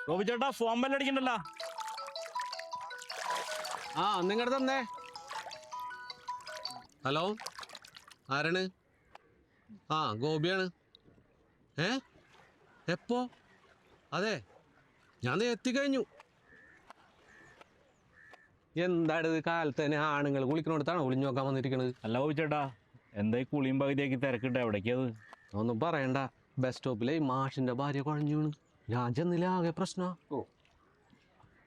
ഗോപി ചേട്ടാ phone bell അടിക്കണ്ടല്ലോ. നിങ്ങടെ തന്നെ. ഹലോ, ആരാണ്? ഗോപിയാണ്. എപ്പോ? അതെ, ഞാൻ എത്തിക്കഴിഞ്ഞു. എന്താണ് ഇത് കാലത്ത് തന്നെ ആണുങ്ങൾ കുളിക്കണോടത്താണോ ഒളിഞ്ഞു നോക്കാൻ വന്നിരിക്കണത്? അല്ല ഗോപി ചേട്ടാ, എന്താ ഈ കുളിയും പകുതിയാക്കി തിരക്കിട്ട് എവിടേക്കത്? ഒന്നും പറയണ്ട, ബസ് സ്റ്റോപ്പിലെ മാഷിന്റെ ഭാര്യ കുഴഞ്ഞു വീണു. ഞാൻ ചെന്നില്ല, ആകെ പ്രശ്ന.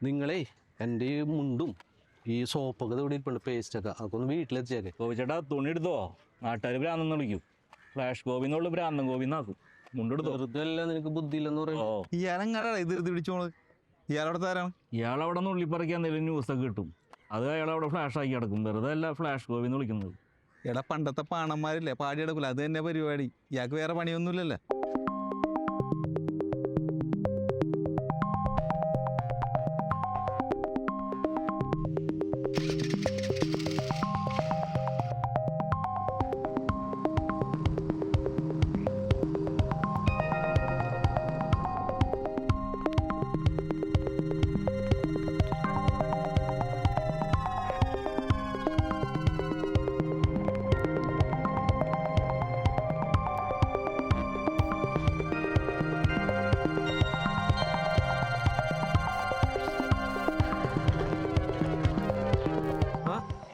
നിങ്ങളെ എൻ്റെ ഈ മുണ്ടും ഈ സോപ്പൊക്കെ ഇവിടെ ഇരിപ്പുണ്ട്, പേസ്റ്റൊക്കെ, അതൊക്കെ ഒന്ന് വീട്ടിലെത്തിച്ചേക്കെ. ഗോപി ചേട്ടാ തുണി എടുത്തോ, നാട്ടുകാർ ഭ്രാന്തെന്ന് വിളിക്കും. ഫ്ലാഷ് ഗോപിന്നുള്ളു ഭ്രാന്തൻ ഗോപിന്നാക്കും. മുണ്ടെടുത്തോ. വെറുതെ അല്ല, നിനക്ക് ബുദ്ധി ഇല്ലെന്ന് പറയും. ഇയാളെങ്ങാടാ ഇത് പിടിച്ചോള്. ഇയാളവിടെ തരാണ്. ഇയാളവിടെ നിന്ന് ഉള്ളിപ്പറക്കി എന്തെങ്കിലും ന്യൂസൊക്കെ കിട്ടും, അത് അയാളവിടെ ഫ്ലാഷ് ആക്കി കിടക്കും. വെറുതെ അല്ല ഫ്ലാഷ് ഗോപിന്ന് വിളിക്കുന്നത്. എടാ പണ്ടത്തെ പാണന്മാരില്ലേ പാടിയെടുക്കൂല, അത് തന്നെ പരിപാടി. ഇയാൾക്ക് വേറെ പണിയൊന്നുമില്ലല്ലോ.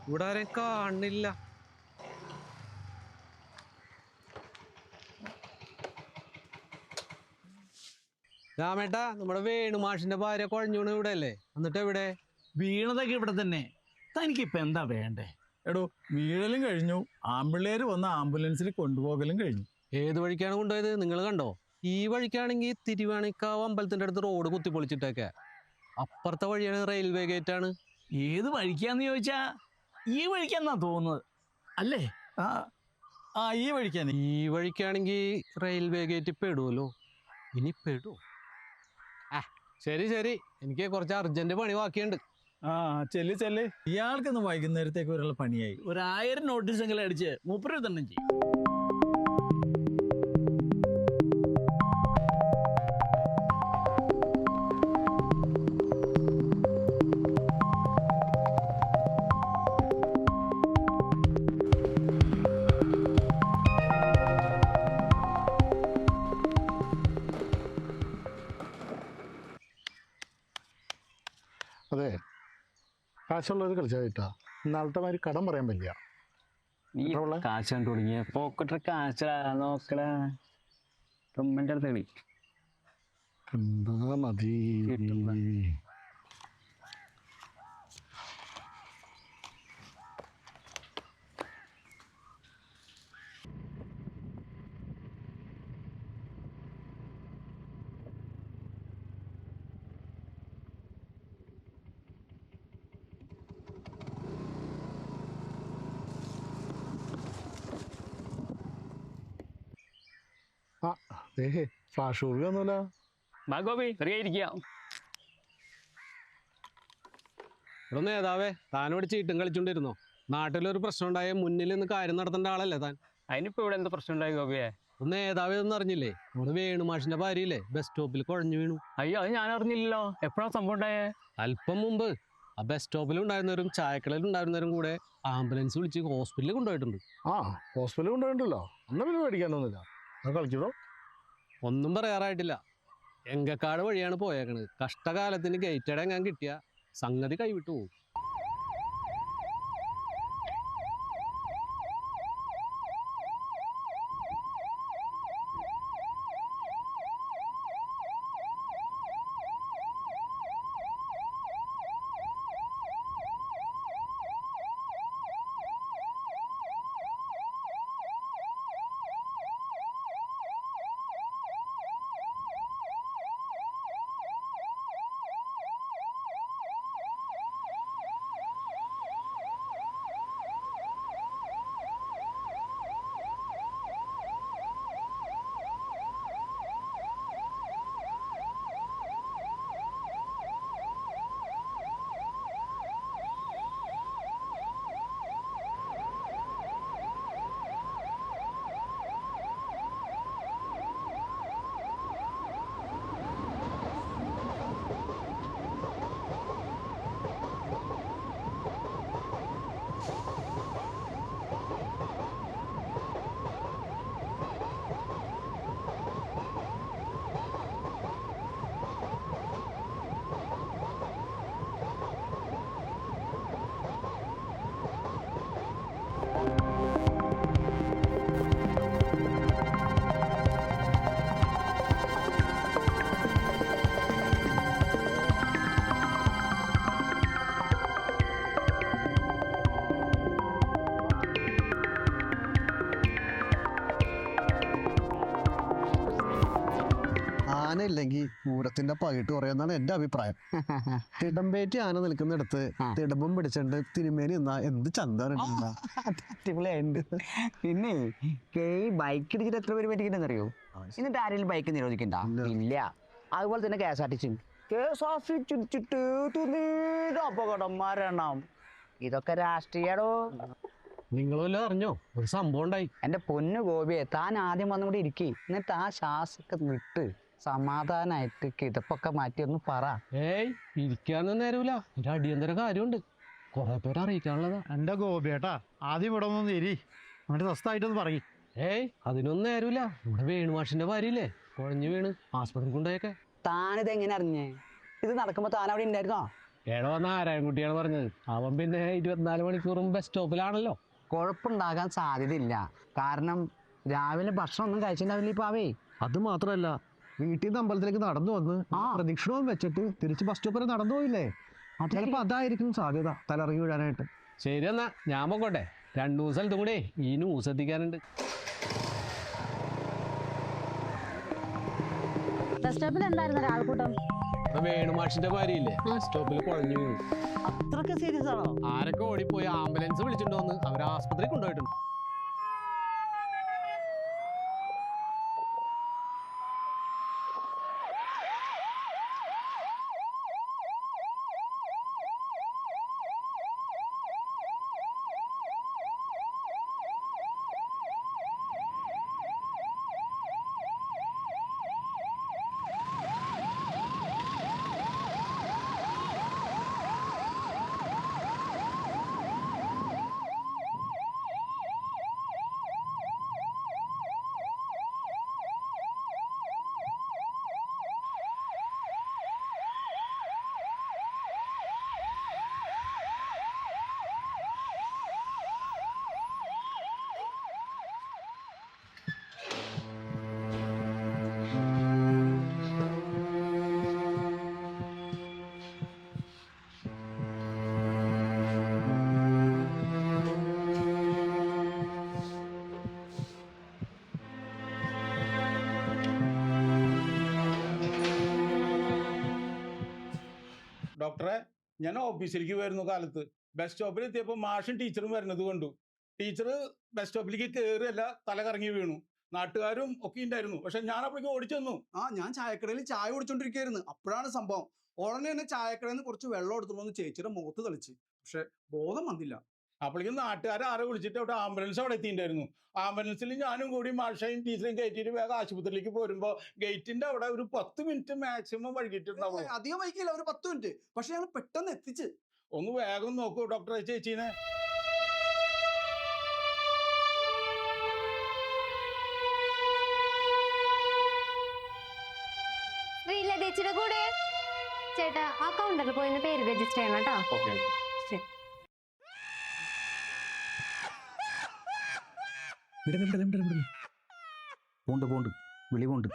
ഇവിടെ ആരെയും കാണില്ല. രാമേട്ടാ, നമ്മുടെ വേണുമാഷിന്റെ ഭാര്യ കുഴഞ്ഞൂണ് ഇവിടെ അല്ലേ? എന്നിട്ട് എവിടെ? വീണതൊക്കെ ഇവിടെ തന്നെ. തനിക്കിപ്പോൾ എന്താ വേണ്ടേ? എടോ, വീഴലും കഴിഞ്ഞു, ആമ്പിള്ളേർ വന്ന് ആംബുലൻസിൽ കൊണ്ടുപോകലും കഴിഞ്ഞു. ഏത് വഴിക്കാണ് കൊണ്ടുപോയത്? നിങ്ങൾ കണ്ടോ? ഈ വഴിക്കാണെങ്കിൽ തിരുവാണിക്കാവ് അമ്പലത്തിന്റെ അടുത്ത് റോഡ് കുത്തിപ്പൊളിച്ചിട്ടൊക്കെ. അപ്പുറത്തെ വഴിയാണ് റെയിൽവേ ഗേറ്റ് ആണ്. ഏത് വഴിക്കാന്ന് ചോദിച്ചാ ഈ വഴിക്കാന്നാ തോന്നുന്നത് അല്ലേ? ഈ വഴിക്കാണ്. ഈ വഴിക്കാണെങ്കിൽ റെയിൽവേ ഗേറ്റ് പെടുമല്ലോ. ഇനി പെടുമോ? ശരി ശരി, എനിക്ക് കുറച്ച് അർജന്റ് പണി ബാക്കിയുണ്ട്. ചെല്ല്. ഇയാൾക്കൊന്ന് വൈകുന്നേരത്തേക്ക് ഒരാൾ പണിയായി. 1000 നോട്ടീസ് എങ്കിലും അടിച്ച് മൂപ്പര് തന്നെ ചെയ്യും. അതെ, കാശുള്ളവർ കളിച്ചാൽ കിട്ടാ. ഇന്നാളത്തെ മാതിരി കടം പറയാൻ പറ്റില്ല. കാശ് കണ്ടു തുടങ്ങിയ പോക്കറ്റ് കാശ് നോക്കടാ. തുമ്മൻ്റെ അടുത്ത് കളി എന്താ മതി. ഫ്ലാഷ് ഓർവി ഒന്നുമില്ല. ഗോപി ചെറിയ ഇരിക്കുക. ഇവിടെ നേതാവേ, താനോട് ചീട്ടും കളിച്ചോണ്ടിരുന്നോ? നാട്ടിലൊരു പ്രശ്നം ഉണ്ടായ മുന്നിൽ നിന്ന് കാര്യം നടത്തേണ്ട ആളല്ലേ താൻ? അതിനിപ്പോ ഇവിടെ എന്താ പ്രശ്നം ഉണ്ടായി ഗോപിയെ? നേതാവേ ഒന്നും അറിഞ്ഞില്ലേ? നമ്മുടെ വേണുമാഷിന്റെ ഭാര്യയില്ലേ ബസ് സ്റ്റോപ്പിൽ കുഴഞ്ഞു വീണു. അയ്യോ, അത് ഞാൻ അറിഞ്ഞില്ലല്ലോ. എപ്പോഴാ സംഭവം ഉണ്ടായേ? അല്പം മുമ്പ്. ആ ബസ് സ്റ്റോപ്പിൽ ഉണ്ടായിരുന്നവരും ചായക്കടയിൽ ഉണ്ടായിരുന്നവരും കൂടെ ആംബുലൻസ് വിളിച്ച് ഹോസ്പിറ്റലിൽ കൊണ്ടുപോയിട്ടുണ്ട്. ഹോസ്പിറ്റലിൽ കൊണ്ടുപോയിട്ടുണ്ടല്ലോ. അന്ന് പിന്നെ മേടിക്കാനൊന്നുമില്ല. അത് കളിക്കണോ? ഒന്നും പറയാറായിട്ടില്ല. എങ്കക്കാട് വഴിയാണ് പോയേക്കണത്. കഷ്ടകാലത്തിന് ഗേറ്റഡ് എങ്ങാൻ കിട്ടിയ സംഗതി കൈവിട്ടു പോകും. ആന ഇല്ലെങ്കിൽ പൂരത്തിന്റെ പകിട്ട് കുറയുന്നാണ് എന്റെ അഭിപ്രായം. തിടമ്പേറ്റി ആന നിൽക്കുന്നിടത്ത് തിടമ്പം പിടിച്ചിട്ട് തിരുമേനി എന്നാ എന്ത് ചന്താറുണ്ട്. പിന്നെ ബൈക്ക് ഇടിച്ചിട്ട് എത്ര പേര് പറ്റിക്കണ്ടെന്നറിയോ? എന്നിട്ട് ആരെങ്കിലും ബൈക്ക് നിരോധിക്കണ്ട? ഇല്ല. അതുപോലെ തന്നെ KSRTC ചിരിച്ചിട്ട് അപകടം മരണം ഇതൊക്കെ രാഷ്ട്രീയാടോ. നിങ്ങൾ വല്ലതും അറിഞ്ഞോ? ഒരു സംഭവം ഉണ്ടായി. എന്റെ പൊന്നു ഗോപിയെ, താൻ ആദ്യം വന്നുകൂടി ഇരിക്കേ, എന്നിട്ട് ആ ശ്വാസൊക്കെ വിട്ട് സമാധാനായിട്ട് കിതപ്പൊക്കെ മാറ്റി ഒന്ന് പറ. ഏയ് ഇരിക്കാനൊന്നും നേരൂല, ഒരു അടിയന്തര കാര്യമുണ്ട്, കുറെ പേരെ അറിയിക്കാനുള്ളതാ. എൻ്റെ ഗോപിയേട്ടാ, ആദ്യം ഇവിടെ ഒന്ന് ഇരി, എന്നിട്ട് സ്വസ്ഥമായിട്ടൊന്ന് പറയും. ഏയ് അതിനൊന്നും നേരൂല. ഇവിടെ വേണുമാഷിന്റെ ഭാര്യയില്ലേ കുഴഞ്ഞു വീണ് ആസ്പത്രിക്ക് കൊണ്ടുപോയൊക്കെ. താനിത് എങ്ങനെ അറിഞ്ഞേ? ഇത് നടക്കുമ്പോ താൻ അവിടെ ഉണ്ടായിരുന്നോ? ഏടോ നാരായണൻകുട്ടിയാണ് പറഞ്ഞത്. അവൻ പിന്നെ 24 മണിക്കൂറും ബസ് സ്റ്റോപ്പിലാണല്ലോ. കുഴപ്പമുണ്ടാകാൻ സാധ്യതയില്ല. കാരണം രാവിലെ ഭക്ഷണം ഒന്നും കഴിച്ചിട്ടുണ്ടാവില്ല ഈ പാവേ. അത് മാത്രല്ല, വീട്ടിൽ നിന്ന് അമ്പലത്തിലേക്ക് നടന്നു വന്ന് പ്രദക്ഷിണവും വെച്ചിട്ട് തിരിച്ച് ബസ് സ്റ്റോപ്പ് വരെ നടന്നു പോയില്ലേ? ചിലപ്പോ അതായിരിക്കും സാധ്യത തലറങ്ങി വീഴാനായിട്ട്. ശരി എന്നാ ഞാൻ പോക്കോട്ടെ, 2 സ്ഥലത്തും കൂടെ ഈ ന്യൂസ് എത്തിക്കാനുണ്ട്. ബസ് സ്റ്റോപ്പിൽ എന്തായിരുന്നു ഒരാൾക്കൂട്ടം? വേണുമാഷിന്റെ ഭാര്യയില്ലേ ബസ് സ്റ്റോപ്പിൽ കുഴഞ്ഞു വീണു. അത്രക്ക് സീരിയസ് ആണോ? ആരൊക്കെ ഓടിപ്പോയി ആംബുലൻസ് വിളിച്ചിട്ടുണ്ടോന്ന് അവർ ആസ്പത്രി കൊണ്ടുപോയിട്ടുണ്ട്. ഡോക്ടറെ, ഞാൻ ഓഫീസിലേക്ക് വരുന്ന കാലത്ത് ബസ് സ്റ്റോപ്പിൽ എത്തിയപ്പോൾ മാഷും ടീച്ചറും വരുന്നത് കണ്ടു. ടീച്ചർ ബസ് സ്റ്റോപ്പിലേക്ക് കയറിയല്ല, തല കറങ്ങി വീണു. നാട്ടുകാരും ഒക്കെ ഉണ്ടായിരുന്നു. പക്ഷെ ഞാൻ അപ്പോഴേക്കും ഓടിച്ചെന്നു. ഞാൻ ചായക്കടയിൽ ചായ കുടിച്ചോണ്ടിരിക്കുകയായിരുന്നു. അപ്പോഴാണ് സംഭവം. ഉടനെ തന്നെ ചായക്കടയിൽ നിന്ന് കുറച്ച് വെള്ളം എടുത്തോന്ന് ചേച്ചിയുടെ മുഖത്ത് തെളിച്ച്. പക്ഷെ ബോധം വന്നില്ല. അപ്പോഴേക്കും നാട്ടുകാരെ ആരെ വിളിച്ചിട്ട് അവിടെ ആംബുലൻസ് അവിടെ എത്തിയിട്ടുണ്ടായിരുന്നു. ആംബുലൻസിൽ ഞാനും കൂടി മാഷയും ടീച്ചറും കയറ്റിയിട്ട് വേഗം ആശുപത്രിയിലേക്ക് പോരുമ്പോൾ ഗേറ്റിന്റെ അവിടെ ഒരു 10 മിനിറ്റ് മാക്സിമം വൈകിട്ടുണ്ടാവും. അധികം വൈകില്ല, ഒരു 10 മിനിറ്റ്. പക്ഷെ ഞങ്ങൾ പെട്ടെന്ന് എത്തിച്ച്. ഒന്ന് വേഗം നോക്കൂ ഡോക്ടറെ, ചേച്ചീനെ. ചേച്ചിയുടെ കൂടെ ചേട്ടാ ആ കൗണ്ടറിൽ പോയി പേര് രജിസ്റ്റർ ചെയ്യണം കേട്ടോ. പോണ്ട് വിളി പോണ്ട്.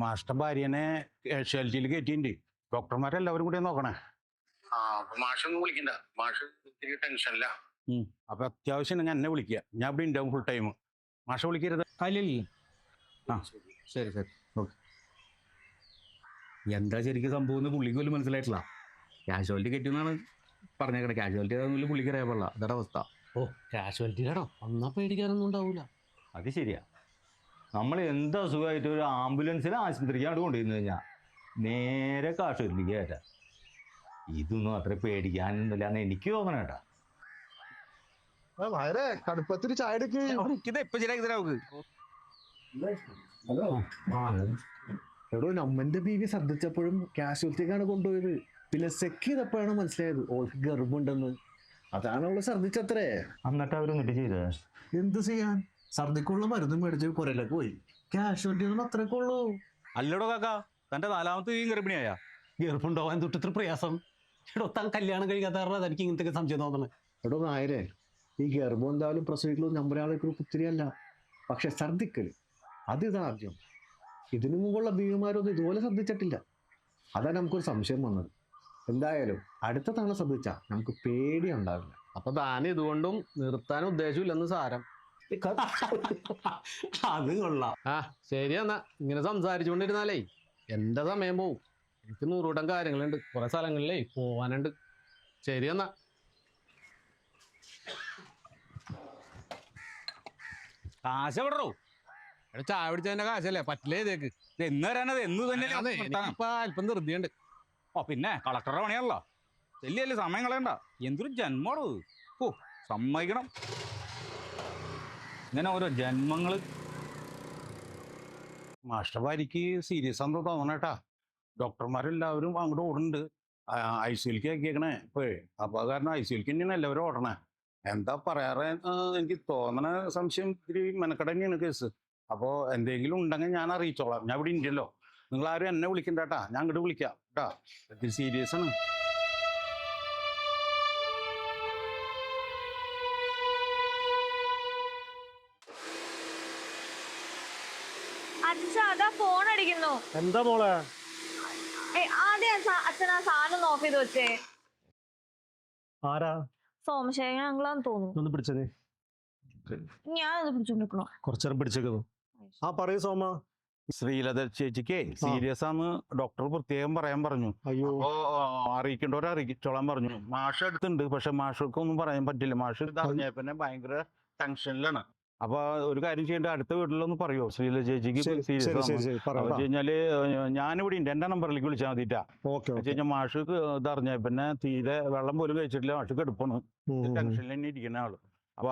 മാസ്റ്റർ ഭാര്യനെ കാഷ്വാലിറ്റിയിൽ കയറ്റിണ്ട്. ഡോക്ടർമാരെല്ലാവരും കൂടി നോക്കണേ. മാഷൊന്നും വിളിക്കണ്ട, മാഷ് ഇത്തിരി ടെൻഷനില്ല. അപ്പൊ അത്യാവശ്യം നിങ്ങൾ എന്നെ വിളിക്കുക, ഞാൻ ഇവിടെ ഉണ്ടാവും ഫുൾ ടൈം. മാഷ വിളിക്കരുത്. ആ ശരി ഓക്കെ. എന്താ ശരിക്കും സംഭവം എന്ന് പുള്ളിക്ക് പോലും മനസ്സിലായിട്ടില്ല. കാഷ്വാലിറ്റി കെറ്റുന്നാണ് പറഞ്ഞേക്കണേ. കാഷ്വാലിറ്റി അതൊന്നും പുള്ളിക്ക് അറിയാൻ പാടില്ല. അതാണ് അവസ്ഥ. ഓ കാഷ്വാലിറ്റിയിലാണോ? ഒന്നാ പേടിക്കാനൊന്നും ഉണ്ടാവൂല. അത് ശരിയാ. നമ്മൾ എന്ത് അസുഖമായിട്ട് ഒരു ആംബുലൻസിൽ ആശുപത്രിക്കാണ് കൊണ്ടുവന്നു കഴിഞ്ഞാൽ നേരെ കാഷ്വാലിറ്റിക്ക് കയറ്റാം. ഇതൊന്നും അത്ര പേടിക്കാനൊന്നുമില്ല എന്ന് എനിക്ക് തോന്നണ കേട്ടാ. കടുപ്പത്തിൽ ചായ എടുക്ക്. എപ്പോ ശരിയാക്കി തരാം. എടോ നമ്മന്റെ ബീവി ശ്രദ്ധിച്ചപ്പോഴും കാഷ്വാലിറ്റിക്കാണ് കൊണ്ടുപോയത്. പിന്നെ ചെക്ക് ചെയ്തപ്പോഴാണ് മനസ്സിലായത് ഓൾക്ക് ഗർഭമുണ്ടെന്ന്. അതാണ് അവള് ഛർദിച്ചത്രേ. എന്നിട്ട് അവരൊന്നിട്ട് ചെയ്തേ. എന്ത് ചെയ്യാൻ, ഛർദിക്കുള്ള മരുന്നും മേടിച്ച് പുരയിലേക്ക് പോയി. കാഷ്വാലിറ്റി ഒന്നും അത്രയൊക്കെ ഉള്ളൂ. അല്ലടോ കാക്ക, തന്റെ 4ാമത്തെ ഗർഭിണിയായ ഗർഭുണ്ടാവാൻ തൊട്ടിത്ര പ്രയാസം. എടോ താൻ കല്യാണം കഴിക്കാത്ത കാരണം എനിക്ക് ഇങ്ങനത്തെ സംശയം തോന്നണേ. എടോ നായരെ, ഈ ഗർഭം എന്തായാലും പ്രസവിക്കലും നമ്മളൊരാളെ കുത്തിരിയല്ല. പക്ഷെ ഛർദിക്കല് അതിതാദ്യം. ഇതിനു മുമ്പുള്ള ബീവിമാരൊന്നും ഇതുപോലെ ശ്രദ്ധിച്ചിട്ടില്ല. അതാണ് നമുക്കൊരു സംശയം വന്നത്. എന്തായാലും അടുത്ത തവണ ശ്രദ്ധിച്ചാൽ നമുക്ക് പേടി ഉണ്ടാവില്ല. അപ്പൊ താൻ ഇതുകൊണ്ടും നിർത്താൻ ഉദ്ദേശമില്ലെന്ന് സാരം. അത് കൊള്ളാം. ആ ശരി എന്നാ ഇങ്ങനെ സംസാരിച്ചുകൊണ്ടിരുന്നാലേ എൻ്റെ സമയം പോവും. എനിക്ക് 100 കൂട്ടം കാര്യങ്ങളുണ്ട്, കുറെ സ്ഥലങ്ങളിലേ പോവാനുണ്ട്. ശരി എന്നാ. കാശ വിടറോ? ഇവിടെ ചായ പിടിച്ചതിന്റെ കാശല്ലേ, പറ്റില്ല ഇതേക്ക്. ഇത് എന്ന് വരാനത് എന്ന് തന്നെ ഇപ്പൊ അല്പം ധൃതിയുണ്ട്. ഓ പിന്നെ കളക്ടറുടെ പണിയല്ലോ, ചെല്ലിയല്ലേ സമയം കളയണ്ട. എന്തൊരു ജന്മോടോ. ഓ സമ്മതിക്കണം. ഇങ്ങനെ ഓരോ ജന്മങ്ങള്. മാസ്റ്റർ ഭാര്യക്ക് സീരിയസ് ആണെന്ന് തോന്നണേട്ടാ. ഡോക്ടർമാരെല്ലാവരും അങ്ങോട്ട് ഓടുന്നുണ്ട്. ICUലേക്ക് ആക്കിയേക്കണേ ഇപ്പോഴേ. അപ്പൊ അത് കാരണം ICUലേക്ക് തന്നെയാണ് എല്ലാവരും ഓടണേ. എന്താ പറയാറ് എനിക്ക് തോന്നണ സംശയം ഇത്തിരി മെനക്കെട തന്നെയാണ് കേസ്. അപ്പോ എന്തെങ്കിലും ഉണ്ടെങ്കിൽ ഞാൻ അറിയിച്ചോളാം. ഞാൻ ഇവിടെ ഉണ്ടല്ലോ. നിങ്ങൾ ആരും എന്നെ വിളിക്കണ്ടേട്ടാ, ഞാൻ അങ്ങോട്ട് വിളിക്കാം കേട്ടാ. ഇത്തിരി സീരിയസ് ആണ്. അതാ ഫോൺ അടിക്കുന്നു. എന്താ മോളെ? ആദ്യം അച്ഛൻ ആ സാധനം ഒന്ന് ഓഫ് ചെയ്ത് വെച്ചേ. ആരാ? സോമശേഖരൻ അങ്കിളാന്ന് തോന്നുന്നു. ഒന്ന് പിടിച്ചേ. ഞാനത് പിടിച്ചോണ്ടിരിക്കണോ? കുറച്ചേരം പിടിച്ചേക്കുന്നു. ആ പറയൂ സോമ. ശ്രീലത ചേച്ചിക്ക് സീരിയസ് ആന്ന് ഡോക്ടർ പ്രത്യേകം പറയാൻ പറഞ്ഞു. അയ്യോ. അപ്പോ അറിയിക്കേണ്ടവരെ അറിയിച്ചോളാൻ പറഞ്ഞു. മാഷ് അടുത്തുണ്ട്, പക്ഷെ മാഷർക്ക് ഒന്നും പറയാൻ പറ്റില്ല. മാഷ് ഇത് അറിഞ്ഞപ്പന്നെ ഭയങ്കര ടെൻഷനിലാണ്. അപ്പൊ ഒരു കാര്യം ചെയ്യേണ്ട, അടുത്ത വീട്ടിലൊന്ന് പറയോ ശ്രീലത ചേച്ചിക്ക് സീരിയസ് വെച്ച് കഴിഞ്ഞാല് ഞാനിവിടെ ഉണ്ട്, എന്റെ നമ്പറിലേക്ക് വിളിച്ചാൽ മതിട്ടാ. വെച്ച് കഴിഞ്ഞാൽ മാഷ് ഇത് അറിഞ്ഞപ്പന്നെ തീരെ വെള്ളം പോലും കഴിച്ചിട്ടില്ല. മാഷ് കെടുപ്പാണ്, ടെൻഷനിൽ തന്നെ ഇരിക്കുന്ന ആള്. അപ്പൊ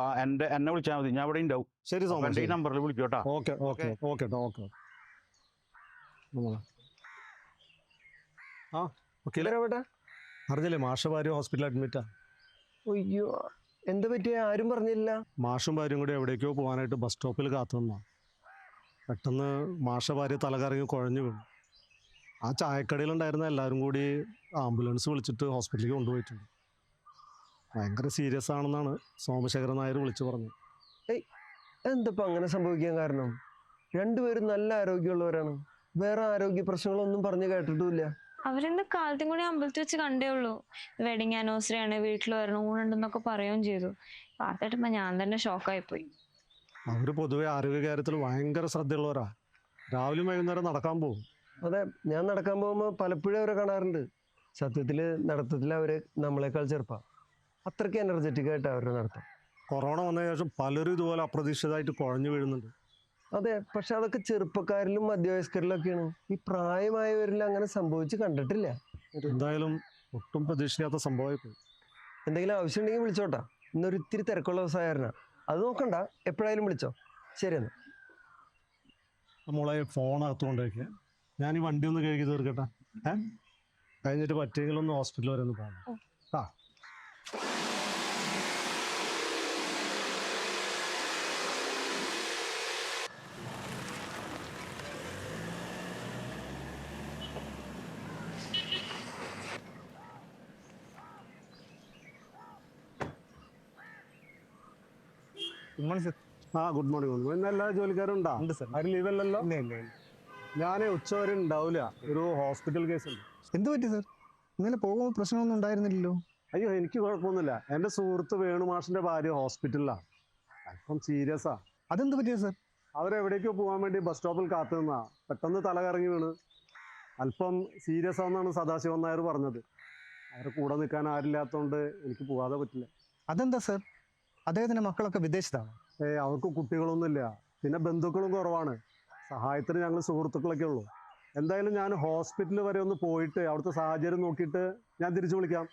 എന്നെ വിളിച്ചാൽ മതി, ഞാൻ ഇവിടെ ഉണ്ടാവും. ശരി സോമ, എന്റെ ഈ നമ്പറിൽ വിളിക്കോട്ടാ. Okay okay okay okay. ആ അറിഞ്ഞില്ലേ മാഷ ഭാര്യ ഹോസ്പിറ്റലിൽ അഡ്മിറ്റാ. അയ്യോ എന്താ പറ്റിയ? ആരും പറഞ്ഞില്ല. മാഷും ഭാര്യയും കൂടി എവിടേക്കോ പോകാനായിട്ട് ബസ് സ്റ്റോപ്പിൽ കാത്തു നിന്നാ. പെട്ടെന്ന് മാഷ ഭാര്യ തലകറങ്ങി കുഴഞ്ഞു വീണു. ആ ചായക്കടയിലുണ്ടായിരുന്ന എല്ലാവരും കൂടി ആംബുലൻസ് വിളിച്ചിട്ട് ഹോസ്പിറ്റലിലേക്ക് കൊണ്ടുപോയിട്ടുണ്ട്. ഭയങ്കര സീരിയസ് ആണെന്നാണ് സോമശേഖരൻ നായർ വിളിച്ചു പറഞ്ഞത്. എന്തപ്പോ അങ്ങനെ സംഭവിക്കാൻ കാരണം? രണ്ടുപേരും നല്ല ആരോഗ്യമുള്ളവരാണ്, വേറെ ആരോഗ്യ പ്രശ്നങ്ങളൊന്നും പറഞ്ഞു കേട്ടിട്ടുമില്ല. അവരെന്താ കാലത്തും കൂടി അമ്പലത്തിൽ വെച്ച് കണ്ടേ ഉള്ളൂ. വെഡിങ് ആനിവേഴ്സറി ആണ്, വീട്ടിൽ വരണം, ഊണുണ്ടെന്നൊക്കെ പറയുകയും ചെയ്തു. പാർത്തായിട്ടപ്പോ ഞാൻ തന്നെ ഷോക്കായി പോയി. അവര് പൊതുവെ ആരോഗ്യ കാര്യത്തിൽ ഭയങ്കര ശ്രദ്ധയുള്ളവരാ. രാവിലെ വൈകുന്നേരം നടക്കാൻ പോകും. അതെ, ഞാൻ നടക്കാൻ പോകുമ്പോ പലപ്പോഴും അവരെ കാണാറുണ്ട്. സത്യത്തില് നടത്തത്തിൽ അവര് നമ്മളെക്കാൾ ചെറുപ്പാ. അത്രയ്ക്ക് എനർജറ്റിക് ആയിട്ട് അവരുടെ നടത്തം. കൊറോണ വന്ന ശേഷം പലരും ഇതുപോലെ അപ്രതീക്ഷിതമായിട്ട് കുഴഞ്ഞു വീഴുന്നുണ്ട്. അതെ, പക്ഷെ അതൊക്കെ ചെറുപ്പക്കാരിലും മധ്യവയസ്കരിലൊക്കെയാണ്. ഈ പ്രായമായവരിൽ അങ്ങനെ സംഭവിച്ച് കണ്ടിട്ടില്ല. എന്തായാലും ഒട്ടും പ്രതീക്ഷിക്കാത്ത സംഭവമായി പോയി. എന്തെങ്കിലും ആവശ്യം ഉണ്ടെങ്കിൽ വിളിച്ചോട്ടാ. ഇന്നൊരു ഇത്തിരി തിരക്കുള്ള ദിവസമായിരുന്നാ. അത് നോക്കണ്ട, എപ്പോഴായാലും വിളിച്ചോ. ശരി എന്നാ. നമ്മളെ ഫോണകത്ത് കൊണ്ടുവയ്ക്കുക. ഞാൻ ഈ വണ്ടി ഒന്ന് കഴുകി തീർക്കട്ടെ. കഴിഞ്ഞിട്ട് പറ്റിയെങ്കിലൊന്ന് ഹോസ്പിറ്റൽ വരെ ഒന്ന് പോകണം. ആ ഗുഡ് മോർണിംഗ്. ഇന്ന് എല്ലാ ജോലിക്കാരും ഉണ്ടാ? ആരും ലീവല്ലല്ലോ? ഞാൻ ഉച്ചവരെ ഉണ്ടാവില്ല. ഒരു ഹോസ്പിറ്റൽ കേസ് ഉണ്ട്. എന്ത് പറ്റി സാർ? ഇന്നലെ പോകുമ്പോൾ പ്രശ്നമൊന്നും ഉണ്ടായിരുന്നില്ലല്ലോ. അയ്യോ എനിക്ക് കുഴപ്പമൊന്നുമില്ല. എൻ്റെ സുഹൃത്ത് വേണുമാഷിന്റെ ഭാര്യ ഹോസ്പിറ്റലിലാണ്. അല്പം സീരിയസാ. അതെന്ത് പറ്റിയ സാർ? അവരെവിടേക്കോ പോകാൻ വേണ്ടി ബസ് സ്റ്റോപ്പിൽ കാത്തു നിന്നാ പെട്ടെന്ന് തല കറങ്ങി വീണ്. അല്പം സീരിയസ് ആണെന്നാണ് സദാശിവൻ നായർ പറഞ്ഞത്. അവരെ കൂടെ നിൽക്കാൻ ആരില്ലാത്തതുകൊണ്ട് എനിക്ക് പോകാതെ പറ്റില്ല. അതെന്താ സാർ? അദ്ദേഹത്തിന്റെ മക്കളൊക്കെ വിദേശത്താണ്. അവർക്ക് കുട്ടികളൊന്നുമില്ല, പിന്നെ ബന്ധുക്കളും കുറവാണ്. സഹായത്തിന് ഞങ്ങൾ സുഹൃത്തുക്കളൊക്കെ ഉള്ളൂ. എന്തായാലും ഞാൻ ഹോസ്പിറ്റൽ വരെ ഒന്ന് പോയിട്ട് അവിടുത്തെ സാഹചര്യം നോക്കിയിട്ട് ഞാൻ തിരിച്ചു വിളിക്കാം.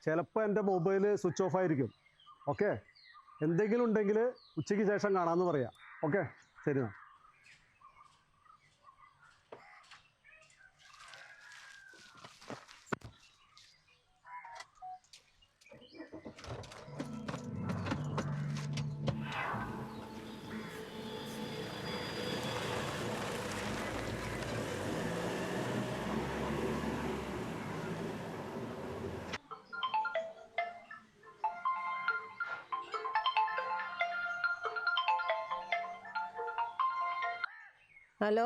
ചിലപ്പോൾ എൻ്റെ മൊബൈൽ സ്വിച്ച് ഓഫ് ആയിരിക്കും. ഓക്കെ, എന്തെങ്കിലും ഉണ്ടെങ്കിൽ ഉച്ചയ്ക്ക് ശേഷം കാണാമെന്ന് പറയാം. ഓക്കെ, ശരി എന്നാ. ഹലോ,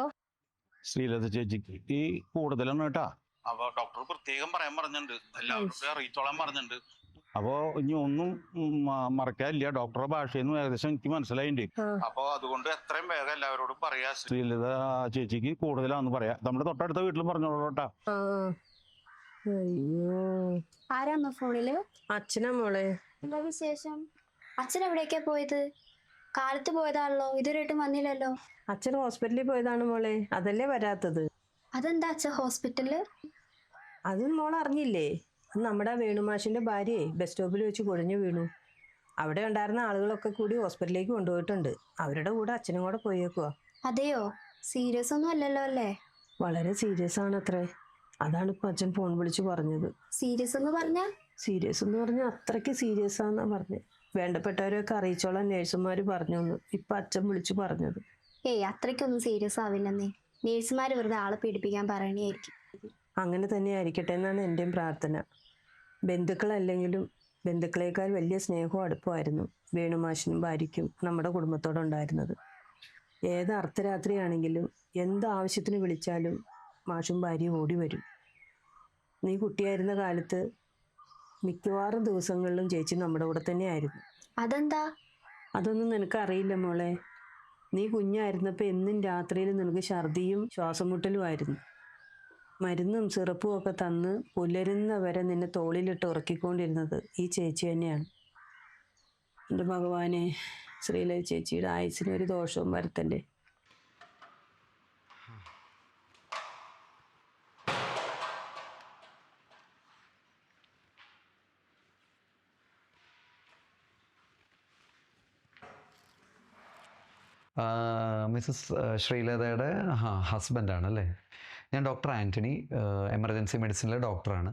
ശ്രീലത ചേച്ചിക്ക് ഈ കൂടുതലാണ് കേട്ടാ. അപ്പൊ ഡോക്ടർ പ്രത്യേകം പറയാൻ പറഞ്ഞിട്ടുണ്ട്, എല്ലാവരും അറിയിച്ചോളാൻ പറഞ്ഞിട്ടുണ്ട്. അപ്പോ ഇനി ഒന്നും മറക്കാനില്ല. ഡോക്ടറുടെ ഭാഷയെന്ന് ഏകദേശം എനിക്ക് മനസ്സിലായിട്ടുണ്ട്. അപ്പൊ അതുകൊണ്ട് എത്രയും വേഗം എല്ലാവരോടും പറയാ. ശ്രീലത ചേച്ചിക്ക് കൂടുതലാന്ന് പറയാ. നമ്മുടെ തൊട്ടടുത്ത വീട്ടിലും പറഞ്ഞോളൂട്ടാ. ആരാമ്മ ഫോണില്? അച്ഛനാ മോളെ. എന്താ വിശേഷം? അച്ഛൻ എവിടേക്കാ പോയത്? കാലത്ത് പോയതാണല്ലോ, ഇതുവരെയായിട്ടും വന്നില്ലല്ലോ. അച്ഛൻ ഹോസ്പിറ്റലിൽ പോയതാണ് മോളെ, അതല്ലേ വരാത്തത്. അതെന്താ അച്ഛൻ ഹോസ്പിറ്റലില്? അത് മോൾ അറിഞ്ഞില്ലേ? നമ്മുടെ വേണുമാഷിന്റെ ഭാര്യയെ ബസ് സ്റ്റോപ്പിൽ വെച്ച് കുഴഞ്ഞു വീണു. അവിടെ ഉണ്ടായിരുന്ന ആളുകളൊക്കെ കൂടി ഹോസ്പിറ്റലിലേക്ക് കൊണ്ടുപോയിട്ടുണ്ട്. അവരുടെ കൂടെ അച്ഛനും കൂടെ പോയേക്കുവാ. അതെയോ? സീരിയസ് ഒന്നും അല്ലല്ലോ അല്ലേ? വളരെ സീരിയസ് ആണ് അത്രേ. അതാണ് ഇപ്പൊ അച്ഛൻ ഫോൺ വിളിച്ച് പറഞ്ഞത്. സീരിയസ് എന്ന് പറഞ്ഞാ? സീരിയസ് എന്ന് പറഞ്ഞാൽ അത്രയ്ക്ക് സീരിയസ് ആണെന്നാ പറഞ്ഞത്. വേണ്ടപ്പെട്ടവരെയൊക്കെ അറിയിച്ചോളാൻ നേഴ്സുമാര് പറഞ്ഞു. ഇപ്പൊ അച്ഛൻ വിളിച്ചു പറഞ്ഞത്. ഏയ്, അത്രയ്ക്കൊന്നും സീരിയസ് ആവില്ലെന്നേ. നേഴ്സുമാര് വെറുതെ ആളെ പീഡിപ്പിക്കാൻ പറയണേയായിരിക്കും. അങ്ങനെ തന്നെ ആയിരിക്കട്ടെ എന്നാണ് എൻ്റെയും പ്രാർത്ഥന. ബന്ധുക്കളല്ലെങ്കിലും ബന്ധുക്കളേക്കാൾ വലിയ സ്നേഹവും അടുപ്പമായിരുന്നു വേണുമാഷിനും ഭാര്യയ്ക്കും നമ്മുടെ കുടുംബത്തോടുണ്ടായിരുന്നത്. ഏത് അർദ്ധരാത്രിയാണെങ്കിലും എന്താവശ്യത്തിന് വിളിച്ചാലും മാഷും ഭാര്യയും ഓടി വരും. നീ കുട്ടിയായിരുന്ന കാലത്ത് മിക്കവാറും ദിവസങ്ങളിലും ചേച്ചി നമ്മുടെ കൂടെ തന്നെയായിരുന്നു. അതെന്താ? അതൊന്നും നിനക്ക് അറിയില്ല മോളെ. നീ കുഞ്ഞായിരുന്നപ്പോൾ എന്നും രാത്രിയിൽ നിനക്ക് ഛർദിയും ശ്വാസം മുട്ടലും ആയിരുന്നു. മരുന്നും സിറപ്പും ഒക്കെ തന്ന് പുലരുന്നവരെ നിന്നെ തോളിലിട്ട് ഉറക്കിക്കൊണ്ടിരുന്നത് ഈ ചേച്ചി തന്നെയാണ്. എൻ്റെ ഭഗവാനെ, ശ്രീലത ചേച്ചിയുടെ ആയുസ്സിന് ഒരു ദോഷവും വരുത്തല്ലേ. മിസ്സസ് ശ്രീലതയുടെ ഹസ്ബൻഡാണ് അല്ലേ? ഞാൻ ഡോക്ടർ ആൻ്റണി, എമർജൻസി മെഡിസിനിലെ ഡോക്ടറാണ്.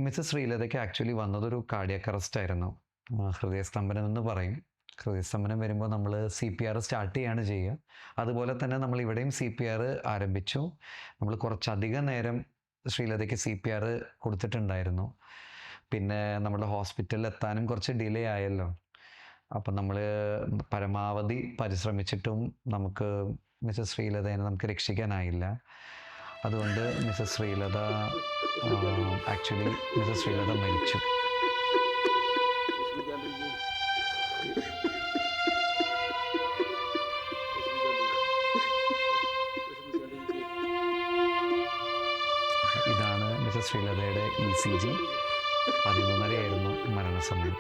മിസ്സസ് ശ്രീലതയ്ക്ക് ആക്ച്വലി വന്നതൊരു കാർഡിയാക് അറസ്റ്റ് ആയിരുന്നു. ഹൃദയസ്തംഭനം എന്ന് പറയും. ഹൃദയസ്തംഭനം വരുമ്പോൾ നമ്മൾ CPR സ്റ്റാർട്ട് ചെയ്യാണ് ചെയ്യുക. അതുപോലെ തന്നെ നമ്മൾ ഇവിടെയും CPR ആരംഭിച്ചു. നമ്മൾ കുറച്ചധികം നേരം ശ്രീലതയ്ക്ക് CPR കൊടുത്തിട്ടുണ്ടായിരുന്നു. പിന്നെ നമ്മുടെ ഹോസ്പിറ്റലിൽ എത്താനും കുറച്ച് ഡിലേ ആയല്ലോ. അപ്പം നമ്മൾ പരമാവധി പരിശ്രമിച്ചിട്ടും നമുക്ക് മിസ്സസ് ശ്രീലതേനെ നമുക്ക് രക്ഷിക്കാനായില്ല. അതുകൊണ്ട് മിസ്സസ് ശ്രീലത മരിച്ചു. ഇതാണ് മിസ്സസ് ശ്രീലതയുടെ ECG. 11:30 മരണസമയം.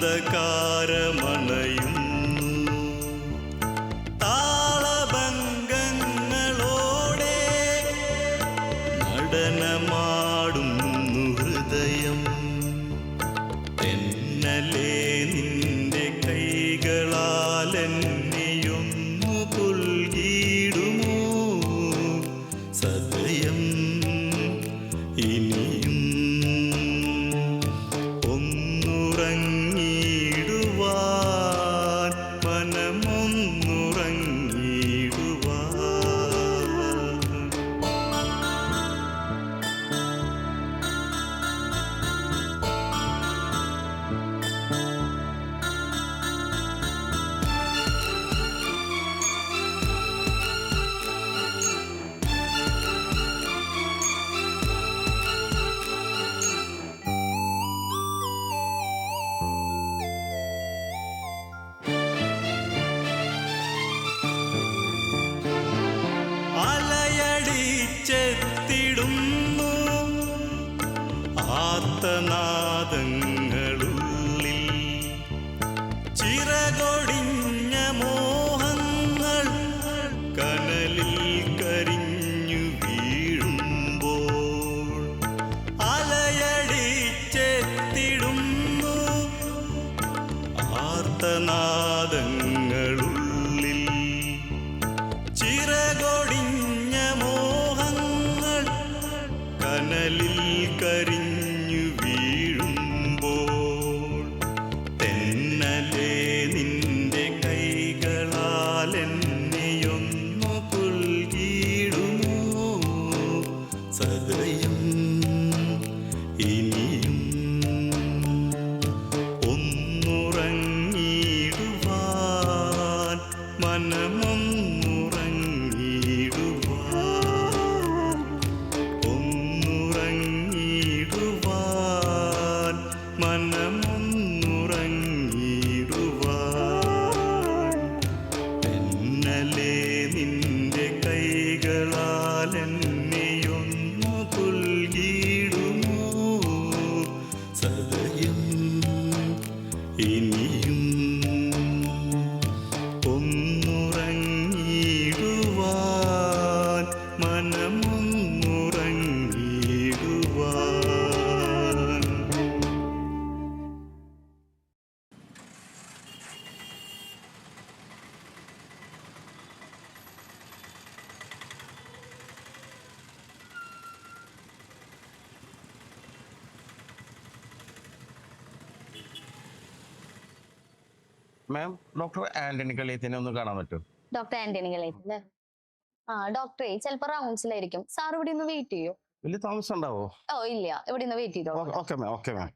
അന്ധകാരമണയും താളഭംഗങ്ങളോടെ നടനമാടുന്നു ഹൃദയം. തെന്നലേ നിന്റെ കൈകളാൽ എന്നെയൊന്നു പുൽകിടുമോ സദയം ഇനിയും ഒന്നുറങ്ങിടുവാൻ മനമൊന്നുറങ്ങിടുവാൻ. അലയടിച്ചെത്തിടുന്നു ആർത്തനാദങ്ങളുള്ളിൽ. ചിറകൊടിഞ്ഞ മോഹങ്ങൾ കനലിൽ കരിഞ്ഞു വീഴുമ്പോൾ. അലയടിച്ചെത്തിടുന്നു ആർത്തനാദങ്ങളുള്ളിൽ. ചിറകൊടിഞ്ഞ മോഹങ്ങൾ കനലിൽ കരിഞ്ഞു വീഴുമ്പോൾ. തെന്നലേ നിന്റെ കൈകളാൽ എന്നെയൊന്നു പുൽകിടുമോ സദയം ഇനിയും ഒന്നുറങ്ങിടുവാൻ മനമൊന്നുറങ്ങിടുവാൻ. ഒന്നുറങ്ങിടുവാൻ മനമൊന്നുറങ്ങിടുവാൻ. തെന്നലേ നിന്റെ കൈകളാൽ എന്നെയൊന്നു പുൽകിടുമോ സദയം ഇനിയും ഒന്നുറങ്ങിടുവാൻ മനമൊന്നുറങ്ങിടുവാൻ. മാം, ഡോക്ടർ ആന്റണി കളിയത്തിനെ ഒന്ന് കാണാൻ പറ്റുമോ? ഡോക്ടർ ആന്റണി കളയല്ലേ? ആ ഡോക്ടറെ ചിലപ്പോ റൗണ്ട്സിലായിരിക്കും. സാർ ഇവിടെ ഒന്ന് വെയിറ്റ് ചെയ്യോ? വലിയ താമസം ഉണ്ടാവോ? ഓ ഇല്ല, ഇവിടെ നിന്ന് വെയിറ്റ് ചെയ്തോ. Okay ma'am, okay ma'am.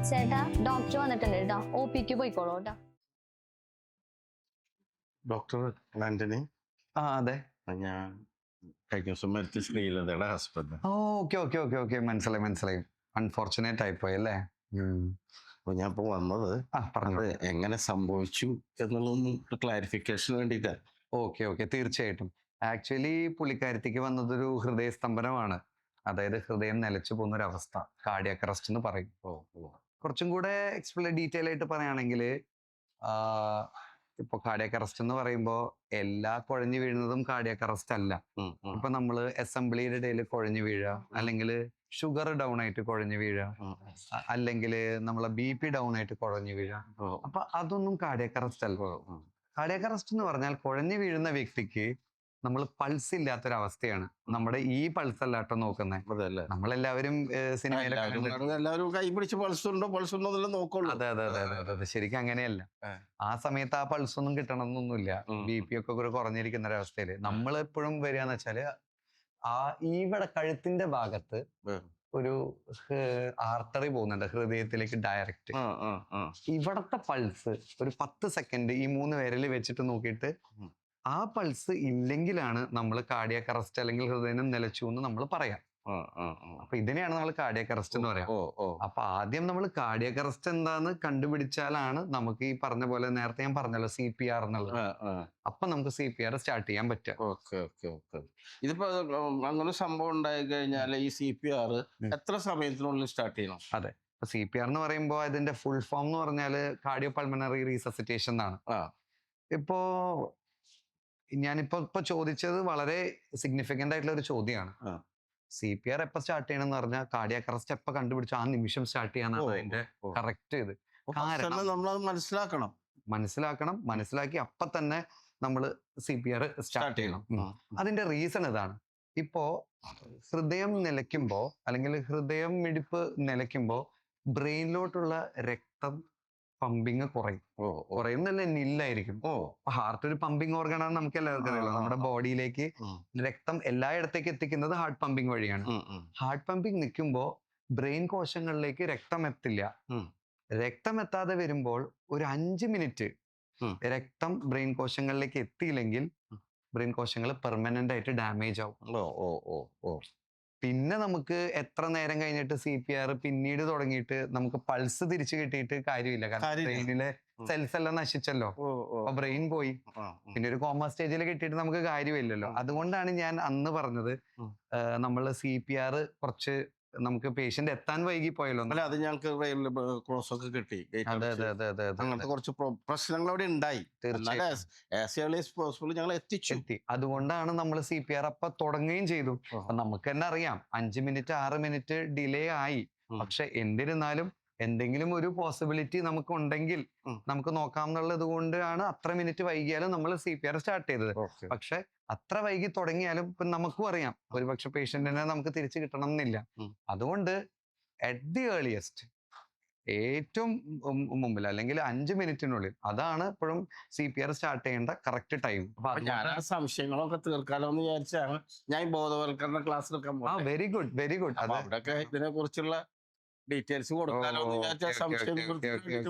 ചേട്ടാ ഡോക്ടർ വന്നിട്ടുണ്ട് കേട്ടോ. OP-ക്ക് പോയിക്കോളൂ കേട്ടോ. Doctor Antony? ആ അതെ. ഞാൻ കഴിഞ്ഞ ദിവസം മരിച്ച ശ്രീലതയുടെ husband. Okay okay okay okay, മനസ്സിലായി മനസ്സിലായി. അൺഫോർച്ചുനേറ്റ് ആയിപ്പോയി അല്ലേ? അപ്പൊ ഞാൻ ഇപ്പൊ വന്നത് അത് എങ്ങനെ സംഭവിച്ചു എന്നുള്ളതൊന്നും ക്ലാരിഫിക്കേഷന് വേണ്ടിയിട്ടാണ്. ഓക്കെ ഓക്കെ, തീർച്ചയായിട്ടും. ആക്ച്വലി പുള്ളിക്കാരത്തിക്ക് വന്നതൊരു ഹൃദയസ്തംഭനമാണ്. അതായത് ഹൃദയം നിലച്ചു പോകുന്ന ഒരു അവസ്ഥ, കാർഡിയാക് അറസ്റ്റ് എന്ന് പറയും. കുറച്ചും കൂടെ ഡീറ്റെയിൽ ആയിട്ട് പറയുകയാണെങ്കിൽ, ഇപ്പൊ കാർഡിയാക് അറസ്റ്റ് എന്ന് പറയുമ്പോൾ എല്ലാ കുഴഞ്ഞു വീഴുന്നതും കാർഡിയാക് അറസ്റ്റ് അല്ല. ഇപ്പൊ നമ്മള് അസംബ്ലിയുടെ ഇടയിൽ കുഴഞ്ഞു വീഴുക, അല്ലെങ്കിൽ ഷുഗർ ഡൗൺ ആയിട്ട് കുഴഞ്ഞു വീഴുക, അല്ലെങ്കിൽ നമ്മളെ BP ഡൗൺ ആയിട്ട് കുഴഞ്ഞു വീഴുക, അപ്പൊ അതൊന്നും കാർഡിയാക് അറസ്റ്റ് അല്ല. കാർഡിയാക് അറസ്റ്റ് എന്ന് പറഞ്ഞാൽ കുഴഞ്ഞു വീഴുന്ന വ്യക്തിക്ക് നമ്മൾ പൾസ് ഇല്ലാത്തൊരവസ്ഥയാണ്. നമ്മുടെ ഈ പൾസ് അല്ലാട്ടോ നോക്കുന്നത്. നമ്മളെല്ലാവരും എല്ലാവരും കൈ പിടിച്ച് പൾസ് ഉണ്ടോ നോക്കുള്ളൂ. അതെ അതെ അതെ അതെ അതെ ശരിക്കും അങ്ങനെയല്ല. ആ സമയത്ത് ആ പൾസ് ഒന്നും കിട്ടണമെന്നൊന്നുമില്ല. BP ഒക്കെ ഒരു കുറഞ്ഞിരിക്കുന്ന ഒരവസ്ഥയില് നമ്മൾ എപ്പോഴും വരികയെന്ന് വെച്ചാല് ഇവിടെ കഴുത്തിന്റെ ഭാഗത്ത് ഒരു ആർട്ടറി പോകുന്നുണ്ട് ഹൃദയത്തിലേക്ക് ഡയറക്റ്റ്. ഇവിടത്തെ പൾസ് ഒരു 10 സെക്കൻഡ് ഈ 3 വിരല് വെച്ചിട്ട് നോക്കിയിട്ട് ആ പൾസ് ഇല്ലെങ്കിലാണ് നമ്മൾ കാർഡിയാക് അറസ്റ്റ് അല്ലെങ്കിൽ ഹൃദയം നിലച്ചു എന്ന് നമ്മൾ പറയാം. അപ്പൊ ഇതിനെയാണ് നമ്മൾ കാർഡിയാക് അറസ്റ്റ് എന്ന് പറയാം. അപ്പൊ ആദ്യം നമ്മൾ കാർഡിയാക് അറസ്റ്റ് എന്താന്ന് കണ്ടുപിടിച്ചാലാണ് നമുക്ക് ഈ പറഞ്ഞ പോലെ നേരത്തെ ഞാൻ പറഞ്ഞല്ലോ CPR എന്നുള്ളത്. അപ്പൊ നമുക്ക് CPR സ്റ്റാർട്ട് ചെയ്യാൻ പറ്റും. ഇതിപ്പോ അങ്ങനെ സംഭവം ഉണ്ടായി കഴിഞ്ഞാൽ ഈ CPR എത്ര സമയത്തിനുള്ളിൽ സ്റ്റാർട്ട് ചെയ്യണം? അതെ, CPR എന്ന് പറയുമ്പോൾ അതിന്റെ ഫുൾ ഫോം എന്ന് പറഞ്ഞാല് കാർഡിയോ പൾമണറി റീസസിറ്റേഷൻ എന്നാണ്. ഇപ്പോ ഞാനിപ്പോ ചോദിച്ചത് വളരെ സിഗ്നിഫിക്കന്റ് ആയിട്ടുള്ള ഒരു ചോദ്യമാണ്. CPR എപ്പോ സ്റ്റാർട്ട് ചെയ്യണം എന്ന് പറഞ്ഞാൽ കാർഡിയാക് അറസ്റ്റ് എപ്പോ കണ്ടുപിടിച്ചു ആ നിമിഷം സ്റ്റാർട്ട് ചെയ്യാനാണ് അതിന്റെ കറക്റ്റ് ഇത്. മനസ്സിലാക്കി അപ്പൊ തന്നെ നമ്മൾ CPR സ്റ്റാർട്ട് ചെയ്യണം. അതിന്റെ റീസൺ ഇതാണ്. ഇപ്പോ ഹൃദയം നിലയ്ക്കുമ്പോ അല്ലെങ്കിൽ ഹൃദയം മിടിപ്പ് നിലയ്ക്കുമ്പോ ബ്രെയിനിലോട്ടുള്ള രക്തം പമ്പിങ് കുറയുന്നല്ല നില്ലായിരിക്കും. ഹാർട്ട് ഒരു പമ്പിങ് ഓർഗൻ ആണ്, നമുക്ക് എല്ലാവർക്കും അറിയാലോ. നമ്മുടെ ബോഡിയിലേക്ക് രക്തം എല്ലായിടത്തേക്ക് എത്തിക്കുന്നത് ഹാർട്ട് പമ്പിങ് വഴിയാണ്. ഹാർട്ട് പമ്പിങ് നിൽക്കുമ്പോ ബ്രെയിൻ കോശങ്ങളിലേക്ക് രക്തം എത്തില്ല. രക്തം എത്താതെ വരുമ്പോൾ ഒരു 5 മിനിറ്റ് രക്തം ബ്രെയിൻ കോശങ്ങളിലേക്ക് എത്തിയില്ലെങ്കിൽ ബ്രെയിൻ കോശങ്ങൾ പെർമനന്റ് ആയിട്ട് ഡാമേജ് ആവും. പിന്നെ നമുക്ക് എത്ര നേരം കഴിഞ്ഞിട്ട് CPR പിന്നീട് തുടങ്ങിയിട്ട് നമുക്ക് പൾസ് തിരിച്ചു കിട്ടിയിട്ട് കാര്യമില്ല. കാരണം ബ്രെയിനിലെ സെൽസ് എല്ലാം നശിച്ചല്ലോ, അപ്പൊ ബ്രെയിൻ പോയി. പിന്നെ ഒരു കോമ സ്റ്റേജിൽ കിട്ടിയിട്ട് നമുക്ക് കാര്യമില്ലല്ലോ. അതുകൊണ്ടാണ് ഞാൻ അന്ന് പറഞ്ഞത് നമ്മൾ CPR കുറച്ച് നമുക്ക് പേഷ്യന്റ് എത്താൻ വൈകി പോയല്ലോ. അത് ഞങ്ങൾക്ക് ക്ലോസ് ഒക്കെ കിട്ടി. അങ്ങനത്തെ കുറച്ച് പ്രശ്നങ്ങൾ അവിടെ ഉണ്ടായി. ഞങ്ങൾ എത്തി. അതുകൊണ്ടാണ് നമ്മൾ CPR അപ്പൊ തുടങ്ങുകയും ചെയ്തു. നമുക്ക് തന്നെ അറിയാം 5 മിനിറ്റ് 6 മിനിറ്റ് ഡിലേ ആയി. പക്ഷെ എന്നിരുന്നാലും എന്തെങ്കിലും ഒരു പോസിബിലിറ്റി നമുക്ക് ഉണ്ടെങ്കിൽ നമുക്ക് നോക്കാം എന്നുള്ളത് കൊണ്ടാണ് അത്ര മിനിറ്റ് വൈകിയാലും നമ്മൾ CPR സ്റ്റാർട്ട് ചെയ്തത്. പക്ഷെ അത്ര വൈകി തുടങ്ങിയാലും ഇപ്പൊ നമുക്കും അറിയാം ഒരുപക്ഷെ പേഷ്യന്റിനെ നമുക്ക് തിരിച്ചു കിട്ടണം എന്നില്ല. അതുകൊണ്ട് അറ്റ് ദി ഏർലിയസ്റ്റ് ഏറ്റവും മുമ്പിൽ അല്ലെങ്കിൽ 5 മിനിറ്റിനുള്ളിൽ അതാണ് ഇപ്പോഴും CPR സ്റ്റാർട്ട് ചെയ്യേണ്ട കറക്റ്റ് ടൈം. ഞാൻ ആ സംശയങ്ങളൊക്കെ തീർക്കാലോ എന്ന് വിചാരിച്ചാണ് ഞാൻ ബോധവൽക്കരണ ക്ലാസ് എടുക്കാൻ. Very good very good. അവിടെയൊക്കെ ഇതിനെ കുറിച്ചുള്ള ഡീറ്റെയിൽസ് കൊടുക്കാലോ എന്ന് വിചാരിച്ച സംശയം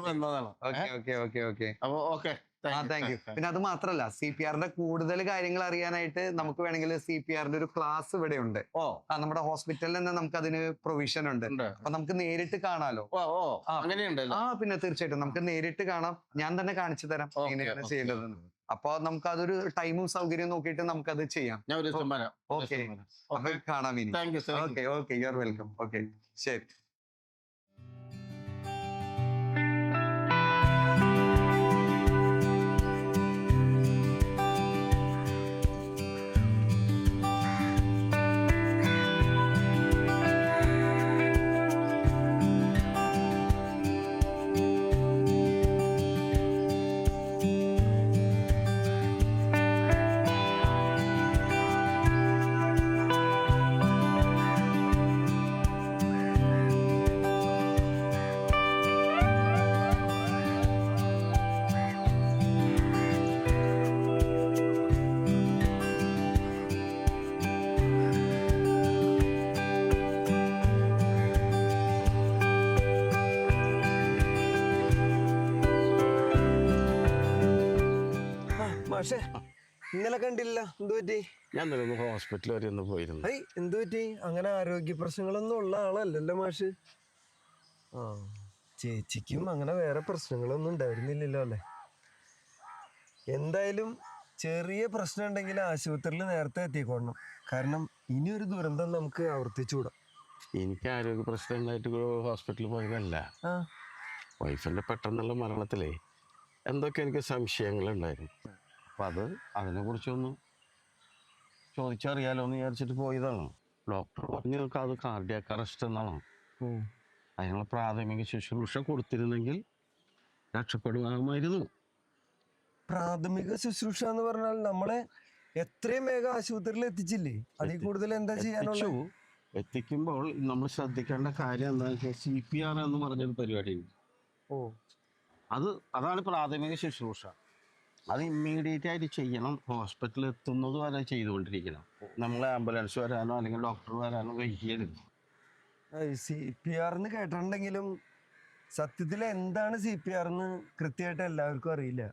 വന്നതാണ്. അപ്പൊ ഓക്കെ, താങ്ക് യു. പിന്നെ അത് മാത്രല്ല CPRന്റെ കൂടുതൽ കാര്യങ്ങൾ അറിയാനായിട്ട് നമുക്ക് വേണമെങ്കിൽ CPRന്റെ ഒരു ക്ലാസ് ഇവിടെ ഉണ്ട്. നമ്മുടെ ഹോസ്പിറ്റലിൽ തന്നെ നമുക്ക് അതിന് പ്രൊവിഷൻ ഉണ്ട്. അപ്പൊ നമുക്ക് നേരിട്ട് കാണാലോ. പിന്നെ തീർച്ചയായിട്ടും നമുക്ക് നേരിട്ട് കാണാം. ഞാൻ തന്നെ കാണിച്ചു തരാം എങ്ങനെയാണ് ചെയ്യേണ്ടതെന്ന്. അപ്പൊ നമുക്ക് അതൊരു ടൈമും സൗകര്യവും നോക്കിയിട്ട് നമുക്കത് ചെയ്യാം. ഓക്കെ, അപ്പൊ കാണാം ഇനി. Okay, you are welcome. Okay, ശരി. പക്ഷേ ഇന്നലെ കണ്ടില്ല. എന്തു പറ്റി? ഞാൻ ഹോസ്പിറ്റൽ വരെ ഒന്ന് പോയിരുന്നു. എന്തു പറ്റി? അങ്ങനെ ആരോഗ്യ പ്രശ്നങ്ങളൊന്നും ഉള്ള ആളല്ലല്ലോ മാഷ്. ചേച്ചിക്കും അങ്ങനെ വേറെ പ്രശ്നങ്ങളൊന്നും ഉണ്ടായിരുന്നില്ലല്ലോ അല്ലേ? എന്തായാലും ചെറിയ പ്രശ്നം ഉണ്ടെങ്കിൽ ആശുപത്രിയിൽ നേരത്തെ എത്തിക്കൊള്ളണം. കാരണം ഇനിയൊരു ദുരന്തം നമുക്ക് ആവർത്തിച്ചുകൂടാ. എനിക്ക് ആരോഗ്യ പ്രശ്നം ഉണ്ടായിട്ട് ഹോസ്പിറ്റലിൽ പോയതല്ല. വൈഫിന്റെ പെട്ടെന്നുള്ള മരണത്തിലേ എന്തൊക്കെ എനിക്ക് സംശയങ്ങളുണ്ടായിരുന്നു. അപ്പം അതിനെ കുറിച്ചൊന്ന് ചോദിച്ചറിയാലോ എന്ന് വിചാരിച്ചിട്ട് പോയതാണ്. ഡോക്ടർ പറഞ്ഞു അത് കാർഡിയാക് അറസ്റ്റ് എന്നാണ്. അതിനുള്ള പ്രാഥമിക ശുശ്രൂഷ കൊടുത്തിരുന്നെങ്കിൽ രക്ഷപ്പെടുമായിരുന്നു. പ്രാഥമിക ശുശ്രൂഷ എന്ന് പറഞ്ഞാൽ നമ്മളെ എത്രയും വേഗം ആശുപത്രിയിൽ എത്തിച്ചില്ലേ? അതിൽ കൂടുതൽ എന്താ ചെയ്യാനുള്ളത്? എത്തിക്കുമ്പോൾ നമ്മൾ ശ്രദ്ധിക്കേണ്ട കാര്യം എന്താണെന്ന് വെച്ചാൽ CPR എന്ന് പറഞ്ഞൊരു പരിപാടിയുണ്ട്. അതാണ് പ്രാഥമിക ശുശ്രൂഷ. അത് ഇമ്മീഡിയറ്റ് ആയിട്ട് ചെയ്യണം. ഹോസ്പിറ്റലിൽ എത്തുന്നത് വരെ ചെയ്തുകൊണ്ടിരിക്കണം. നമ്മൾ ആംബുലൻസ് വരാനോ അല്ലെങ്കിൽ ഡോക്ടർ വരാനോ വെയിറ്റ് ചെയ്യരുത്. CPR എന്ന് കേട്ടിട്ടുണ്ടെങ്കിലും സത്യത്തിൽ എന്താണ് CPR എന്ന് കൃത്യമായിട്ട് എല്ലാവർക്കും അറിയില്ല.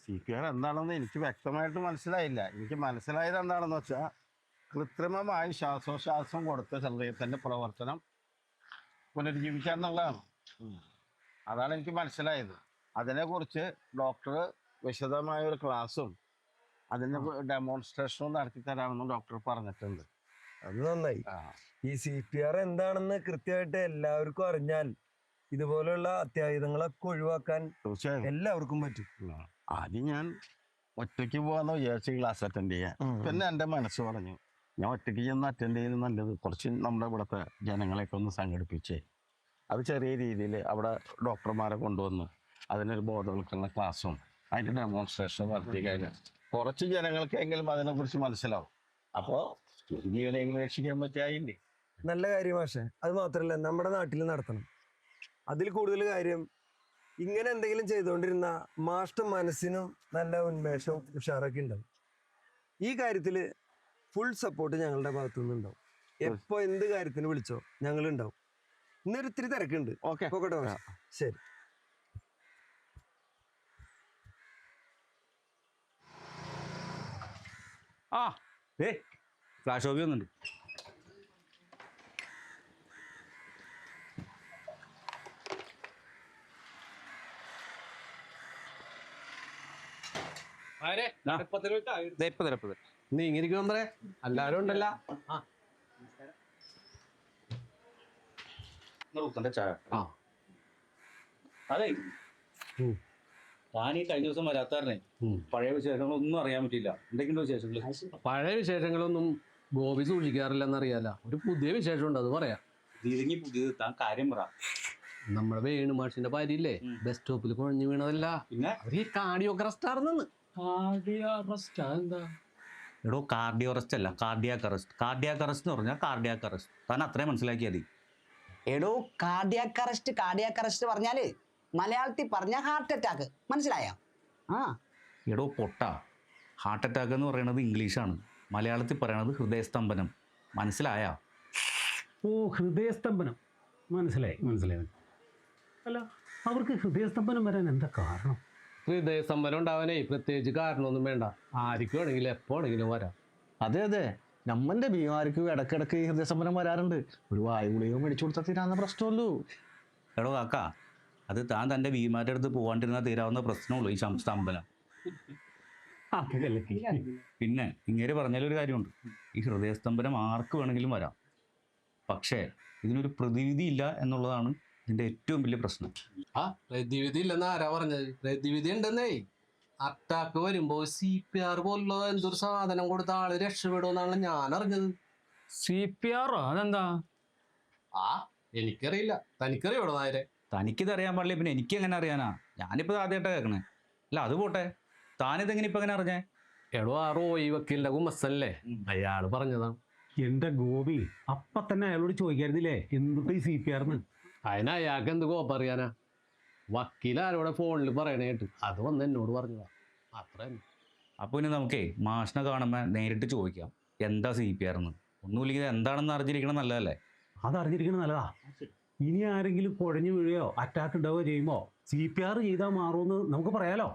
CPR എന്താണെന്ന് എനിക്ക് വ്യക്തമായിട്ട് മനസ്സിലായില്ല. എനിക്ക് മനസ്സിലായത് എന്താണെന്ന് വെച്ചാൽ കൃത്രിമമായി ശ്വാസോച്ഛ്വാസം കൊടുത്ത് ഹൃദയത്തിൻ്റെ പ്രവർത്തനം പുനരുജ്ജീവിക്കുക എന്നുള്ളതാണ്. അതാണ് എനിക്ക് മനസ്സിലായത്. അതിനെക്കുറിച്ച് ഡോക്ടർ വിശദമായ ഒരു ക്ലാസ്സും അതിന് ഡെമോൺസ്ട്രേഷനും നടത്തി തരാമെന്ന് ഡോക്ടർ പറഞ്ഞിട്ടുണ്ട്. അത് നന്നായി. ഈ CPR എന്താണെന്ന് കൃത്യമായിട്ട് എല്ലാവർക്കും അറിഞ്ഞാൽ ഇതുപോലെയുള്ള അത്യാഹിതങ്ങളൊക്കെ ഒഴിവാക്കാൻ എല്ലാവർക്കും പറ്റും. ആദ്യം ഞാൻ ഒറ്റയ്ക്ക് പോകാന്ന് വിചാരിച്ച ക്ലാസ് അറ്റൻഡ് ചെയ്യാൻ. പിന്നെ എൻ്റെ മനസ്സ് പറഞ്ഞു ഞാൻ ഒറ്റയ്ക്ക് ചെന്ന് അറ്റൻഡ് ചെയ്യുന്നത് നല്ലത്. കുറച്ച് നമ്മുടെ ഇവിടുത്തെ ജനങ്ങളെയൊക്കെ ഒന്ന് സംഘടിപ്പിച്ചേ അത് ചെറിയ രീതിയിൽ അവിടെ ഡോക്ടർമാരെ കൊണ്ടുവന്ന് അതിനൊരു ബോധവൽക്കരണ ക്ലാസ്സും അതിൻ്റെ ഡെമോൺസ്ട്രേഷൻ നടത്തി കഴിഞ്ഞാൽ കുറച്ച് ജനങ്ങൾക്കെങ്കിലും അതിനെക്കുറിച്ച് മനസ്സിലാവും. അപ്പോൾ ജീവനെങ്കിലും രക്ഷിക്കാൻ പറ്റിയായില്ലേ? നല്ല കാര്യം മാഷെ. അത് മാത്രമല്ല നമ്മുടെ നാട്ടിൽ നടത്തണം. അതിൽ കൂടുതൽ കാര്യം ഇങ്ങനെ എന്തെങ്കിലും ചെയ്തുകൊണ്ടിരുന്ന മാഷ്ട മനസ്സിനും നല്ല ഉന്മേഷവും ഉഷാറൊക്കെ ഉണ്ടാവും. ഈ കാര്യത്തിൽ ഫുൾ സപ്പോർട്ട് ഞങ്ങളുടെ ഭാഗത്തു നിന്നുണ്ടാവും. എപ്പോൾ എന്ത് കാര്യത്തിന് വിളിച്ചോ ഞങ്ങളുണ്ടാവും. ഇന്നൊരു ഇത്തിരി തിരക്കുണ്ട്. ഓക്കെ പോകട്ടെ മാഷെ. ശരി. ഫ്ലാഷ് ഓഫ് ചെയ്യുന്നുണ്ട്. നീ ഇങ്ങനെ മെമ്പറെ എല്ലാരും ഉണ്ടല്ലോ. അതെ താൻ ഈ കഴിഞ്ഞ ദിവസം വരാത്താരനെ പഴയ വിശേഷങ്ങളൊന്നും അറിയാൻ പറ്റില്ല. എന്തൊക്കെയുണ്ടോ വിശേഷങ്ങൾ? പഴയ വിശേഷങ്ങളൊന്നും ഗോപി സൂക്ഷിക്കാറില്ലെന്നറിയാല. ഒരു പുതിയ വിശേഷമുണ്ട്, അത് പറയാം. പുതിയത് താൻ കാര്യം പറ. നമ്മുടെ വേണു മാഷിന്റെ ഭാര്യയില്ലേ ബസ് സ്റ്റോപ്പിൽ കുഴഞ്ഞു വീണതല്ല, പിന്നെ അവര് കാർഡിയോക്ക് അറസ്റ്റ് ആണെന്ന്. എന്താ എടോ കാർഡിയോ അറസ്റ്റ് അല്ല, കാർഡിയാക് അറസ്റ്റ്. കാർഡിയാക് അറസ്റ്റ് എന്ന് പറഞ്ഞാൽ കാർഡിയാക് അറസ്റ്റ്. താൻ അത്രയും മനസ്സിലാക്കിയാൽ മതി. എടോ കാർഡിയാക് അറസ്റ്റ് പറഞ്ഞാല് മലയാളത്തിൽ പറഞ്ഞ ഹാർട്ട് അറ്റാക്ക്. മനസ്സിലായോ? എടോ പൊട്ട, ഹാർട്ട് അറ്റാക്ക് എന്ന് പറയുന്നത് ഇംഗ്ലീഷാണ്. മലയാളത്തിൽ പറയണത് ഹൃദയസ്തംഭനം. മനസ്സിലായോ? ഓ, ഹൃദയസ്തംഭനം. മനസ്സിലായി. അല്ല, അവർക്ക് ഹൃദയസ്തംഭനം വരാൻ എന്താ കാരണം? ഹൃദയസ്തംഭനം ഉണ്ടാവാനേ പ്രത്യേകിച്ച് കാരണമൊന്നും വേണ്ട. ആർക്കും വേണമെങ്കിലും എപ്പോ വേണമെങ്കിലും വരാം. അതെ നമ്മന്റെ ഭീമാർക്ക് ഇടക്കിടക്ക് ഹൃദയസ്തംഭനം വരാറുണ്ട്. ഒരു വായു ഗുളികയും മേടിച്ചു കൊടുത്താൽ തീരാവുന്ന പ്രശ്നമുള്ളൂ. എടോ കാക്ക, അത് താൻ തൻ്റെ ഭീമാരുടെ അടുത്ത് പോകാണ്ടിരുന്നാൽ തീരാവുന്ന പ്രശ്നമുള്ളൂ ഈ സ്തംഭനം. പിന്നെ ഇങ്ങനെ പറഞ്ഞാലൊരു കാര്യമുണ്ട്, ഈ ഹൃദയസ്തംഭനം ആർക്ക് വേണമെങ്കിലും വരാം. പക്ഷേ ഇതിനൊരു പ്രതിവിധി ഇല്ല എന്നുള്ളതാണ് ഇതിൻ്റെ ഏറ്റവും വലിയ പ്രശ്നം. പ്രതിവിധി ഇല്ലെന്ന് ആരാ പറഞ്ഞത്? പ്രതിവിധി ഉണ്ടെന്നേ. അറ്റാക്ക് വരുമ്പോ CPR പോലുള്ള എന്തൊരു സാധനം കൊടുത്ത ആള് രക്ഷപ്പെടുമെന്നാണ് ഞാൻ അറിഞ്ഞത്. CPR അതെന്താ? എനിക്കറിയില്ല. തനിക്കറിയോടോ നേരെ? തനിക്കിത് അറിയാൻ പാടില്ല, പിന്നെ എനിക്ക് എങ്ങനെ അറിയാനാ? ഞാനിപ്പോൾ ആദ്യമായിട്ടാണ് കേൾക്കണേ. അല്ല അത് പോട്ടെ, താനിതെങ്ങനെ ഇപ്പം എങ്ങനെ അറിഞ്ഞേ? എടോ ആ റോയി വക്കീലിന്റെ കുമ്മസല്ലേ, അയാള് പറഞ്ഞതാണ്. എന്റെ ഗോപി, അപ്പൊ തന്നെ അയാളോട് ചോദിക്കായിരുന്നില്ലേ എന്തൊക്കെ ഈ CPR? അതിന് അയാൾക്ക് എന്ത് കോപ്പറിയാനാ? വക്കീൽ ആരോടെ ഫോണിൽ പറയണേട്ട് അത് വന്ന് എന്നോട് പറഞ്ഞതാ. അത്ര തന്നെ. അപ്പോൾ ഇനി നമുക്കേ മാഷിനെ കാണുമ്പോൾ നേരിട്ട് ചോദിക്കാം എന്താ CPR എന്ന്. ഒന്നുമില്ലെങ്കിൽ എന്താണെന്ന് അറിഞ്ഞിരിക്കണം, നല്ലതല്ലേ? അത് അറിഞ്ഞിരിക്കണം നല്ലതാ. ഇനി ആരെങ്കിലും കുഴഞ്ഞു വീഴുകയോ അറ്റാക്ക് ഉണ്ടാവുകയോ ചെയ്യുമ്പോൾ CPR ചെയ്താൽ മാറുമെന്ന് നമുക്ക് പറയാലോ.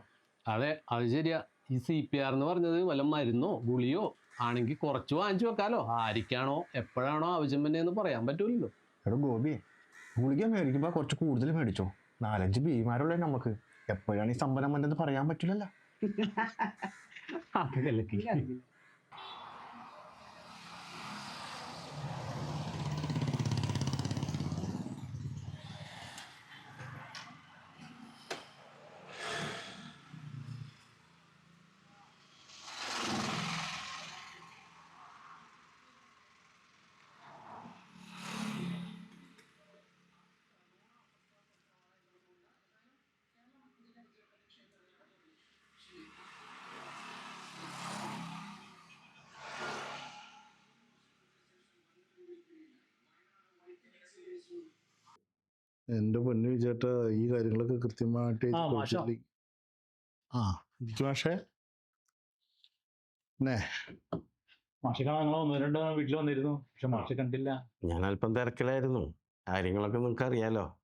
അതെ, അത് ശരിയാ. ഈ CPR എന്ന് പറഞ്ഞത് വല്ല മരുന്നോ ഗുളിയോ ആണെങ്കിൽ കുറച്ച് വാങ്ങിച്ചു വെക്കാലോ. ആരിക്കാണോ എപ്പോഴാണോ ആവശ്യം തന്നെ പറയാൻ പറ്റൂലല്ലോ. എടോ ഗോപി, ഗുളിക മേടിക്കുമ്പോൾ കുറച്ച് കൂടുതൽ മേടിച്ചോ. 4-5 ഭീമാരുള്ള നമുക്ക് എപ്പോഴാണ് ഈ സ്തംഭനം വന്നത് പറയാൻ പറ്റില്ലല്ലോ. എന്റെ പൊന്നു വിചേട്ടാ ഈ കാര്യങ്ങളൊക്കെ കൃത്യമായിട്ട് ആ, മാഷാ. കൊടുത്തില്ലെങ്കിൽ- ആ ഇരിക്ക് മാഷേ ന്നെ മാഷെ കാണാൻ ഞങ്ങൾ ഒന്ന് രണ്ട് വീട്ടിൽ വന്നിരുന്നു, പക്ഷെ മാഷെ കണ്ടില്ല. ഞാൻ അല്പം തിരക്കിലായിരുന്നു. കാര്യങ്ങളൊക്കെ നിങ്ങൾക്ക് അറിയാലോ.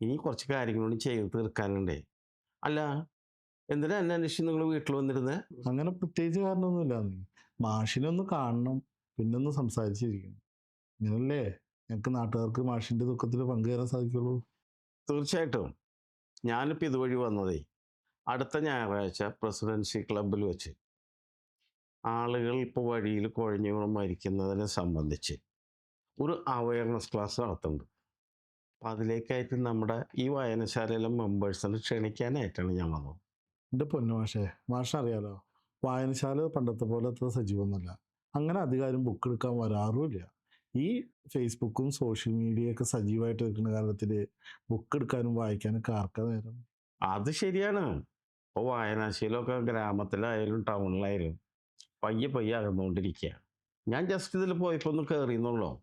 ഇനി കുറച്ച് കാര്യങ്ങളോട് ചെയ്ത് തീർക്കാനുണ്ടേ. അല്ല, എന്തിനാ എന്നെ അന്വേഷിച്ച് നിങ്ങൾ വീട്ടിൽ വന്നിരുന്നേ? അങ്ങനെ പ്രത്യേകിച്ച് കാരണമൊന്നുമില്ല. മാഷിനെ ഒന്ന് കാണണം, പിന്നെ ഒന്ന് സംസാരിച്ചിരിക്കണം. ഇങ്ങനല്ലേ ഞങ്ങൾക്ക് നാട്ടുകാർക്ക് മാഷിന്റെ ദുഃഖത്തിൽ പങ്കുചേരാൻ സാധിക്കുള്ളൂ. തീർച്ചയായിട്ടും. ഞാനിപ്പോൾ ഇതുവഴി വന്നതേ അടുത്ത ഞായറാഴ്ച പ്രസിഡൻസി ക്ലബിൽ വെച്ച് ആളുകൾ ഇപ്പോൾ വഴിയിൽ കുഴഞ്ഞു വീണ് മരിക്കുന്നതിനെ സംബന്ധിച്ച് ഒരു അവയർനെസ് ക്ലാസ് നടത്തുന്നുണ്ട്. അപ്പം അതിലേക്കായിട്ട് നമ്മുടെ ഈ വായനശാലയിലെ മെമ്പേഴ്സിനെ ക്ഷണിക്കാനായിട്ടാണ് ഞാൻ വന്നത്. എൻ്റെ പൊന്നു മാഷിനറിയാലോ, വായനശാല പണ്ടത്തെ പോലെ അത്ര സജീവമൊന്നുമല്ല. അങ്ങനെ അധികാരം ബുക്ക് എടുക്കാൻ വരാറുമില്ല. ഈ ഫേസ്ബുക്കും സോഷ്യൽ മീഡിയയൊക്കെ സജീവമായിട്ട് നിൽക്കുന്ന കാലത്തിൽ ബുക്ക് എടുക്കാനും വായിക്കാനൊക്കെ ആർക്കാ നേരം? അത് ശരിയാണ്. ഇപ്പോൾ വായനാശീലമൊക്കെ ഗ്രാമത്തിലായാലും ടൗണിലായാലും പയ്യെ പയ്യെ അകന്നുകൊണ്ടിരിക്കുക. ഞാൻ ജസ്റ്റ് ഇതിൽ പോയപ്പോൾ ഒന്ന് കയറിയെന്നുള്ളൂ.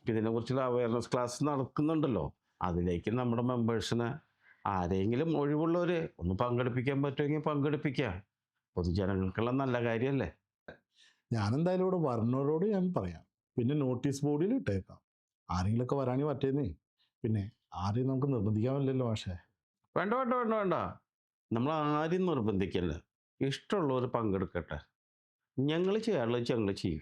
ഇതിനെക്കുറിച്ചുള്ള അവയർനെസ് ക്ലാസ് നടക്കുന്നുണ്ടല്ലോ, അതിലേക്ക് നമ്മുടെ മെമ്പേഴ്സിനെ ആരെങ്കിലും ഒഴിവുള്ളവർ ഒന്ന് പങ്കെടുപ്പിക്കാൻ പറ്റുമെങ്കിൽ പങ്കെടുപ്പിക്കാം. പൊതുജനങ്ങൾക്കുള്ള നല്ല കാര്യമല്ലേ. ഞാനെന്തായാലും ഇവിടെ വരണവരോട് ഞാൻ പറയാം, പിന്നെ നോട്ടീസ് ബോർഡിൽ ഇട്ടേക്കാം. ആരെങ്കിലുമൊക്കെ വരാണെങ്കിൽ പറ്റേന്നേ. പിന്നെ ആരെയും നമുക്ക് നിർബന്ധിക്കാൻ പറ്റില്ലല്ലോ മാഷേ. വേണ്ട വേണ്ട വേണ്ട വേണ്ട, നമ്മൾ ആരും നിർബന്ധിക്കല്ല. ഇഷ്ടമുള്ളവർ പങ്കെടുക്കട്ടെ. ഞങ്ങൾ ചെയ്യാനുള്ളത് ഞങ്ങൾ ചെയ്യും.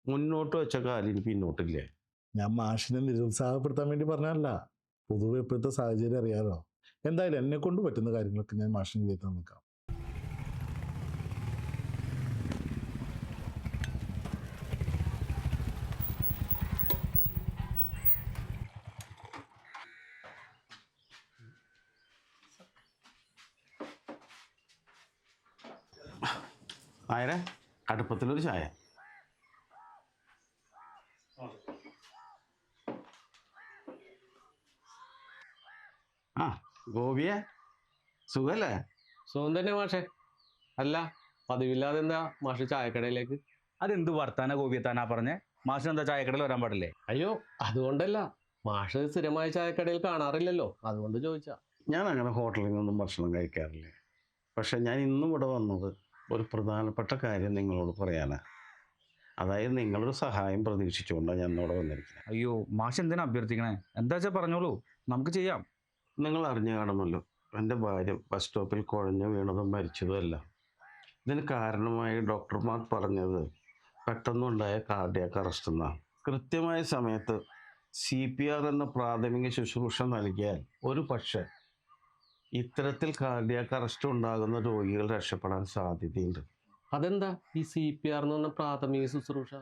മുന്നോട്ട് വെച്ച കാലിന് പിന്നോട്ടില്ല. ഞാൻ മാഷിനെ നിരുത്സാഹപ്പെടുത്താൻ വേണ്ടി പറഞ്ഞല്ല, പൊതുവെ ഇപ്പോഴത്തെ സാഹചര്യം അറിയാലോ. എന്തായാലും എന്നെ കൊണ്ട് പറ്റുന്ന കാര്യങ്ങളൊക്കെ ഞാൻ മാഷിന് ചെയ്ത് നിൽക്കാം. ആയിരെ അടുപ്പത്തിലൊരു ചായ. ആ ഗോപിയെ സുഖല്ലേ? സുഖം തന്നെ മാഷെ. അല്ല, പതിവില്ലാതെ എന്താ മാഷ് ചായക്കടയിലേക്ക്? അതെന്ത് വർത്താന ഗോപിയത്താനാ പറഞ്ഞേ? മാഷിന് എന്താ ചായക്കടയിൽ വരാൻ പാടില്ലേ? അയ്യോ, അതുകൊണ്ടല്ല. മാഷ് സ്ഥിരമായി ചായക്കടയിൽ കാണാറില്ലല്ലോ, അതുകൊണ്ട് ചോദിച്ചാ. ഞാൻ അങ്ങനെ ഹോട്ടലിൽ നിന്നൊന്നും ഭക്ഷണം കഴിക്കാറില്ല. പക്ഷെ ഞാൻ ഇന്നും ഇവിടെ വന്നത് ഒരു പ്രധാനപ്പെട്ട കാര്യം നിങ്ങളോട് പറയാനാണ്. അതായത് നിങ്ങളൊരു സഹായം പ്രതീക്ഷിച്ചുകൊണ്ടാണ് ഞാൻ ഇവിടെ വന്നിരിക്കുന്നത്. അയ്യോ, മാഷ് എന്തിനാ അഭ്യർത്ഥിക്കണേ? എന്താ വെച്ചാൽ പറഞ്ഞോളൂ, നമുക്ക് ചെയ്യാം. നിങ്ങൾ അറിഞ്ഞു കാണുമല്ലോ, എൻ്റെ ഭാര്യ ബസ് സ്റ്റോപ്പിൽ കുഴഞ്ഞു വീണതും മരിച്ചതും അല്ല. ഇതിന് കാരണമായി ഡോക്ടർമാർ പറഞ്ഞത് പെട്ടെന്നുണ്ടായ കാർഡിയാക് അറസ്റ്റ് എന്നാണ്. കൃത്യമായ സമയത്ത് CPR എന്ന പ്രാഥമിക ശുശ്രൂഷ നൽകിയാൽ ഒരു പക്ഷേ ഇത്തരത്തിൽ കാർഡിയാക് അറസ്റ്റ് ഉണ്ടാകുന്ന രോഗികൾ രക്ഷപ്പെടാൻ സാധ്യതയുണ്ട്. അതെന്താ ഈ CPR എന്ന് പറഞ്ഞ പ്രാഥമിക ശുശ്രൂഷ?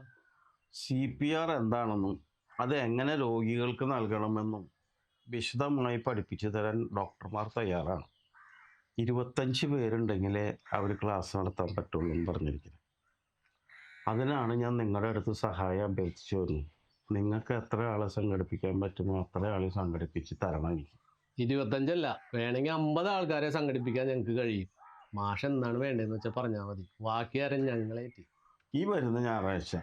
CPR എന്താണെന്നും അത് എങ്ങനെ രോഗികൾക്ക് നൽകണമെന്നും വിശദമായി പഠിപ്പിച്ചു തരാൻ ഡോക്ടർമാർ തയ്യാറാണ്. 25 പേരുണ്ടെങ്കിലേ അവർ ക്ലാസ് നടത്താൻ പറ്റുള്ളൂ എന്ന് പറഞ്ഞിരിക്കുന്നത്. അതിനാണ് ഞാൻ നിങ്ങളുടെ അടുത്ത് സഹായം അഭ്യർത്ഥിച്ചു വരുന്നത്. നിങ്ങൾക്ക് എത്ര ആളെ സംഘടിപ്പിക്കാൻ പറ്റുമോ അത്ര ആളെ സംഘടിപ്പിച്ച് തരണം എനിക്ക്. 25 അല്ല, വേണമെങ്കിൽ 50 ആൾക്കാരെ സംഘടിപ്പിക്കാൻ ഞങ്ങൾക്ക് കഴിയും. മാഷ് എന്താണ് വേണ്ടതെന്ന് വെച്ചാൽ പറഞ്ഞാൽ മതി, ബാക്കി ആരും ഞങ്ങളേറ്റി. ഈ വരുന്ന ഞായറാഴ്ച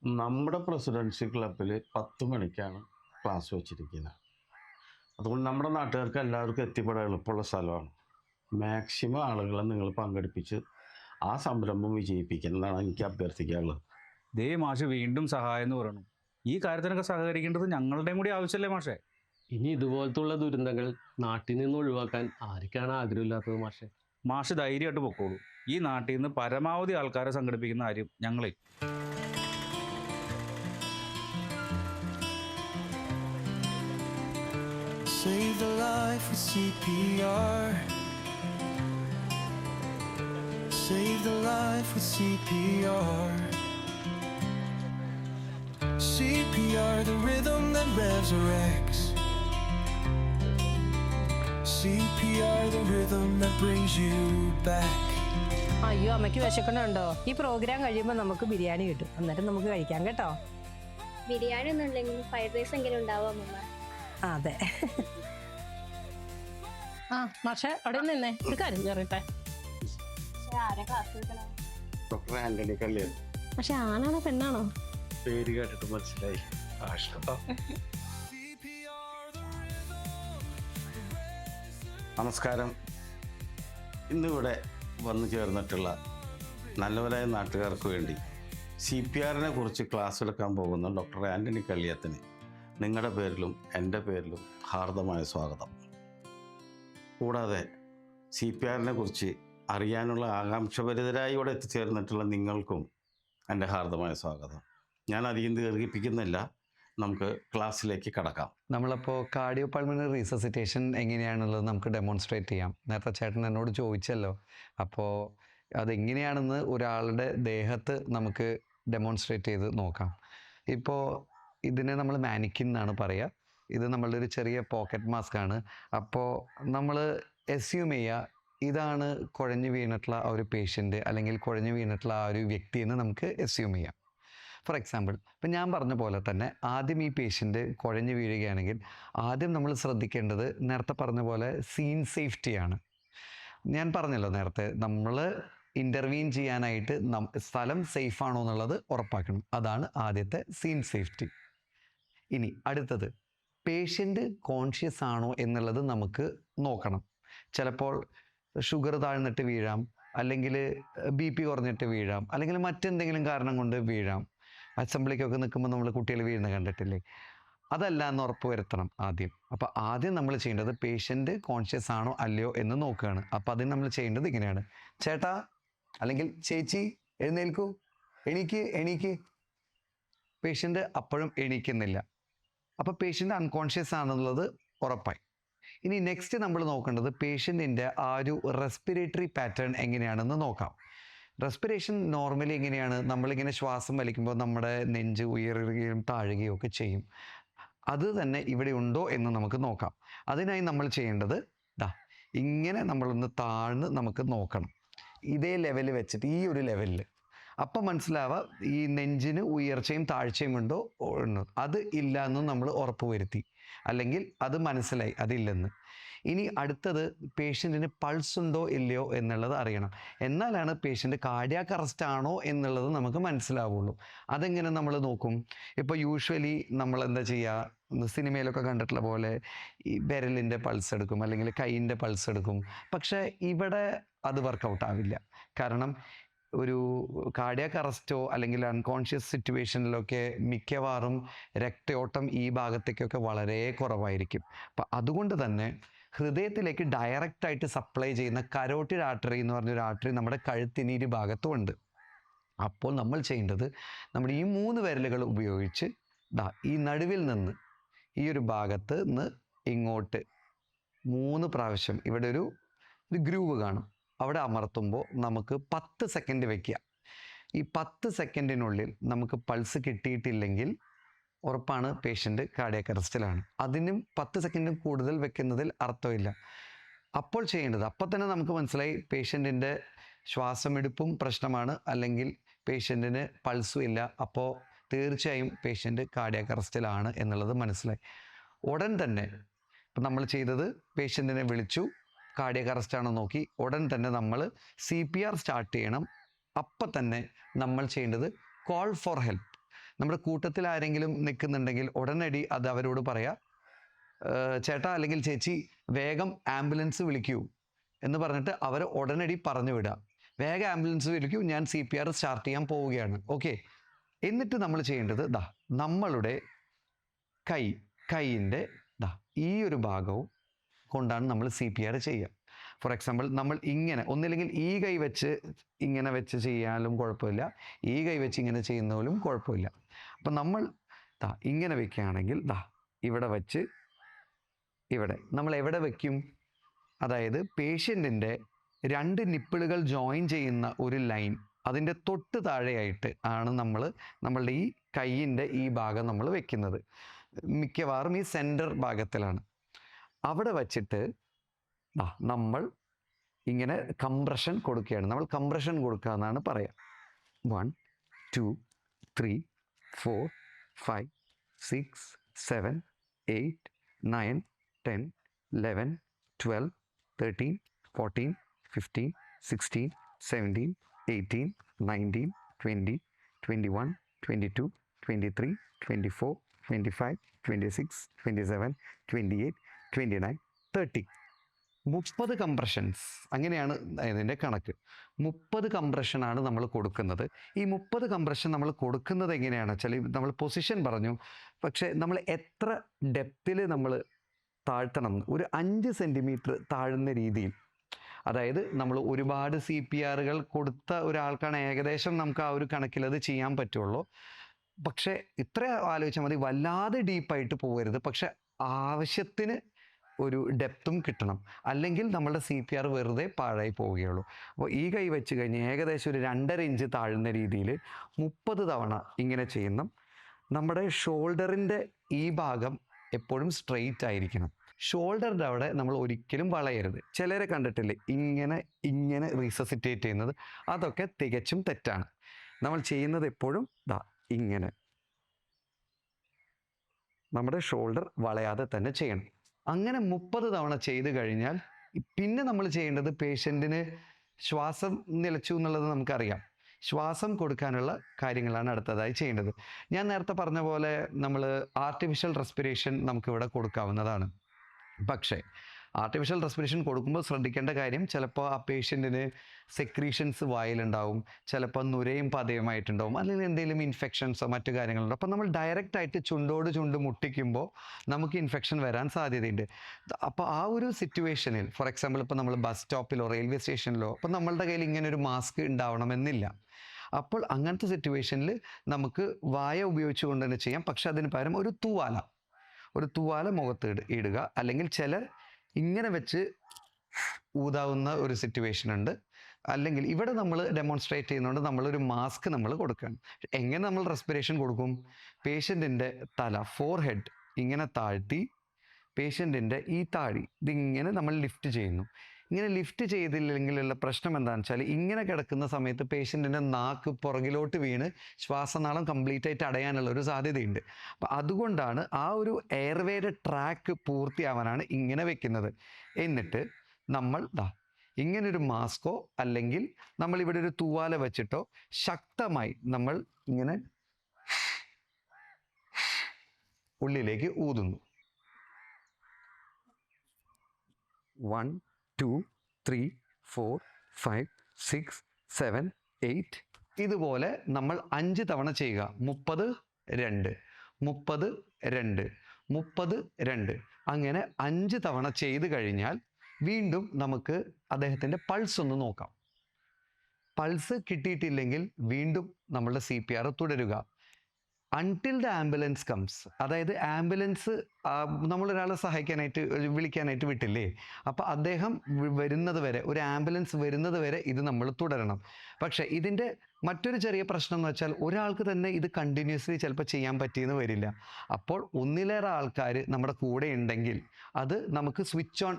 നമ്മുടെ പ്രസിഡൻസി ക്ലബിൽ 10 മണിക്കാണ് ക്ലാസ് വെച്ചിരിക്കുന്നത്. അതുകൊണ്ട് നമ്മുടെ നാട്ടുകാർക്ക് എല്ലാവർക്കും എത്തിപ്പെടാൻ എളുപ്പമുള്ള സ്ഥലമാണ്. മാക്സിമം ആളുകളെ നിങ്ങൾ പങ്കെടുപ്പിച്ച് ആ സംരംഭം വിജയിപ്പിക്കുന്നതാണ് എനിക്ക് അഭ്യർത്ഥിക്കാനുള്ളത്. ദേ മാഷ് വീണ്ടും സഹായം എന്ന് പറയണു. ഈ കാര്യത്തിനൊക്കെ സഹകരിക്കേണ്ടത് ഞങ്ങളുടെയും കൂടി ആവശ്യമല്ലേ മാഷേ? ഇനി ഇതുപോലത്തുള്ള ദുരന്തങ്ങൾ നാട്ടിൽ നിന്ന് ഒഴിവാക്കാൻ ആർക്കാണ് ആഗ്രഹമില്ലാത്തത് മാഷെ? മാഷ് ധൈര്യമായിട്ട് പൊക്കോളൂ. ഈ നാട്ടിൽ നിന്ന് പരമാവധി ആൾക്കാരെ സംഘടിപ്പിക്കുന്ന കാര്യം ഞങ്ങളെ. Save the life with CPR. Save the life with CPR. CPR, the rhythm that resurrects. CPR, the rhythm that brings you back. അയ്യോ, അമ്മയ്ക്ക് വിശക്കണുണ്ടോ? ഈ പ്രോഗ്രാം കഴിയുമ്പോൾ നമുക്ക് ബിരിയാണി കിട്ടും, അന്നേരം നമുക്ക് കഴിക്കാം കേട്ടോ. ബിരിയാണി ഒന്നും ഉണ്ടെങ്കിലും ഫ്രൈഡ് റൈസ് എങ്കിലും ഉണ്ടാവും അമ്മ. അതെ. ആ മാഷെ അവിടെ നിന്നേ, ഒരു കാര്യം പറയട്ടെ. ആരാ ക്ലാസ് എടുക്കണം? ഡോക്ടർ ആന്റണി കല്യാൺ. പക്ഷെ ആണാണോ പെണ്ണാണോ? പേര് കേട്ടിട്ട് മനസ്സിലായി. നമസ്കാരം. ഇന്നിവിടെ വന്നു ചേർന്നിട്ടുള്ള നല്ലവരായ നാട്ടുകാർക്ക് വേണ്ടി CPR കുറിച്ച് ക്ലാസ് എടുക്കാൻ പോകുന്ന ഡോക്ടർ ആൻ്റണി കള്ളിയത്തിന് നിങ്ങളുടെ പേരിലും എൻ്റെ പേരിലും ഹാർദമായ സ്വാഗതം. കൂടാതെ CPR കുറിച്ച് അറിയാനുള്ള ആകാംക്ഷഭരിതരായി ഇവിടെ എത്തിച്ചേർന്നിട്ടുള്ള നിങ്ങൾക്കും എൻ്റെ ഹാർദമായ സ്വാഗതം. ഞാൻ അധികം ദീർഘിപ്പിക്കുന്നില്ല, നമുക്ക് ക്ലാസ്സിലേക്ക് കടക്കാം. നമ്മളപ്പോൾ കാർഡിയോ പൾമണറി റീസസിറ്റേഷൻ എങ്ങനെയാണുള്ളത് നമുക്ക് ഡെമോൺസ്ട്രേറ്റ് ചെയ്യാം. നേരത്തെ ചേട്ടൻ എന്നോട് ചോദിച്ചല്ലോ, അപ്പോൾ അതെങ്ങനെയാണെന്ന് ഒരാളുടെ ദേഹത്ത് നമുക്ക് ഡെമോൺസ്ട്രേറ്റ് ചെയ്ത് നോക്കാം. ഇപ്പോൾ ഇതിനെ നമ്മൾ മാനിക്കിൻ എന്നാണ് പറയുക. ഇത് നമ്മളുടെ ഒരു ചെറിയ പോക്കറ്റ് മാസ്ക് ആണ്. അപ്പോൾ നമ്മൾ എസ്യൂം ചെയ്യുക ഇതാണ് കുഴഞ്ഞു വീണിട്ടുള്ള ആ ഒരു പേഷ്യൻ്റ് അല്ലെങ്കിൽ കുഴഞ്ഞു വീണിട്ടുള്ള ആ ഒരു വ്യക്തി എന്ന് നമുക്ക് എസ്യൂം ചെയ്യാം. ഫോർ എക്സാമ്പിൾ, ഇപ്പം ഞാൻ പറഞ്ഞ പോലെ തന്നെ ആദ്യം ഈ പേഷ്യൻ്റ് കുഴഞ്ഞു വീഴുകയാണെങ്കിൽ ആദ്യം നമ്മൾ ശ്രദ്ധിക്കേണ്ടത് നേരത്തെ പറഞ്ഞ പോലെ സീൻ സേഫ്റ്റിയാണ്. ഞാൻ പറഞ്ഞല്ലോ നേരത്തെ, നമ്മൾ ഇൻ്റർവീൻ ചെയ്യാനായിട്ട് സ്ഥലം സേഫ് ആണോ എന്നുള്ളത് ഉറപ്പാക്കണം. അതാണ് ആദ്യത്തെ സീൻ സേഫ്റ്റി. ഇനി അടുത്തത് പേഷ്യൻ്റ് കോൺഷ്യസ് ആണോ എന്നുള്ളത് നമുക്ക് നോക്കണം. ചിലപ്പോൾ ഷുഗർ താഴ്ന്നിട്ട് വീഴാം, അല്ലെങ്കിൽ BP കുറഞ്ഞിട്ട് വീഴാം, അല്ലെങ്കിൽ മറ്റെന്തെങ്കിലും കാരണം കൊണ്ട് വീഴാം. അസംബ്ലിക്കൊക്കെ നിൽക്കുമ്പോൾ നമ്മൾ കുട്ടികൾ വീഴുന്ന കണ്ടിട്ടില്ലേ? അതല്ല എന്ന് ഉറപ്പ് വരുത്തണം ആദ്യം. അപ്പോൾ ആദ്യം നമ്മൾ ചെയ്യേണ്ടത് പേഷ്യൻ്റ് കോൺഷ്യസ് ആണോ അല്ലയോ എന്ന് നോക്കുകയാണ്. അപ്പോൾ അതിന് നമ്മൾ ചെയ്യേണ്ടത് ഇങ്ങനെയാണ്: ചേട്ടാ അല്ലെങ്കിൽ ചേച്ചി എഴുന്നേൽക്കൂ, എണീക്ക്. പേഷ്യൻ്റ് അപ്പോഴും എണീക്കുന്നില്ല. അപ്പോൾ പേഷ്യൻ്റ് അൺകോൺഷ്യസ് ആണെന്നുള്ളത് ഉറപ്പായി. ഇനി നെക്സ്റ്റ് നമ്മൾ നോക്കേണ്ടത് പേഷ്യൻറ്റിൻ്റെ ആ ഒരു റെസ്പിറേറ്ററി പാറ്റേൺ എങ്ങനെയാണെന്ന് നോക്കാം. റെസ്പിറേഷൻ നോർമലി എങ്ങനെയാണ്? നമ്മളിങ്ങനെ ശ്വാസം വലിക്കുമ്പോൾ നമ്മുടെ നെഞ്ച് ഉയരുകയും താഴുകയും ഒക്കെ ചെയ്യും. അത് തന്നെ ഇവിടെ ഉണ്ടോ എന്ന് നമുക്ക് നോക്കാം. അതിനായി നമ്മൾ ചെയ്യേണ്ടത് ഇങ്ങനെ നമ്മളൊന്ന് താഴ്ന്ന് നമുക്ക് നോക്കണം. ഇതേ ലെവൽ വെച്ചിട്ട്, ഈ ഒരു ലെവലിൽ. അപ്പം മനസ്സിലാവുക ഈ നെഞ്ചിന് ഉയർച്ചയും താഴ്ചയും ഉണ്ടോ എന്ന്. അത് ഇല്ല എന്നും നമ്മൾ ഉറപ്പ് വരുത്തി, അല്ലെങ്കിൽ അത് മനസ്സിലായി അതില്ലെന്ന്. ഇനി അടുത്തത് പേഷ്യൻറ്റിന് പൾസ് ഉണ്ടോ ഇല്ലയോ എന്നുള്ളത് അറിയണം. എന്നാലാണ് പേഷ്യൻ്റ് കാർഡിയാക് അറസ്റ്റ് ആണോ എന്നുള്ളത് നമുക്ക് മനസ്സിലാവുള്ളൂ. അതെങ്ങനെ നമ്മൾ നോക്കും? ഇപ്പോൾ യൂഷ്വലി നമ്മൾ എന്താ ചെയ്യുക, സിനിമയിലൊക്കെ കണ്ടിട്ടുള്ള പോലെ ഈ വിരലിൻ്റെ പൾസ് എടുക്കും, അല്ലെങ്കിൽ കൈയിൻ്റെ പൾസ് എടുക്കും. പക്ഷേ ഇവിടെ അത് വർക്കൗട്ട് ആവില്ല. കാരണം ഒരു കാർഡിയാക് അറസ്റ്റോ അല്ലെങ്കിൽ അൺകോൺഷ്യസ് സിറ്റുവേഷനിലൊക്കെ മിക്കവാറും രക്തയോട്ടം ഈ ഭാഗത്തേക്കൊക്കെ വളരെ കുറവായിരിക്കും. അപ്പം അതുകൊണ്ട് തന്നെ ഹൃദയത്തിലേക്ക് ഡയറക്റ്റായിട്ട് സപ്ലൈ ചെയ്യുന്ന കരോട്ടിഡ് ആർട്ടറി എന്ന് പറഞ്ഞൊരു ആർട്ടറി നമ്മുടെ കഴുത്തിന് ഇരു ഭാഗത്തും ഉണ്ട്. അപ്പോൾ നമ്മൾ ചെയ്യേണ്ടത് നമ്മുടെ ഈ 3 വിരലുകൾ ഉപയോഗിച്ച് ഈ നടുവിൽ നിന്ന് ഈ ഒരു ഭാഗത്ത് നിന്ന് ഇങ്ങോട്ട് 3 പ്രാവശ്യം ഇവിടെ ഒരു ഗ്രൂവ് കാണും, അവിടെ അമർത്തുമ്പോൾ നമുക്ക് 10 സെക്കൻഡ് വയ്ക്കുക. ഈ 10 സെക്കൻഡിനുള്ളിൽ നമുക്ക് പൾസ് കിട്ടിയിട്ടില്ലെങ്കിൽ ഉറപ്പാണ് പേഷ്യൻ്റ് കാർഡിയാക് അറസ്റ്റിലാണ്. അതിനും 10 സെക്കൻഡും കൂടുതൽ വെക്കുന്നതിൽ അർത്ഥമില്ല. അപ്പോൾ ചെയ്യേണ്ടത്, അപ്പോൾ തന്നെ നമുക്ക് മനസ്സിലായി പേഷ്യൻറ്റിൻ്റെ ശ്വാസമെടുപ്പും പ്രശ്നമാണ്, അല്ലെങ്കിൽ പേഷ്യൻറ്റിന് പൾസും ഇല്ല. അപ്പോൾ തീർച്ചയായും പേഷ്യൻ്റ് കാർഡിയാക് അറസ്റ്റിലാണ് എന്നുള്ളത് മനസ്സിലായി. ഉടൻ തന്നെ ഇപ്പം നമ്മൾ ചെയ്തത് പേഷ്യൻറ്റിനെ വിളിച്ചു, കാർഡിയാക് അറസ്റ്റ് ആണോ നോക്കി, ഉടൻ തന്നെ നമ്മൾ CPR സ്റ്റാർട്ട് ചെയ്യണം. അപ്പം തന്നെ നമ്മൾ ചെയ്യേണ്ടത് കോൾ ഫോർ ഹെൽപ്പ്. നമ്മുടെ കൂട്ടത്തിൽ ആരെങ്കിലും നിൽക്കുന്നുണ്ടെങ്കിൽ ഉടനടി അത് അവരോട് പറയാം, ചേട്ടാ അല്ലെങ്കിൽ ചേച്ചി വേഗം ആംബുലൻസ് വിളിക്കൂ എന്ന് പറഞ്ഞിട്ട് അവർ ഉടനടി പറഞ്ഞു വിടുക. വേഗം ആംബുലൻസ് വിളിക്കൂ, ഞാൻ CPR സ്റ്റാർട്ട് ചെയ്യാൻ പോവുകയാണ്. ഓക്കെ. എന്നിട്ട് നമ്മൾ ചെയ്യേണ്ടത് നമ്മളുടെ കൈയിൻ്റെ ഈ ഒരു ഭാഗവും കൊണ്ടാണ് നമ്മൾ CPR ചെയ്യുക. ഫോർ എക്സാമ്പിൾ, നമ്മൾ ഇങ്ങനെ ഒന്നില്ലെങ്കിൽ ഈ കൈ വെച്ച് ഇങ്ങനെ വെച്ച് ചെയ്യാനും കുഴപ്പമില്ല, ഈ കൈ വെച്ച് ഇങ്ങനെ ചെയ്യുന്നതിലും കുഴപ്പമില്ല. അപ്പം നമ്മൾ ഇങ്ങനെ വെക്കുകയാണെങ്കിൽ ഇവിടെ വെച്ച് ഇവിടെ നമ്മൾ എവിടെ വെക്കും? അതായത് പേഷ്യൻറ്റിൻ്റെ 2 നിപ്പിളുകൾ ജോയിൻ ചെയ്യുന്ന ഒരു ലൈൻ, അതിൻ്റെ തൊട്ട് താഴെയായിട്ട് ആണ് നമ്മളുടെ ഈ കൈയിൻ്റെ ഈ ഭാഗം നമ്മൾ വെക്കുന്നത്. മിക്കവാറും ഈ സെൻറ്റർ ഭാഗത്തിലാണ്. അവിടെ വച്ചിട്ട് നമ്മൾ ഇങ്ങനെ കംപ്രഷൻ കൊടുക്കുകയാണ്. നമ്മൾ കംപ്രഷൻ കൊടുക്കുക എന്നാണ് പറയുക. 1 2 3 4 5 6 7 8 9 10 11 12 13 14 15 16 17 18 19 20 21 22 23 24 25 26 27 28 29 30. 30 കംപ്രഷൻസ് അങ്ങനെയാണ് ഇതിൻ്റെ കണക്ക്. 30 കംപ്രഷനാണ് നമ്മൾ കൊടുക്കുന്നത്. ഈ 30 കംപ്രഷൻ നമ്മൾ കൊടുക്കുന്നത് എങ്ങനെയാണെന്ന് വെച്ചാൽ നമ്മൾ പൊസിഷൻ പറഞ്ഞു, പക്ഷേ നമ്മൾ എത്ര ഡെപ്തിൽ നമ്മൾ താഴ്ത്തണം, ഒരു 5 സെൻറ്റിമീറ്റർ താഴുന്ന രീതിയിൽ. അതായത് നമ്മൾ ഒരുപാട് CPR കൊടുത്ത ഒരാൾക്കാണ് ഏകദേശം നമുക്ക് ആ ഒരു കണക്കിൽ അത് ചെയ്യാൻ പറ്റുള്ളൂ. പക്ഷേ ഇത്ര ആലോചിച്ചാൽ മതി, വല്ലാതെ ഡീപ്പായിട്ട് പോകരുത്, പക്ഷെ ആവശ്യത്തിന് ഒരു ഡെപ്തും കിട്ടണം, അല്ലെങ്കിൽ നമ്മളുടെ CPR വെറുതെ പാഴായി പോവുകയുള്ളൂ. അപ്പോൾ ഈ കൈ വെച്ച് കഴിഞ്ഞ് ഏകദേശം ഒരു 2.5 ഇഞ്ച് താഴുന്ന രീതിയിൽ 30 തവണ ഇങ്ങനെ ചെയ്യണം. നമ്മുടെ ഷോൾഡറിൻ്റെ ഈ ഭാഗം എപ്പോഴും സ്ട്രെയിറ്റ് ആയിരിക്കണം. ഷോൾഡറിൻ്റെ അവിടെ നമ്മൾ ഒരിക്കലും വളയരുത്. ചിലരെ കണ്ടിട്ടില്ലേ ഇങ്ങനെ റീസസിറ്റേറ്റ് ചെയ്യുന്നത്, അതൊക്കെ തികച്ചും തെറ്റാണ്. നമ്മൾ ചെയ്യുന്നത് എപ്പോഴും ഇങ്ങനെ നമ്മുടെ ഷോൾഡർ വളയാതെ തന്നെ ചെയ്യണം. അങ്ങനെ 30 തവണ ചെയ്ത് കഴിഞ്ഞാൽ പിന്നെ നമ്മൾ ചെയ്യേണ്ടത്, പേഷ്യൻറ്റിന് ശ്വാസം നിലച്ചു എന്നുള്ളത് നമുക്കറിയാം, ശ്വാസം കൊടുക്കാനുള്ള കാര്യങ്ങളാണ് അടുത്തതായി ചെയ്യേണ്ടത്. ഞാൻ നേരത്തെ പറഞ്ഞ പോലെ നമ്മൾ ആർട്ടിഫിഷ്യൽ റെസ്പിറേഷൻ നമുക്കിവിടെ കൊടുക്കാവുന്നതാണ്. പക്ഷേ ആർട്ടിഫിഷ്യൽ റെസ്പിറേഷൻ കൊടുക്കുമ്പോൾ ശ്രദ്ധിക്കേണ്ട കാര്യം, ചിലപ്പോൾ ആ പേഷ്യൻറ്റിന് സെക്രീഷൻസ് വായിലുണ്ടാവും, ചിലപ്പോൾ നുരയും പതയുമായിട്ടുണ്ടാവും, അല്ലെങ്കിൽ എന്തെങ്കിലും ഇൻഫെക്ഷൻസോ മറ്റു കാര്യങ്ങളുണ്ടോ. അപ്പോൾ നമ്മൾ ഡയറക്റ്റായിട്ട് ചുണ്ടോട് ചുണ്ട് മുട്ടിക്കുമ്പോൾ നമുക്ക് ഇൻഫെക്ഷൻ വരാൻ സാധ്യതയുണ്ട്. അപ്പോൾ ആ ഒരു സിറ്റുവേഷനിൽ, ഫോർ എക്സാമ്പിൾ ഇപ്പോൾ നമ്മൾ ബസ് സ്റ്റോപ്പിലോ റെയിൽവേ സ്റ്റേഷനിലോ, അപ്പോൾ നമ്മളുടെ കയ്യിൽ ഇങ്ങനെ ഒരു മാസ്ക് ഉണ്ടാവണമെന്നില്ല. അപ്പോൾ അങ്ങനത്തെ സിറ്റുവേഷനിൽ നമുക്ക് വായ ഉപയോഗിച്ചുകൊണ്ട് തന്നെ ചെയ്യാം. പക്ഷെ അതിന് പകരം ഒരു തൂവാല മുഖത്ത് ഇടുക, അല്ലെങ്കിൽ ചിലർ ഇങ്ങനെ വെച്ച് ഊതാവുന്ന ഒരു സിറ്റുവേഷൻ ഉണ്ട്. അല്ലെങ്കിൽ ഇവിടെ നമ്മൾ ഡെമോൺസ്ട്രേറ്റ് ചെയ്യുന്നതുകൊണ്ട് നമ്മളൊരു മാസ്ക് നമ്മൾ കൊടുക്കണം. എങ്ങനെ നമ്മൾ റെസ്പിറേഷൻ കൊടുക്കും? പേഷ്യൻറ്റിൻ്റെ തല, ഫോർഹെഡ് ഇങ്ങനെ താഴ്ത്തി, പേഷ്യൻറ്റിൻ്റെ ഈ താടി ഇതിങ്ങനെ നമ്മൾ ലിഫ്റ്റ് ചെയ്യുന്നു. ഇങ്ങനെ ലിഫ്റ്റ് ചെയ്തില്ലെങ്കിലുള്ള പ്രശ്നം എന്താണെന്ന് വെച്ചാൽ, ഇങ്ങനെ കിടക്കുന്ന സമയത്ത് പേഷ്യൻറ്റിൻ്റെ നാക്ക് പുറകിലോട്ട് വീണ് ശ്വാസനാളം കംപ്ലീറ്റ് ആയിട്ട് അടയാനുള്ള ഒരു സാധ്യതയുണ്ട്. അപ്പം അതുകൊണ്ടാണ് ആ ഒരു എയർവേയുടെ ട്രാക്ക് പൂർത്തിയാവാനാണ് ഇങ്ങനെ വെക്കുന്നത്. എന്നിട്ട് നമ്മൾ ഇങ്ങനൊരു മാസ്കോ അല്ലെങ്കിൽ നമ്മളിവിടെ ഒരു തൂവാല വെച്ചിട്ടോ ശക്തമായി നമ്മൾ ഇങ്ങനെ ഉള്ളിലേക്ക് ഊതുന്നു. 1 2 3 4 5 6 7 8 ഇതുപോലെ നമ്മൾ 5 തവണ ചെയ്യുക. 30 2 30 2 30 2 അങ്ങനെ 5 തവണ ചെയ്ത് കഴിഞ്ഞാൽ വീണ്ടും നമുക്ക് അദ്ദേഹത്തിൻ്റെ പൾസ് ഒന്ന് നോക്കാം. പൾസ് കിട്ടിയിട്ടില്ലെങ്കിൽ വീണ്ടും നമ്മളുടെ CPR തുടരുക. അൺടിൽ ദ ആംബുലൻസ് കംസ്, അതായത് ആംബുലൻസ് നമ്മളൊരാളെ സഹായിക്കാനായിട്ട് വിളിക്കാനായിട്ട് വിട്ടില്ലേ, അപ്പോൾ അദ്ദേഹം വരുന്നത് വരെ, ഒരു ആംബുലൻസ് വരുന്നത് വരെ ഇത് നമ്മൾ തുടരണം. പക്ഷേ ഇതിൻ്റെ മറ്റൊരു ചെറിയ പ്രശ്നം എന്ന് വെച്ചാൽ, ഒരാൾക്ക് തന്നെ ഇത് കണ്ടിന്യൂസ്ലി ചിലപ്പോൾ ചെയ്യാൻ പറ്റിയെന്ന് വരില്ല. അപ്പോൾ ഒന്നിലേറെ ആൾക്കാർ നമ്മുടെ കൂടെ ഉണ്ടെങ്കിൽ അത് നമുക്ക് സ്വിച്ച് ഓൺ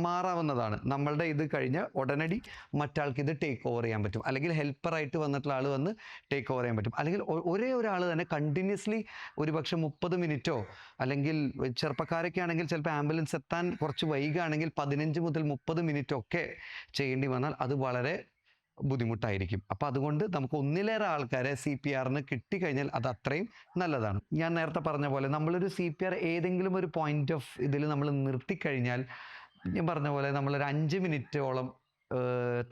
മാറാവുന്നതാണ്. നമ്മളുടെ ഇത് കഴിഞ്ഞ ഉടനടി മറ്റാൾക്ക് ഇത് ടേക്ക് ഓവർ ചെയ്യാൻ പറ്റും, അല്ലെങ്കിൽ ഹെൽപ്പറായിട്ട് വന്നിട്ടുള്ള ആൾ വന്ന് ടേക്ക് ഓവർ ചെയ്യാൻ പറ്റും. അല്ലെങ്കിൽ ഒരേ ഒരാൾ തന്നെ കണ്ടിന്യൂസ്ലി ഒരുപക്ഷെ 30 മിനിറ്റോ, അല്ലെങ്കിൽ ചെറുപ്പക്കാരൊക്കെ ആണെങ്കിൽ ചിലപ്പോൾ ആംബുലൻസ് എത്താൻ കുറച്ച് വൈകുകയാണെങ്കിൽ 15 മുതൽ 30 മിനിറ്റ് ഒക്കെ ചെയ്യേണ്ടി വന്നാൽ അത് വളരെ ബുദ്ധിമുട്ടായിരിക്കും. അപ്പോൾ അതുകൊണ്ട് നമുക്ക് ഒന്നിലേറെ ആൾക്കാരെ CPRന് കിട്ടിക്കഴിഞ്ഞാൽ അത് അത്രയും നല്ലതാണ്. ഞാൻ നേരത്തെ പറഞ്ഞ പോലെ നമ്മളൊരു CPR ഏതെങ്കിലും ഒരു പോയിന്റ് ഓഫ് ഇതിൽ നമ്മൾ നിർത്തിക്കഴിഞ്ഞാൽ, ഞാൻ പറഞ്ഞ പോലെ നമ്മളൊരു 5 മിനിറ്റോളം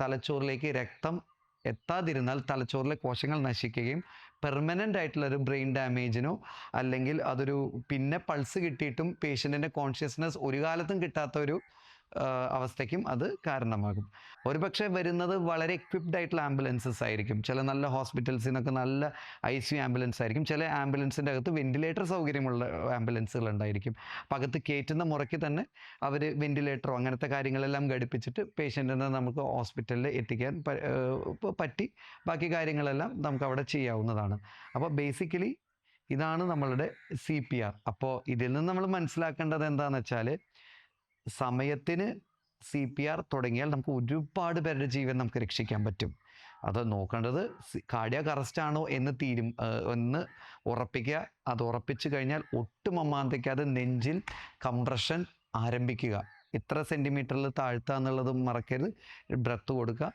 തലച്ചോറിലേക്ക് രക്തം എത്താതിരുന്നാൽ തലച്ചോറിലെ കോശങ്ങൾ നശിക്കുകയും പെർമനൻ്റ് ആയിട്ടുള്ളൊരു ബ്രെയിൻ ഡാമേജിനോ, അല്ലെങ്കിൽ അതൊരു പിന്നെ പൾസ് കിട്ടിയിട്ടും പേഷ്യൻറ്റിൻ്റെ കോൺഷ്യസ്നെസ് ഒരു കാലത്തും കിട്ടാത്ത ഒരു അവസ്ഥയ്ക്കും അത് കാരണമാകും. ഒരുപക്ഷെ വരുന്നത് വളരെ എക്വിപ്ഡ് ആയിട്ടുള്ള ആംബുലൻസസ് ആയിരിക്കും. ചില നല്ല ഹോസ്പിറ്റൽസിനൊക്കെ നല്ല ICU ആംബുലൻസ് ആയിരിക്കും. ചില ആംബുലൻസിൻ്റെ അകത്ത് വെന്റിലേറ്റർ സൗകര്യമുള്ള ആംബുലൻസുകൾ ഉണ്ടായിരിക്കും. അപ്പം അകത്ത് കയറ്റുന്ന മുറയ്ക്ക് തന്നെ അവർ വെന്റിലേറ്ററോ അങ്ങനത്തെ കാര്യങ്ങളെല്ലാം ഘടിപ്പിച്ചിട്ട് പേഷ്യൻറ്റിനെ നമുക്ക് ഹോസ്പിറ്റലിൽ എത്തിക്കാൻ പറ്റി ബാക്കി കാര്യങ്ങളെല്ലാം നമുക്ക് അവിടെ ചെയ്യാവുന്നതാണ്. അപ്പോൾ ബേസിക്കലി ഇതാണ് നമ്മളുടെ CPR. അപ്പോൾ ഇതിൽ നിന്ന് നമ്മൾ മനസ്സിലാക്കേണ്ടത് എന്താണെന്ന് വെച്ചാൽ, സമയത്തിന് CPR തുടങ്ങിയാൽ നമുക്ക് ഒരുപാട് പേരുടെ ജീവൻ നമുക്ക് രക്ഷിക്കാൻ പറ്റും. അത് നോക്കേണ്ടത് കാർഡിയാക് അറസ്റ്റ് ആണോ എന്ന് ഉറപ്പിക്കുക. അത് ഉറപ്പിച്ചു കഴിഞ്ഞാൽ ഒട്ടും അമാന്തിക്കാതെ നെഞ്ചിൽ കംപ്രഷൻ ആരംഭിക്കുക. ഇത്ര സെൻറ്റിമീറ്ററിൽ താഴ്ത്തുക എന്നുള്ളത് മറക്കരുത്. ബ്രത്ത് കൊടുക്കുക.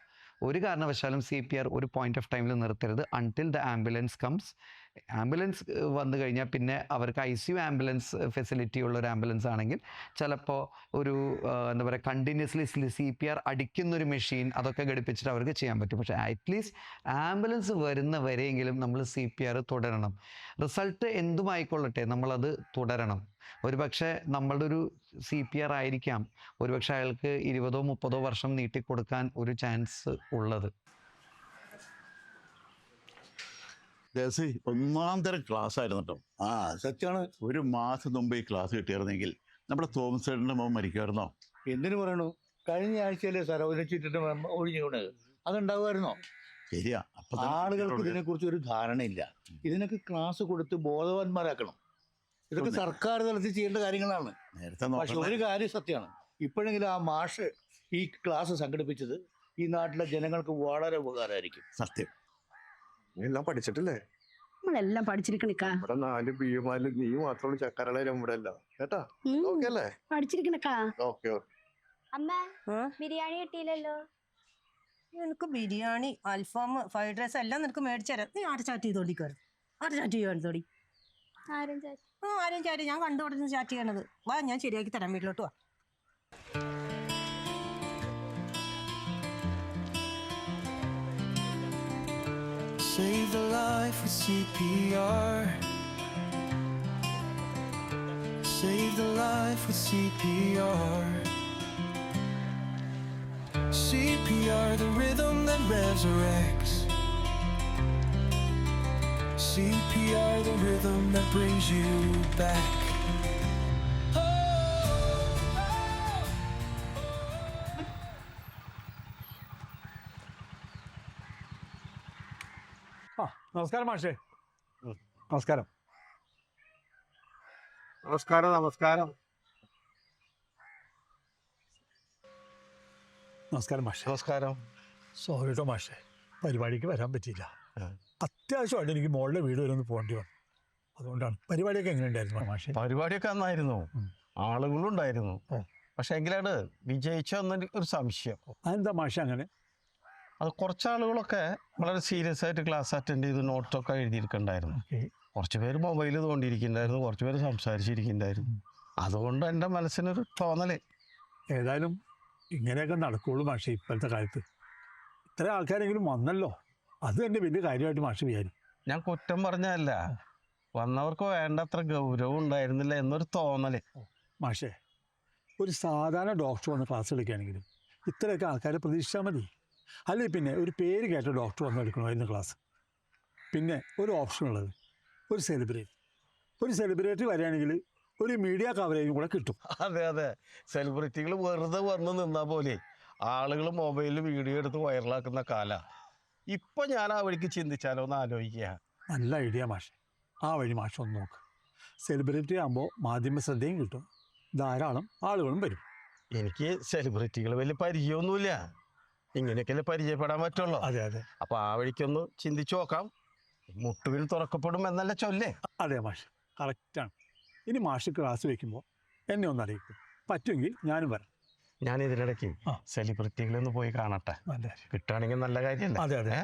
ഒരു കാരണവശാലും CPR ഒരു പോയിന്റ് ഓഫ് ടൈമിൽ നിർത്തരുത് until the ambulance comes. Ambulance വന്നു കഴിഞ്ഞാൽ പിന്നെ അവർക്ക് ICU ആംബുലൻസ് ഫെസിലിറ്റി ഉള്ള ഒരു ആംബുലൻസ് ആണെങ്കിൽ ചിലപ്പോൾ ഒരു എന്താ പറയുക കണ്ടിന്യൂസ്ലി CPR അടിക്കുന്നൊരു മെഷീൻ അതൊക്കെ ഘടിപ്പിച്ചിട്ട് അവർക്ക് ചെയ്യാൻ പറ്റും. പക്ഷേ അറ്റ്ലീസ്റ്റ് ആംബുലൻസ് വരുന്ന വരെയെങ്കിലും നമ്മൾ CPR തുടരണം. റിസൾട്ട് എന്തുമായിക്കൊള്ളട്ടെ നമ്മളത് തുടരണം. ഒരുപക്ഷെ നമ്മളുടെ ഒരു CPR ആയിരിക്കാം ഒരുപക്ഷെ അയാൾക്ക് 20-30 വർഷം നീട്ടിക്കൊടുക്കാൻ ഒരു ചാൻസ് ഉള്ളത്. ദേശി ഒന്നാം തരം ക്ലാസ് ആയിരുന്നു കേട്ടോ. ആ സത്യമാണ്. ഒരു മാസം മുമ്പ് ഈ ക്ലാസ് കിട്ടിയിരുന്നെങ്കിൽ നമ്മുടെ തോമസ് ചേട്ടൻ്റെ മോൻ മരിക്കുമായിരുന്നോ? എന്തിനു പറയണു? കഴിഞ്ഞ ആഴ്ചയിലെ സരോജിച്ചിട്ട് ഒഴിഞ്ഞു വീണത് അതുണ്ടാവുമായിരുന്നോ? ശരിയാ. ആളുകൾക്ക് ഇതിനെക്കുറിച്ച് ഒരു ധാരണയില്ല. ഇതിനൊക്കെ ക്ലാസ് കൊടുത്ത് ബോധവാന്മാരാക്കണം. ഇതൊക്കെ സർക്കാർ തലത്തിൽ ചെയ്യേണ്ട കാര്യങ്ങളാണ്. പക്ഷെ ഒരു കാര്യം സത്യമാണ്, ഇപ്പോഴെങ്കിലും ആ മാഷ് ഈ ക്ലാസ് സംഘടിപ്പിച്ചത് ഈ നാട്ടിലെ ജനങ്ങൾക്ക് വളരെ ഉപകാരമായിരിക്കും. സത്യം. എല്ലാം പഠിച്ചിട്ടില്ലേ? നമ്മളെല്ലാം പഠിച്ചിരിക്കണിക്കാ. ഇവിടെ 4 BA നീ മാത്രമുള്ള ചക്കരളെ നമ്മുടെ അല്ല കേട്ടാ. ഓക്കെ അല്ലേ? പഠിച്ചിരിക്കണക്കാ. Okay okay. അമ്മ ബിരിയാണി കിട്ടിയില്ലല്ലോ. നിനക്ക് ബിരിയാണി, അൽഫാം, ഫ്രൈഡ് റൈസ് എല്ലാം നിനക്ക് മേടിച്ചു തരാം. നീ ആരെ ചാറ്റ് ചെയ്തോണ്ടിക്കോരും. ആരെ ചാറ്റ് ചെയ്യുവാൻ ആരും ചാറ്റ്? ആരും ചാറ്റ് ഞാൻ കണ്ടുപിടിച്ച് ചാറ്റ് ചെയ്യണത്. വാ ഞാൻ ശരിയാക്കി തരാം. വീട്ടിലോട്ട് വാ. Save the life with CPR. Save the life with CPR. CPR, the rhythm that resurrects. CPR, the rhythm that brings you back. നമസ്കാരം മാഷേ. നമസ്കാരം. നമസ്കാരം. നമസ്കാരം. നമസ്കാരം മാഷേ. നമസ്കാരം. സോറി കേട്ടോ മാഷേ, പരിപാടിക്ക് വരാൻ പറ്റിയില്ല. അത്യാവശ്യമായിട്ട് എനിക്ക് മോളുടെ വീട് വരെ ഒന്ന് പോകേണ്ടി വന്നു. അതുകൊണ്ടാണ്. പരിപാടിയൊക്കെ എങ്ങനെ ഉണ്ടായിരുന്നു മാഷേ? പരിപാടിയൊക്കെ നന്നായിരുന്നു, ആളുകളും ഉണ്ടായിരുന്നു. പക്ഷെ എങ്കിലാണ് വിജയിച്ചെന്നൊരു ഒരു സംശയം. അതെന്താ മാഷേ അങ്ങനെ? അത് കുറച്ച് ആളുകളൊക്കെ വളരെ സീരിയസ് ആയിട്ട് ക്ലാസ് അറ്റൻഡ് ചെയ്ത് നോട്ടൊക്കെ എഴുതിയിരിക്കണ്ടായിരുന്നു. കുറച്ച് പേര് മൊബൈൽ തോണ്ടിയിരിക്കുന്നുണ്ടായിരുന്നു, കുറച്ച് പേര് സംസാരിച്ചിരിക്കുന്നുണ്ടായിരുന്നു. അതുകൊണ്ട് എൻ്റെ മനസ്സിനൊരു തോന്നല്. ഏതായാലും ഇങ്ങനെയൊക്കെ നടക്കുള്ളൂ മാഷേ. ഇപ്പോഴത്തെ കാലത്ത് ഇത്ര ആൾക്കാരെങ്കിലും വന്നല്ലോ, അത് തന്നെ വലിയ കാര്യമായിട്ട് മാഷ് വിചാരിക്കും. ഞാൻ കുറ്റം പറഞ്ഞതല്ല, വന്നവർക്ക് വേണ്ടത്ര ഗൗരവം ഉണ്ടായിരുന്നില്ല എന്നൊരു തോന്നല്. മാഷേ, ഒരു സാധാരണ ഡോക്ടർ വന്ന് ക്ലാസ് എടുക്കുകയാണെങ്കിലും ഇത്രയൊക്കെ ആൾക്കാരെ പ്രതീക്ഷിച്ചാൽ മതി. അല്ലെങ്കിൽ പിന്നെ ഒരു പേര് കേട്ട ഡോക്ടർ വന്ന് എടുക്കണമായിരുന്നു ക്ലാസ്. പിന്നെ ഒരു ഓപ്ഷൻ ഉള്ളത് ഒരു സെലിബ്രിറ്റി വരികയാണെങ്കിൽ ഒരു മീഡിയ കവറേജും കൂടെ കിട്ടും. അതെ അതെ, സെലിബ്രിറ്റികൾ വെറുതെ വന്ന് നിന്നാൽ പോലെ ആളുകൾ മൊബൈലിൽ വീഡിയോ എടുത്ത് വൈറലാക്കുന്ന കാല. ഇപ്പൊ ഞാൻ ആ വഴിക്ക് ചിന്തിച്ചാലോ എന്ന് ആലോചിക്കുക. നല്ല ഐഡിയ മാഷെ. ആ വഴി മാഷ് ഒന്ന് നോക്ക്. സെലിബ്രിറ്റി ആകുമ്പോൾ മാധ്യമ ശ്രദ്ധയും കിട്ടും, ധാരാളം ആളുകളും വരും. എനിക്ക് സെലിബ്രിറ്റികൾ വലിയ പരിചയമൊന്നുമില്ല, ഇങ്ങനെയൊക്കെയല്ലേ പരിചയപ്പെടാൻ പറ്റുള്ളൂ. അതെ അതെ. അപ്പൊ ആ വഴിക്കൊന്ന് ചിന്തിച്ചു നോക്കാം. മുട്ടുവിൽ തുറക്കപ്പെടും എന്നല്ല ചൊല്ലേ. അതെ മാഷ്, കറക്റ്റാണ്. ഇനി മാഷ് ക്ലാസ് വെക്കുമ്പോൾ എന്നെ ഒന്ന് അറിയിക്കും, പറ്റുമെങ്കിൽ ഞാനും വരാം. ഞാൻ ഇതിനിടയ്ക്ക് സെലിബ്രിറ്റികളൊന്ന് പോയി കാണട്ടെ, കിട്ടുകയാണെങ്കിൽ നല്ല കാര്യമല്ല. അതെ അതെ.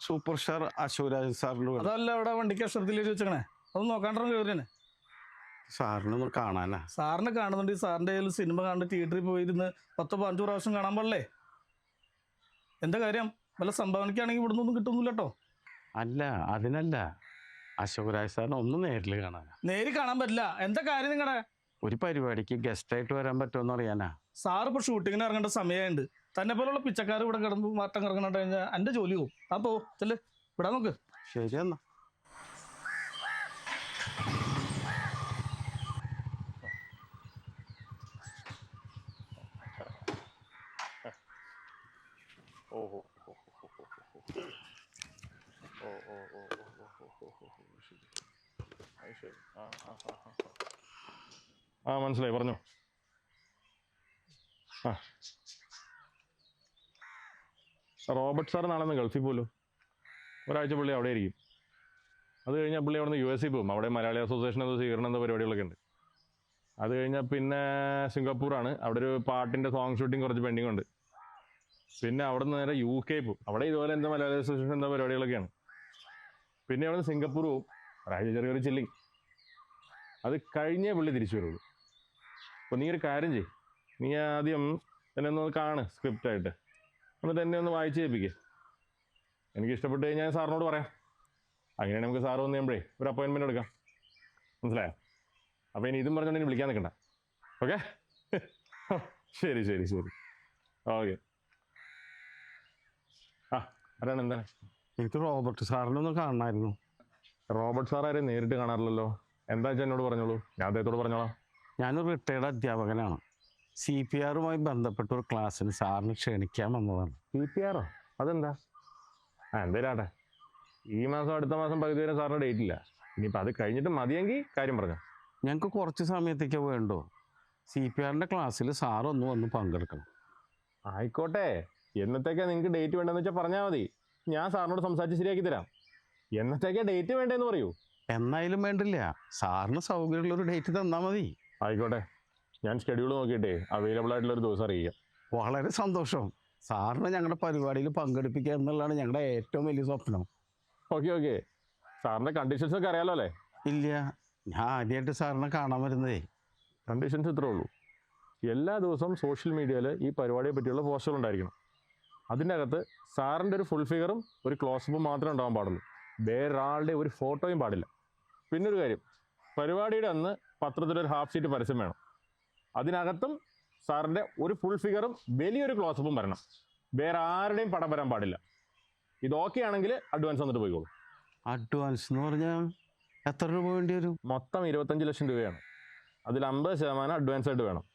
സൂപ്പർ സ്റ്റാർ അശോകരാജ് സാറിന്റെ അതല്ല ഇവിടെ വണ്ടിക്ക് അക്ഷരത്തിൽ എഴുതി വെച്ചേക്കണേ, അതൊന്നും നോക്കാണ്ടോ കയറിയാണ്. സാറിനൊന്ന് കാണാനാ. സാറിനെ കാണുന്നുണ്ട്. സാറിന്റെ കയ്യിൽ സിനിമ കാണുന്ന തിയേറ്ററിൽ പോയിരുന്ന് 10-15 പ്രാവശ്യം കാണാൻ പാടില്ലേ? എന്താ കാര്യം? വല്ല സംഭാവനയ്ക്കാണെങ്കിൽ ഇവിടുന്ന് ഒന്നും കിട്ടുന്നില്ല കേട്ടോ. അല്ല, അതിനല്ല, അശോകരാജ് സാറിനെ ഒന്ന് നേരിൽ കാണാനാ. നേരിൽ കാണാൻ പറ്റില്ല. എന്താ കാര്യം നിങ്ങളുടെ? ഒരു പരിപാടിക്ക് ഗസ്റ്റ് ആയിട്ട് വരാൻ പറ്റുമെന്ന് അറിയാനാ. സാർ ഇപ്പൊ ഷൂട്ടിങ്ങിന് ഇറങ്ങേണ്ട സമയമുണ്ട്. തന്നെ പോലുള്ള പിച്ചക്കാർ ഇവിടെ കിടന്ന് മാറ്റം കിടക്കണ കഴിഞ്ഞാൽ എന്റെ ജോലി പോകും. അപ്പോ ചെല്ല്, വിടാൻ നോക്ക്. ശരി എന്നാ. ഓഹോ ഓ ഓ ഓ ശരി അത് ശരി ആ മനസ്സിലായി പറഞ്ഞോ. ആ റോബർട്ട് സാർ നാളെ ഒന്ന് ഗൾഫിൽ പോലും ഒരാഴ്ച പുള്ളി അവിടെ ആയിരിക്കും. അത് കഴിഞ്ഞാൽ പുള്ളി അവിടെ നിന്ന് US പോകും. അവിടെ മലയാളി അസോസിയേഷൻ എന്ന സ്വീകരണം എന്ന പരിപാടികളൊക്കെ ഉണ്ട്. അത് കഴിഞ്ഞാൽ പിന്നെ സിംഗപ്പൂറാണ്. അവിടെ ഒരു പാട്ടിൻ്റെ സോങ് ഷൂട്ടിങ് കുറച്ച് പെൻഡിങ് ഉണ്ട്. പിന്നെ അവിടെ നിന്ന് നേരെ UK പോകും. അവിടെ ഇതുപോലെ എന്താ മലയാളി അസോസിയേഷൻ എന്താ പരിപാടികളൊക്കെയാണ്. പിന്നെ അവിടെ നിന്ന് സിംഗപ്പൂർ പോകും. ഒരാഴ്ച ചെറിയൊരു ചില്ലിങ്. അത് കഴിഞ്ഞേ പുള്ളി തിരിച്ചു വരുള്ളൂ. അപ്പോൾ നീ ഒരു കാര്യം ചെയ്യ്, നീ ആദ്യം എന്നെ ഒന്ന് കാണ് സ്ക്രിപ്റ്റായിട്ട്, എന്നിട്ട് എന്നെ ഒന്ന് വായിച്ച് കേൾപ്പിക്കുക. എനിക്ക് ഇഷ്ടപ്പെട്ട് കഴിഞ്ഞാൽ സാറിനോട് പറയാം. അങ്ങനെ നമുക്ക് സാറ് വന്ന് കഴിയുമ്പോഴേ ഒരു അപ്പോയിൻമെൻറ്റ് എടുക്കാം. മനസ്സിലായോ? അപ്പോൾ ഇനി ഇതും പറഞ്ഞുകൊണ്ട് ഇനി വിളിക്കാൻ നിൽക്കണ്ട. ഓക്കെ? ശരി ശരി ശരി ഓക്കെ. ആ ആരാണ് എന്താണ്? എനിക്ക് റോബർട്ട് സാറിനെ ഒന്ന് കാണണമായിരുന്നു. റോബർട്ട് സാർ ആരെയും നേരിട്ട് കാണാറില്ലല്ലോ. എന്താ വെച്ചാൽ എന്നോട് പറഞ്ഞോളൂ, ഞാൻ അദ്ദേഹത്തോട് പറഞ്ഞോളാം. ഞാനൊരു റിട്ടയർഡ് അധ്യാപകനാണ്. CPRുമായി ബന്ധപ്പെട്ട ഒരു ക്ലാസ്സിന് സാറിന് ക്ഷണിക്കാൻ വന്നതാണ്. CPRോ? അതെന്താ? ആ എന്തേലും ആട്ടെ. ഈ മാസം അടുത്ത മാസം പകുതി വരെ സാറിന് ഡേറ്റ് ഇല്ല. ഇനിയിപ്പോൾ അത് കഴിഞ്ഞിട്ട് മതിയെങ്കിൽ കാര്യം പറഞ്ഞോ. ഞങ്ങൾക്ക് കുറച്ച് സമയത്തേക്ക് വേണ്ടോ. CPRന്റെ ക്ലാസ്സിൽ സാറൊന്ന് വന്ന് പങ്കെടുക്കണം. ആയിക്കോട്ടെ, എന്നത്തേക്കാണ് നിങ്ങൾക്ക് ഡേറ്റ് വേണ്ടതെന്ന് വെച്ചാൽ പറഞ്ഞാൽ മതി. ഞാൻ സാറിനോട് സംസാരിച്ച് ശരിയാക്കി തരാം. എന്നത്തേക്കാണ് ഡേറ്റ് വേണ്ടതെന്ന് പറയൂ. എന്നായാലും വേണ്ടില്ല, സാറിന് സൗകര്യമുള്ളൊരു ഡേറ്റ് തന്നാൽ മതി. ആയിക്കോട്ടെ, ഞാൻ ഷെഡ്യൂൾ നോക്കിയിട്ടേ അവൈലബിൾ ആയിട്ടുള്ള ഒരു ദിവസം അറിയിക്കാം. വളരെ സന്തോഷം. സാറിനെ ഞങ്ങളുടെ പരിപാടിയിൽ പങ്കെടുപ്പിക്കുക എന്നുള്ളതാണ് ഞങ്ങളുടെ ഏറ്റവും വലിയ സ്വപ്നം. Okay okay. സാറിൻ്റെ കണ്ടീഷൻസ് ഒക്കെ അറിയാലോ അല്ലേ? ഇല്ല, ഞാൻ ആദ്യമായിട്ട് സാറിനെ കാണാൻ വരുന്നതേ. കണ്ടീഷൻസ് ഇത്രേ ഉള്ളൂ. എല്ലാ ദിവസവും സോഷ്യൽ മീഡിയയിൽ ഈ പരിപാടിയെ പറ്റിയുള്ള പോസ്റ്റർ ഉണ്ടായിരിക്കണം. അതിൻ്റെ അകത്ത് സാറിൻ്റെ ഒരു ഫുൾ ഫിഗറും ഒരു ക്ലോസപ്പും മാത്രമേ ഉണ്ടാവാൻ പാടുള്ളൂ. വേറൊരാളുടെ ഒരു ഫോട്ടോയും പാടില്ല. പിന്നൊരു കാര്യം, പരിപാടിയുടെ അന്ന് പത്രത്തിലൊരു ഹാഫ് ഷീറ്റ് പരസ്യം വേണം. അതിനകത്തും സാറിൻ്റെ ഒരു ഫുൾ ഫിഗറും വലിയൊരു ക്ലോസപ്പും വരണം. വേറെ ആരുടെയും പടം വരാൻ പാടില്ല. ഇത് ഓക്കെ ആണെങ്കിൽ അഡ്വാൻസ് വന്നിട്ട് പോയിക്കോളൂ. അഡ്വാൻസ് എന്ന് പറഞ്ഞാൽ എത്ര രൂപ വേണ്ടി വരും? മൊത്തം 25 ലക്ഷം രൂപയാണ്. അതിൽ 50% അഡ്വാൻസ് ആയിട്ട് വേണം.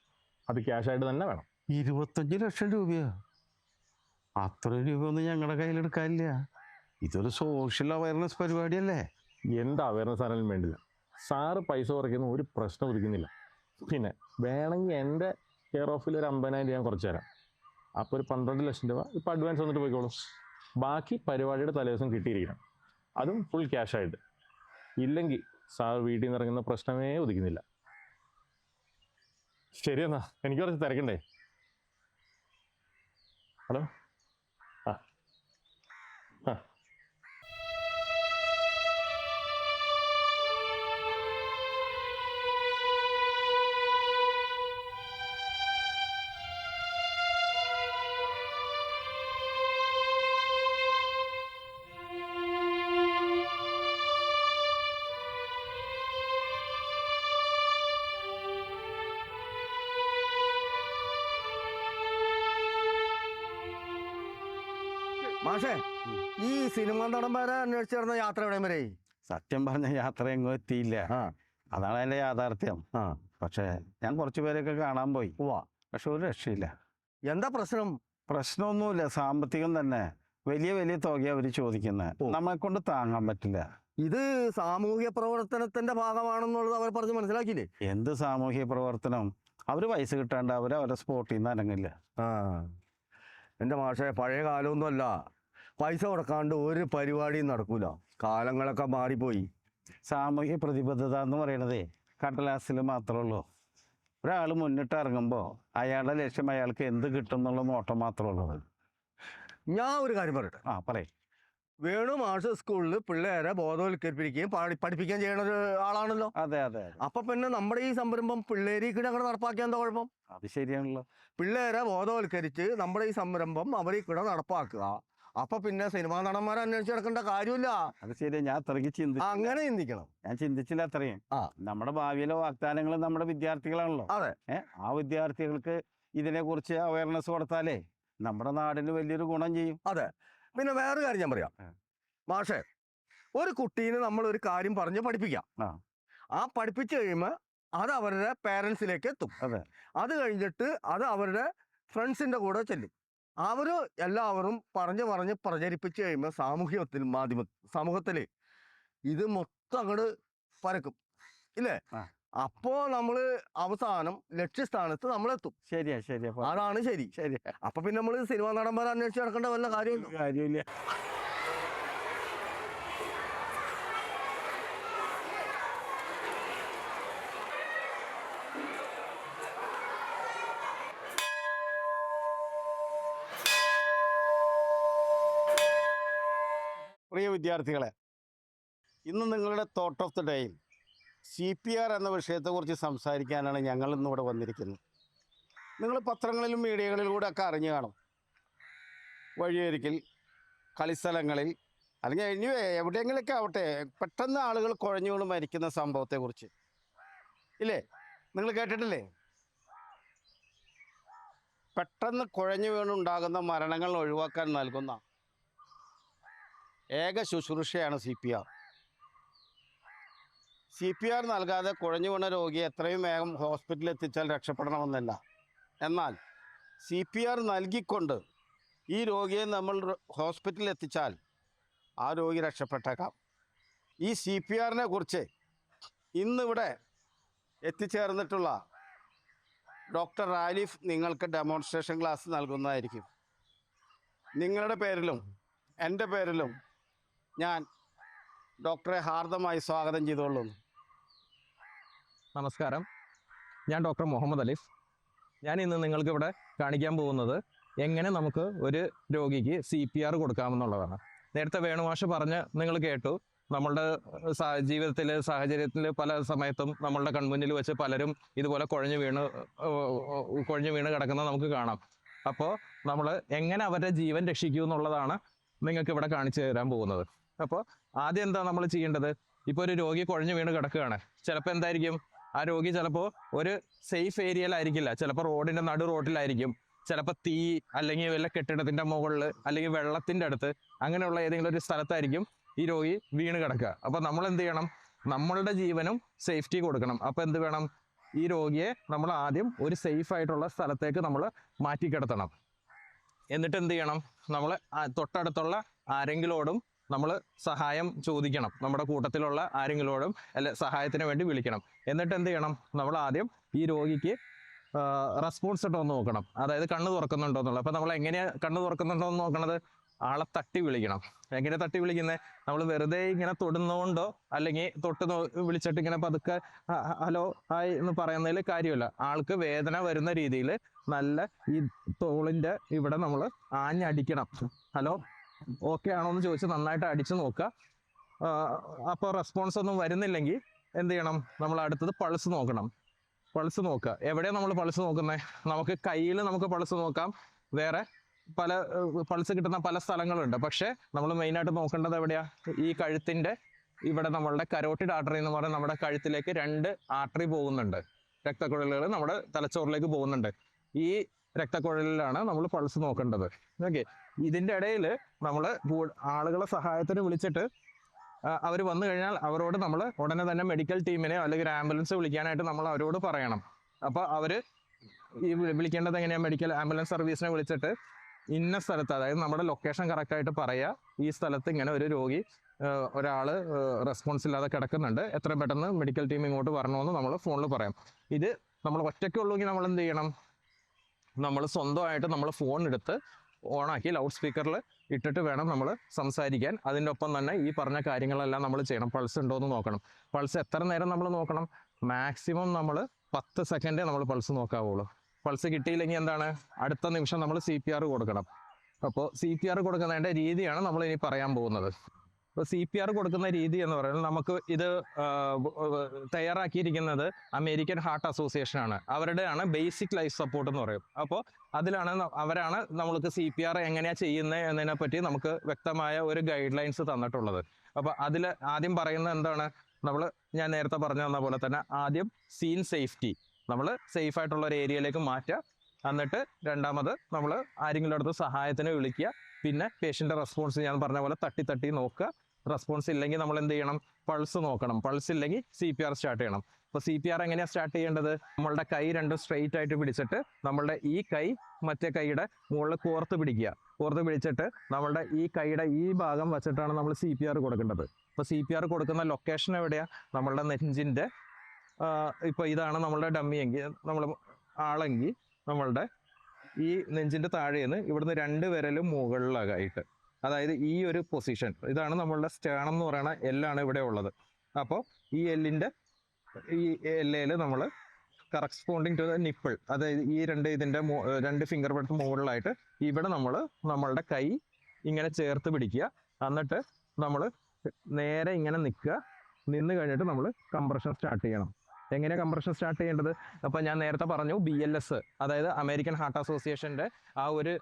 അത് ക്യാഷ് ആയിട്ട് തന്നെ വേണം. 25 ലക്ഷം രൂപയോ? അത്ര രൂപയൊന്നും ഞങ്ങളുടെ കയ്യിലെടുക്കാനില്ല. ഇതൊരു സോഷ്യൽ അവയർനെസ് പരിപാടിയല്ലേ. എന്ത് അവയർനെസ് ആണെങ്കിലും വേണ്ടില്ല. സാറ് പൈസ കുറയ്ക്കുന്ന ഒരു പ്രശ്നം ഉദിക്കുന്നില്ല. പിന്നെ വേണമെങ്കിൽ എൻ്റെ കെയർ ഓഫിൽ ഒരു 50,000 ഞാൻ കുറച്ച് തരാം. അപ്പോൾ ഒരു 12 ലക്ഷം രൂപ ഇപ്പോൾ അഡ്വാൻസ് വന്നിട്ട് പോയിക്കോളൂ. ബാക്കി പരിപാടിയുടെ തലേദിവസം കിട്ടിയിരിക്കണം. അതും ഫുൾ ക്യാഷ് ആയിട്ട്. ഇല്ലെങ്കിൽ സാർ വീട്ടിൽ നിന്ന് ഇറങ്ങുന്ന പ്രശ്നമേ ഉദിക്കുന്നില്ല. ശരി എന്നാ, എനിക്ക് കുറച്ച് തിരക്കണ്ടേ. ഹലോ. ആ ആ മാഷേ, ഈ സിനിമാ നടന്മാരെ അന്വേഷിച്ച് നടന്ന യാത്ര എവിടെയും വരെ? സത്യം പറഞ്ഞ യാത്ര എങ്ങും എത്തിയില്ല. അതാണ് അതിൻ്റെ യാഥാർത്ഥ്യം. പക്ഷേ ഞാൻ കുറച്ച് പേരൊക്കെ കാണാൻ പോയി. പക്ഷെ ഒരു രക്ഷയില്ല. എന്താ പ്രശ്നം? പ്രശ്നമൊന്നുമില്ല, സാമ്പത്തികം തന്നെ. വലിയ വലിയ തുക അവർ ചോദിക്കുന്നത് നമ്മളെ കൊണ്ട് താങ്ങാൻ പറ്റില്ല. ഇത് സാമൂഹ്യ പ്രവർത്തനത്തിന്റെ ഭാഗമാണെന്നുള്ളത് അവർ പറഞ്ഞ് മനസ്സിലാക്കിയില്ലേ? എന്ത് സാമൂഹ്യ പ്രവർത്തനം? അവർ പൈസ കിട്ടാണ്ട് അവരെ സ്പോട്ടിൽ നിന്ന് അനങ്ങില്ല. എൻ്റെ മാഷേ, പഴയ കാലമൊന്നുമല്ല. പൈസ കൊടുക്കാണ്ട് ഒരു പരിപാടിയും നടക്കൂല. കാലങ്ങളൊക്കെ മാറിപ്പോയി. സാമൂഹ്യ പ്രതിബദ്ധത എന്ന് പറയണതേ കടലാസിൽ മാത്രമേ ഉള്ളൂ. ഒരാൾ മുന്നിട്ട് ഇറങ്ങുമ്പോൾ അയാളുടെ ലക്ഷ്യം അയാൾക്ക് എന്ത് കിട്ടും എന്നുള്ള നോട്ടം മാത്രമേ ഉള്ളൂ. ഞാൻ ഒരു കാര്യം പറയട്ടെ. പറയേ. വേണു മാഷ് സ്കൂളിൽ പിള്ളേരെ ബോധവൽക്കരിപ്പിക്കുകയും പഠിപ്പിക്കുകയും ചെയ്യുന്ന ഒരു ആളാണല്ലോ. അതെ അതെ. അപ്പൊ പിന്നെ നമ്മുടെ ഈ സംരംഭം പിള്ളേരിക്കൂടെ അങ്ങനെ നടപ്പാക്കിയാൽ എന്താ കുഴപ്പം? അത് ശരിയാണല്ലോ. പിള്ളേരെ ബോധവൽക്കരിച്ച് നമ്മുടെ ഈ സംരംഭം അവരിൽ കൂടെ നടപ്പാക്കുക. അപ്പൊ പിന്നെ സിനിമാ നടന്മാരെ അന്വേഷിച്ച് നടക്കേണ്ട കാര്യമില്ല. അത് ശരിയാ. ഞാൻ അത്രയ്ക്ക് ചിന്തിച്ചു. അങ്ങനെ ചിന്തിക്കണം. ഞാൻ ചിന്തിച്ചില്ല അത്രയും. നമ്മുടെ ഭാവിയിലെ വാഗ്ദാനങ്ങൾ നമ്മുടെ വിദ്യാർത്ഥികളാണല്ലോ. അതെ. ആ വിദ്യാർത്ഥികൾക്ക് ഇതിനെ കുറിച്ച് അവയർനെസ് കൊടുത്താലേ നമ്മുടെ നാടിന് വലിയൊരു ഗുണം ചെയ്യും. അതെ. പിന്നെ വേറൊരു കാര്യം ഞാൻ പറയാം മാഷേ, ഒരു കുട്ടീനെ നമ്മൾ ഒരു കാര്യം പറഞ്ഞ് പഠിപ്പിക്കാം. ആ പഠിപ്പിച്ചു കഴിയുമ്പോൾ അത് അവരുടെ പേരൻസിലേക്ക് എത്തും. അതെ. അത് കഴിഞ്ഞിട്ട് അത് അവരുടെ ഫ്രണ്ട്സിന്റെ കൂടെ ചെല്ലും. അവര് എല്ലാവരും പറഞ്ഞ് പ്രചരിപ്പിച്ച് കഴിയുമ്പോൾ സമൂഹത്തില് ഇത് മൊത്തം അങ്ങോട്ട് പരക്കും ഇല്ലേ? അപ്പോ നമ്മള് അവസാനം ലക്ഷ്യസ്ഥാനത്ത് നമ്മളെത്തും. ശരിയാ. അതാണ് ശരി. അപ്പൊ പിന്നെ നമ്മള് സിനിമാ നടന്മാരെ അന്വേഷിച്ച് നടക്കേണ്ട വല്ല കാര്യമില്ല. പ്രിയ വിദ്യാർത്ഥികളെ, ഇന്ന് നിങ്ങളുടെ തോട്ട് ഓഫ് ദി ഡേയിൽ CPR എന്ന വിഷയത്തെക്കുറിച്ച് സംസാരിക്കാനാണ് ഞങ്ങൾ ഇന്നിവിടെ വന്നിരിക്കുന്നത്. നിങ്ങൾ പത്രങ്ങളിലും മീഡിയകളിലൂടെ ഒക്കെ അറിഞ്ഞു കാണും. വഴിയൊരിക്കൽ, കളിസ്ഥലങ്ങളിൽ, അല്ലെങ്കിൽ ഇനി എവിടെയെങ്കിലൊക്കെ ആവട്ടെ, പെട്ടെന്ന് ആളുകൾ കുഴഞ്ഞു വീണ് മരിക്കുന്ന സംഭവത്തെക്കുറിച്ച് ഇല്ലേ? നിങ്ങൾ കേട്ടിട്ടില്ലേ? പെട്ടെന്ന് കുഴഞ്ഞു വീണുണ്ടാകുന്ന മരണങ്ങൾ ഒഴിവാക്കാൻ നൽകുന്ന ഏക ശുശ്രൂഷയാണ് CPR. CPR നൽകാതെ കുഴഞ്ഞു വീണ രോഗിയെ എത്രയും വേഗം ഹോസ്പിറ്റലിൽ എത്തിച്ചാൽ രക്ഷപ്പെടണമെന്നല്ല. എന്നാൽ CPR നൽകിക്കൊണ്ട് ഈ രോഗിയെ നമ്മൾ ഹോസ്പിറ്റലിൽ എത്തിച്ചാൽ ആ രോഗി രക്ഷപ്പെട്ടേക്കാം. ഈ CPRനെ കുറിച്ച് ഇന്നിവിടെ എത്തിച്ചേർന്നിട്ടുള്ള ഡോക്ടർ റാലിഫ് നിങ്ങൾക്ക് ഡെമോൺസ്ട്രേഷൻ ക്ലാസ് നൽകുന്നതായിരിക്കും. നിങ്ങളുടെ പേരിലും എൻ്റെ പേരിലും ഞാൻ ഡോക്ടറെ ഹാർദമായി സ്വാഗതം ചെയ്തുകൊള്ളുന്നു. നമസ്കാരം, ഞാൻ ഡോക്ടർ മുഹമ്മദ് അലിഫ്. ഞാൻ ഇന്ന് നിങ്ങൾക്ക് ഇവിടെ കാണിക്കാൻ പോകുന്നത് എങ്ങനെ നമുക്ക് ഒരു രോഗിക്ക് CPR കൊടുക്കാമെന്നുള്ളതാണ്. നേരത്തെ വേണുമാഷ് പറഞ്ഞ് നിങ്ങൾ കേട്ടു, നമ്മളുടെ സാഹചര്യത്തിൽ പല സമയത്തും നമ്മളുടെ കൺമുന്നിൽ വെച്ച് പലരും ഇതുപോലെ കുഴഞ്ഞു വീണ് കിടക്കുന്നത് നമുക്ക് കാണാം. അപ്പോൾ നമ്മൾ എങ്ങനെ അവരുടെ ജീവൻ രക്ഷിക്കൂ എന്നുള്ളതാണ് നിങ്ങൾക്ക് ഇവിടെ കാണിച്ചു തരാൻ പോകുന്നത്. അപ്പോൾ ആദ്യം എന്താ നമ്മൾ ചെയ്യേണ്ടത്? ഇപ്പോൾ ഒരു രോഗി കുഴഞ്ഞു വീണ് കിടക്കുകയാണ്. ചിലപ്പോൾ എന്തായിരിക്കും, ആ രോഗി ചിലപ്പോൾ ഒരു സേഫ് ഏരിയയിലായിരിക്കില്ല, ചിലപ്പോൾ റോഡിൻ്റെ റോഡിലായിരിക്കും, ചിലപ്പോൾ തീ അല്ലെങ്കിൽ വല്ല കെട്ടിടത്തിൻ്റെ മുകളിൽ അല്ലെങ്കിൽ വെള്ളത്തിൻ്റെ അടുത്ത് അങ്ങനെയുള്ള ഏതെങ്കിലും ഒരു സ്ഥലത്തായിരിക്കും ഈ രോഗി വീണ് കിടക്കുക. അപ്പോൾ നമ്മൾ എന്ത് ചെയ്യണം? നമ്മളുടെ ജീവനും സേഫ്റ്റി കൊടുക്കണം. അപ്പോൾ എന്ത് വേണം? ഈ രോഗിയെ നമ്മൾ ആദ്യം ഒരു സേഫ് ആയിട്ടുള്ള സ്ഥലത്തേക്ക് നമ്മൾ മാറ്റിക്കിടത്തണം. എന്നിട്ട് എന്ത് ചെയ്യണം? നമ്മൾ തൊട്ടടുത്തുള്ള ആരെങ്കിലോടും നമ്മൾ സഹായം ചോദിക്കണം. നമ്മുടെ കൂട്ടത്തിലുള്ള ആരെങ്കിലോടും സഹായത്തിന് വേണ്ടി വിളിക്കണം. എന്നിട്ട് എന്ത് ചെയ്യണം? നമ്മൾ ആദ്യം ഈ രോഗിക്ക് റെസ്പോൺസ് ഉണ്ടോ എന്ന് നോക്കണം. അതായത് കണ്ണ് തുറക്കുന്നുണ്ടോ എന്നുള്ളത്. അപ്പോൾ നമ്മൾ എങ്ങനെയാണ് കണ്ണ് തുറക്കുന്നുണ്ടോ എന്ന് നോക്കണത്? ആളെ തട്ടി വിളിക്കണം. എങ്ങനെ തട്ടി വിളിക്കുന്നത്? നമ്മൾ വെറുതെ ഇങ്ങനെ തൊടുന്നതുകൊണ്ടോ അല്ലെങ്കിൽ വിളിച്ചിട്ട് ഇങ്ങനെ പതുക്കെ ഹലോ ഹായ് എന്ന് പറയുന്നതിൽ കാര്യമില്ല. ആൾക്ക് വേദന വരുന്ന രീതിയിൽ നല്ല ഈ തോളിൻ്റെ ഇവിടെ നമ്മൾ ആഞ്ഞടിക്കണം. ഹലോ ഓക്കെ ആണോ എന്ന് ചോദിച്ച് നന്നായിട്ട് അടിച്ചു നോക്കുക. അപ്പോൾ റെസ്പോൺസ് ഒന്നും വരുന്നില്ലെങ്കിൽ എന്ത് ചെയ്യണം? നമ്മൾ അടുത്തത് പൾസ് നോക്കണം. പൾസ് നോക്കുക. എവിടെയാണ് നമ്മൾ പൾസ് നോക്കുന്നത്? നമുക്ക് കയ്യിൽ നമുക്ക് പൾസ് നോക്കാം. വേറെ പല പൾസ് കിട്ടുന്ന പല സ്ഥലങ്ങളുണ്ട്. പക്ഷേ നമ്മൾ മെയിനായിട്ട് നോക്കേണ്ടത് എവിടെയാ? ഈ കഴുത്തിൻ്റെ ഇവിടെ നമ്മളുടെ കരോട്ടിഡ് ആർട്ടറി എന്ന് പറഞ്ഞാൽ നമ്മുടെ കഴുത്തിലേക്ക് 2 ആർട്ടറി പോകുന്നുണ്ട്. രക്തക്കുഴലുകൾ നമ്മുടെ തലച്ചോറിലേക്ക് പോകുന്നുണ്ട്. ഈ രക്തക്കുഴലിലാണ് നമ്മൾ പൾസ് നോക്കേണ്ടത്. ഓക്കെ. ഇതിൻ്റെ ഇടയിൽ നമ്മൾ ആളുകളെ സഹായത്തിന് വിളിച്ചിട്ട് അവർ വന്നു കഴിഞ്ഞാൽ അവരോട് നമ്മൾ ഉടനെ തന്നെ മെഡിക്കൽ ടീമിനെയോ അല്ലെങ്കിൽ ഒരു ആംബുലൻസ് വിളിക്കാനായിട്ട് നമ്മൾ അവരോട് പറയണം. അപ്പോൾ അവർ ഈ വിളിക്കേണ്ടത് എങ്ങനെയാണ്? മെഡിക്കൽ ആംബുലൻസ് സർവീസിനെ വിളിച്ചിട്ട് ഇന്ന സ്ഥലത്ത്, അതായത് നമ്മുടെ ലൊക്കേഷൻ കറക്റ്റായിട്ട് പറയുക, ഈ സ്ഥലത്ത് ഇങ്ങനെ ഒരു രോഗി ഒരാൾ റെസ്പോൺസ് ഇല്ലാതെ കിടക്കുന്നുണ്ട്, എത്രയും പെട്ടെന്ന് മെഡിക്കൽ ടീം ഇങ്ങോട്ട് വരണമെന്ന് നമ്മൾ ഫോണിൽ പറയാം. ഇത് നമ്മൾ ഒറ്റയ്ക്കുള്ളെങ്കിൽ നമ്മൾ എന്ത് ചെയ്യണം? നമ്മൾ സ്വന്തമായിട്ട് നമ്മൾ ഫോൺ എടുത്ത് ഓണാക്കി ലൗഡ് സ്പീക്കറിൽ ഇട്ടിട്ട് വേണം നമ്മൾ സംസാരിക്കാൻ. അതിൻ്റെ ഒപ്പം തന്നെ ഈ പറഞ്ഞ കാര്യങ്ങളെല്ലാം നമ്മൾ ചെയ്യണം. പൾസ് ഉണ്ടോ എന്ന് നോക്കണം. പൾസ് എത്ര നേരം നമ്മൾ നോക്കണം? മാക്സിമം നമ്മൾ 10 സെക്കൻഡേ നമ്മൾ പൾസ് നോക്കാവുള്ളൂ. പൾസ് കിട്ടിയില്ലെങ്കിൽ എന്താണ്? അടുത്ത നിമിഷം നമ്മൾ CPR കൊടുക്കണം. അപ്പോൾ CPR കൊടുക്കുന്നതിൻ്റെ രീതിയാണ് നമ്മൾ ഇനി പറയാൻ പോകുന്നത്. ഇപ്പോൾ CPR കൊടുക്കുന്ന രീതി എന്ന് പറയുന്നത്, നമുക്ക് ഇത് തയ്യാറാക്കിയിരിക്കുന്നത് അമേരിക്കൻ ഹാർട്ട് അസോസിയേഷൻ ആണ്. അവരുടെയാണ് ബേസിക് ലൈഫ് സപ്പോർട്ട് എന്ന് പറയും. അപ്പോൾ അവരാണ് നമ്മൾക്ക് CPR എങ്ങനെയാണ് ചെയ്യുന്നത് എന്നതിനെ പറ്റി നമുക്ക് വ്യക്തമായ ഒരു ഗൈഡ് ലൈൻസ് തന്നിട്ടുള്ളത്. അപ്പോൾ അതിൽ ആദ്യം പറയുന്നത് എന്താണ്? ഞാൻ നേരത്തെ പറഞ്ഞു തന്ന പോലെ തന്നെ ആദ്യം സീൻ സേഫ്റ്റി, നമ്മൾ സേഫ് ആയിട്ടുള്ള ഒരു ഏരിയയിലേക്ക് മാറ്റുക. എന്നിട്ട് രണ്ടാമത് നമ്മൾ ആരെങ്കിലും അടുത്ത് സഹായത്തിന് വിളിക്കുക. പിന്നെ പേഷ്യൻ്റെ റെസ്പോൺസ് ഞാൻ പറഞ്ഞ പോലെ തട്ടി നോക്കുക. റെസ്പോൺസ് ഇല്ലെങ്കിൽ നമ്മൾ എന്ത് ചെയ്യണം? പൾസ് നോക്കണം. പൾസ് ഇല്ലെങ്കിൽ CPR സ്റ്റാർട്ട് ചെയ്യണം. അപ്പോൾ CPR എങ്ങനെയാണ് സ്റ്റാർട്ട് ചെയ്യേണ്ടത്? നമ്മളുടെ കൈ രണ്ടും സ്ട്രെയിറ്റ് ആയിട്ട് പിടിച്ചിട്ട് നമ്മളുടെ ഈ കൈ മറ്റേ കൈയുടെ മുകളിൽ കോർത്ത് പിടിക്കുക. കോർത്ത് പിടിച്ചിട്ട് നമ്മളുടെ ഈ കൈയുടെ ഈ ഭാഗം വെച്ചിട്ടാണ് നമ്മൾ CPR കൊടുക്കേണ്ടത്. അപ്പോൾ CPR കൊടുക്കുന്ന ലൊക്കേഷൻ എവിടെയാണ്? നമ്മളുടെ നെഞ്ചിൻ്റെ ഇപ്പോൾ ഇതാണ് നമ്മളുടെ ഡമ്മി എങ്കിൽ, നമ്മൾ ആളെങ്കിൽ നമ്മളുടെ ഈ നെഞ്ചിൻ്റെ താഴേന്ന് ഇവിടുന്ന് 2 വിരലും മുകളിലായിട്ട്, അതായത് ഈ ഒരു പൊസിഷൻ, ഇതാണ് നമ്മളുടെ സ്റ്റേണം എന്ന് പറയുന്ന എല്ലാണ് ഇവിടെ ഉള്ളത്. അപ്പോൾ ഈ എല്ലിൻ്റെ ഈ എല്ലയിൽ നമ്മൾ കറസ്പോണ്ടിങ് ടു ദ നിപ്പിൾ, അതായത് ഈ ഇതിൻ്റെ 2 ഫിംഗർ ബ്രെഡ്ത്ത് മുകളിലായിട്ട് ഇവിടെ നമ്മളുടെ കൈ ഇങ്ങനെ ചേർത്ത് പിടിക്കുക. എന്നിട്ട് നമ്മൾ നേരെ ഇങ്ങനെ നിൽക്കുക. നിന്ന് കഴിഞ്ഞിട്ട് നമ്മൾ കംപ്രഷൻ സ്റ്റാർട്ട് ചെയ്യണം. എങ്ങനെയാണ് കംപ്രഷൻ സ്റ്റാർട്ട് ചെയ്യേണ്ടത്? അപ്പോൾ ഞാൻ നേരത്തെ പറഞ്ഞു BLS, അതായത് അമേരിക്കൻ ഹാർട്ട് അസോസിയേഷൻ്റെ ആ ഒരു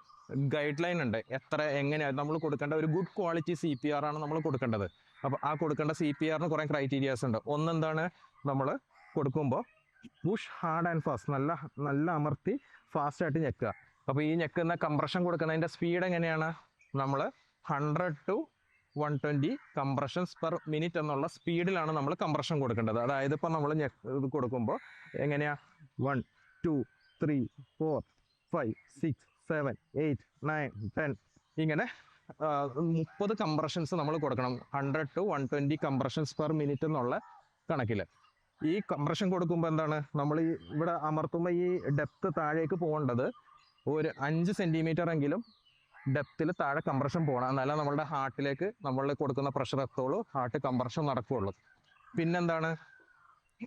ഗൈഡ് ലൈൻ ഉണ്ട്. എങ്ങനെയാണ് നമ്മൾ കൊടുക്കേണ്ട ഒരു ഗുഡ് ക്വാളിറ്റി CPR ആണ് നമ്മൾ കൊടുക്കേണ്ടത്. അപ്പോൾ ആ കൊടുക്കേണ്ട CPRന് കുറേ ക്രൈറ്റീരിയാസ് ഉണ്ട്. ഒന്നെന്താണ്, നമ്മൾ കൊടുക്കുമ്പോൾ പുഷ് ഹാർഡ് ആൻഡ് ഫാസ്റ്റ്, നല്ല അമർത്തി ഫാസ്റ്റായിട്ട് ഞെക്കുക. അപ്പോൾ ഈ ഞെക്കുന്ന കംപ്രഷൻ കൊടുക്കുന്നതിൻ്റെ സ്പീഡ് എങ്ങനെയാണ്? നമ്മൾ 100 to 120 കംപ്രഷൻസ് പെർ മിനിറ്റ് എന്നുള്ള സ്പീഡിലാണ് നമ്മൾ കംപ്രഷൻ കൊടുക്കേണ്ടത്. അതായത് ഇപ്പോൾ നമ്മൾ ഇത് കൊടുക്കുമ്പോൾ എങ്ങനെയാണ് 1 2 3 4 5 6 7 8 9 10 ഇങ്ങനെ 30 കംപ്രഷൻസ് നമ്മൾ കൊടുക്കണം. 100 to 120 കംപ്രഷൻസ് പെർ മിനിറ്റ് എന്നുള്ള കണക്കിൽ. ഈ കംപ്രഷൻ കൊടുക്കുമ്പോൾ എന്താണ്, നമ്മൾ ഈ ഇവിടെ അമർത്തുമ്പോൾ ഈ ഡെപ്ത് താഴേക്ക് പോകേണ്ടത് ഒരു 5 സെൻറ്റിമീറ്റർ എങ്കിലും ഡെപ്തിൽ താഴെ കംപ്രഷൻ പോകണം. എന്നാലേ നമ്മളുടെ ഹാർട്ടിലേക്ക് നമ്മൾ കൊടുക്കുന്ന പ്രഷർ എത്തുള്ളൂ, ഹാർട്ട് കംപ്രഷൻ നടക്കുകയുള്ളൂ. പിന്നെന്താണ്,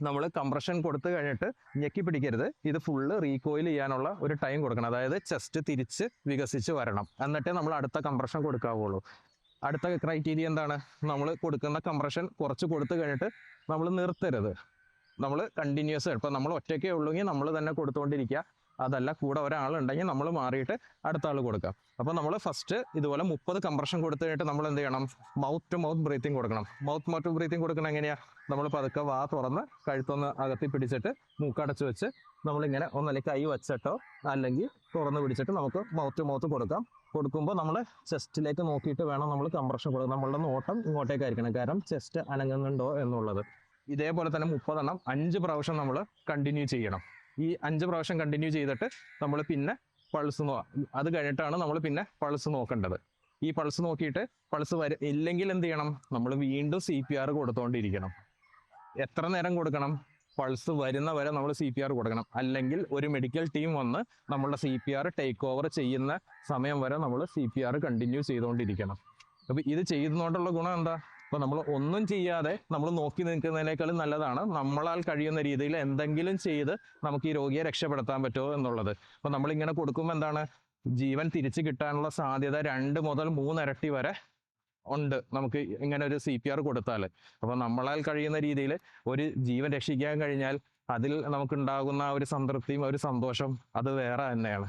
നമ്മൾ കംപ്രഷൻ കൊടുത്തു കഴിഞ്ഞിട്ട് ഞെക്കി പിടിക്കരുത്. ഇത് ഫുള്ള് റീകോയിൽ ചെയ്യാനുള്ള ഒരു ടൈം കൊടുക്കണം. അതായത് ചെസ്റ്റ് തിരിച്ച് വികസിച്ച് വരണം. എന്നിട്ടേ നമ്മൾ അടുത്ത കംപ്രഷൻ കൊടുക്കാവുള്ളൂ. അടുത്ത ക്രൈറ്റീരിയ എന്താണ്, നമ്മൾ കൊടുക്കുന്ന കംപ്രഷൻ കുറച്ച് കൊടുത്തു കഴിഞ്ഞിട്ട് നമ്മൾ നിർത്തരുത്. നമ്മൾ കണ്ടിന്യൂസ്, ഇപ്പോൾ നമ്മൾ ഒറ്റയ്ക്കേ ഉള്ളൂങ്കിൽ നമ്മൾ തന്നെ കൊടുത്തുകൊണ്ടിരിക്കുക. അതല്ല, കൂടെ ഒരാളുണ്ടെങ്കിൽ നമ്മൾ മാറിയിട്ട് അടുത്ത ആൾ കൊടുക്കാം. അപ്പോൾ നമ്മൾ ഫസ്റ്റ് ഇതുപോലെ 30 കംപ്രഷൻ കൊടുത്തു കഴിഞ്ഞിട്ട് നമ്മൾ എന്ത് ചെയ്യണം? മൗത്ത് ടു മൗത്ത് ബ്രീത്തിങ് കൊടുക്കണം. മൗത്ത് ടു ബ്രീത്തിങ് കൊടുക്കണം എങ്ങനെയാണ്? നമ്മൾ പതുക്കെ വാ തുറന്ന് കഴുത്തൊന്ന് അകത്തി പിടിച്ചിട്ട് മൂക്കടച്ച് വെച്ച് നമ്മളിങ്ങനെ ഒന്നല്ലെങ്കിൽ കൈ വെച്ചിട്ടോ അല്ലെങ്കിൽ തുറന്ന് പിടിച്ചിട്ട് നമുക്ക് മൗത്ത് ടു മൗത്ത് കൊടുക്കാം. കൊടുക്കുമ്പോൾ നമ്മൾ ചെസ്റ്റിലേക്ക് നോക്കിയിട്ട് വേണം നമ്മൾ കംപ്രഷൻ കൊടുക്കുക. നമ്മളുടെ നോട്ടം ഇങ്ങോട്ടേക്കായിരിക്കണം, കാരണം ചെസ്റ്റ് അനങ്ങുന്നുണ്ടോ എന്നുള്ളത്. ഇതേപോലെ തന്നെ 30 എണ്ണം 5 പ്രാവശ്യം നമ്മൾ കണ്ടിന്യൂ ചെയ്യണം. ഈ 5 പ്രാവശ്യം കണ്ടിന്യൂ ചെയ്തിട്ട് നമ്മൾ പിന്നെ പൾസ് അത് കഴിഞ്ഞിട്ടാണ് നമ്മൾ പിന്നെ പൾസ് നോക്കേണ്ടത്. ഈ പൾസ് നോക്കിയിട്ട് പൾസ് ഇല്ലെങ്കിൽ എന്ത് ചെയ്യണം? നമ്മൾ വീണ്ടും CPR കൊടുത്തുകൊണ്ടിരിക്കണം. എത്ര നേരം കൊടുക്കണം? പൾസ് വരുന്ന വരെ നമ്മൾ CPR കൊടുക്കണം. അല്ലെങ്കിൽ ഒരു മെഡിക്കൽ ടീം വന്ന് നമ്മളുടെ CPR ടേക്ക് ഓവർ ചെയ്യുന്ന സമയം വരെ നമ്മൾ CPR കണ്ടിന്യൂ ചെയ്തുകൊണ്ടിരിക്കണം. അപ്പോൾ ഇത് ചെയ്യുന്നതുകൊണ്ടുള്ള ഗുണം എന്താ? അപ്പോൾ നമ്മൾ ഒന്നും ചെയ്യാതെ നമ്മൾ നോക്കി നിൽക്കുന്നതിനേക്കാളും നല്ലതാണ് നമ്മളാൽ കഴിയുന്ന രീതിയിൽ എന്തെങ്കിലും ചെയ്ത് നമുക്ക് ഈ രോഗിയെ രക്ഷപ്പെടുത്താൻ പറ്റുമോ എന്നുള്ളത്. അപ്പോൾ നമ്മളിങ്ങനെ കൊടുക്കുമ്പോൾ എന്താണ്, ജീവൻ തിരിച്ചു കിട്ടാനുള്ള സാധ്യത 2 മുതൽ 3 ഇരട്ടി വരെ ഉണ്ട് നമുക്ക് ഇങ്ങനെ ഒരു CPR കൊടുത്താൽ. അപ്പോൾ നമ്മളാൽ കഴിയുന്ന രീതിയിൽ ഒരു ജീവൻ രക്ഷിക്കാൻ കഴിഞ്ഞാൽ അതിൽ നമുക്കുണ്ടാകുന്ന ഒരു സംതൃപ്തിയും ഒരു സന്തോഷം അത് വേറെ തന്നെയാണ്.